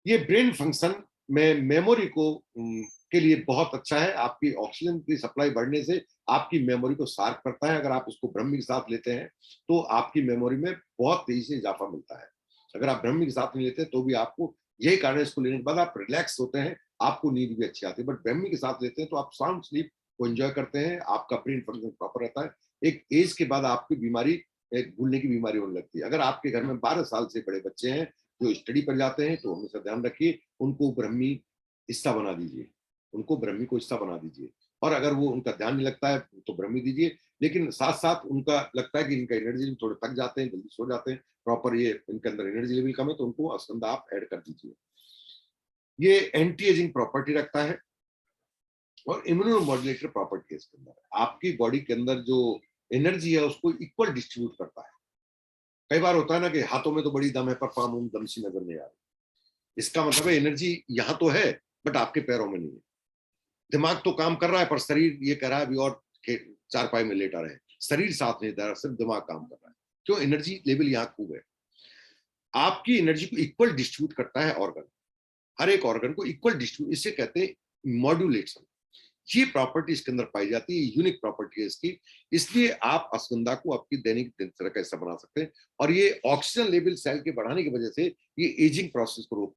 ये ब्रेन फंक्शन में मेमोरी को के लिए बहुत अच्छा है। आपकी ऑक्सीजन की सप्लाई बढ़ने से आपकी मेमोरी को शार्प करता है। अगर आप इसको ब्रह्मी के साथ लेते हैं तो आपकी मेमोरी में बहुत तेजी से इजाफा मिलता है। अगर आप ब्रह्मी के साथ नहीं लेते तो भी आपको, यही कारण है इसको लेने के बाद आप रिलैक्स होते हैं, आपको नींद भी अच्छी आती है। बट ब्रह्मी के साथ लेते हैं तो आप साउंड स्लीप को एंजॉय करते हैं, आपका ब्रेन फंक्शन प्रॉपर रहता है। एक एज के बाद आपकी बीमारी, एक भूलने की बीमारी होने लगती है। अगर आपके घर में 12 साल से बड़े बच्चे हैं जो स्टडी पर जाते हैं तो हमेशा ध्यान रखिए, उनको ब्रह्मी हिस्सा बना दीजिए, उनको ब्रह्मी को हिस्सा बना दीजिए। और अगर वो उनका ध्यान नहीं लगता है तो ब्रह्मी दीजिए, लेकिन साथ साथ उनका लगता है कि इनका एनर्जी थोड़े थक जाते हैं, जल्दी सो जाते हैं, प्रॉपर ये इनके अंदर एनर्जी लेवल कम है, तो उनको अश्वगंधा आप ऐड कर दीजिए। ये एंटी एजिंग प्रॉपर्टी रखता है और इम्यूनो मॉड्यूलेटर प्रॉपर्टी है इसके अंदर। आपकी बॉडी के अंदर जो एनर्जी है उसको इक्वल डिस्ट्रीब्यूट करता है। कई बार होता है ना कि हाथों में तो बड़ी दम है पर पाम उम दम सी नजर नहीं आ रही। इसका मतलब है एनर्जी यहाँ तो है बट आपके पैरों में नहीं है। दिमाग तो काम कर रहा है पर शरीर ये कह रहा है अभी और चारपाई में लेटा रहे, शरीर साथ नहीं दे रहा, सिर्फ दिमाग काम कर रहा है। क्यों? एनर्जी लेवल यहाँ खूब है। आपकी एनर्जी को इक्वल डिस्ट्रीब्यूट करता है ऑर्गन, हर एक ऑर्गन को इक्वल डिस्ट्रीब्यूट, इसे कहते हैं मॉड्यूलेशन। ये प्रॉपर्टी इसके अंदर पाई जाती है, यूनिक प्रॉपर्टी है इसकी। इसलिए आप अश्वगंधा को आपकी दैनिक दिनचर्या का हिस्सा बना सकते हैं और ये ऑक्सीजन लेवल सेल के बढ़ाने की वजह से ये एजिंग प्रोसेस को रोक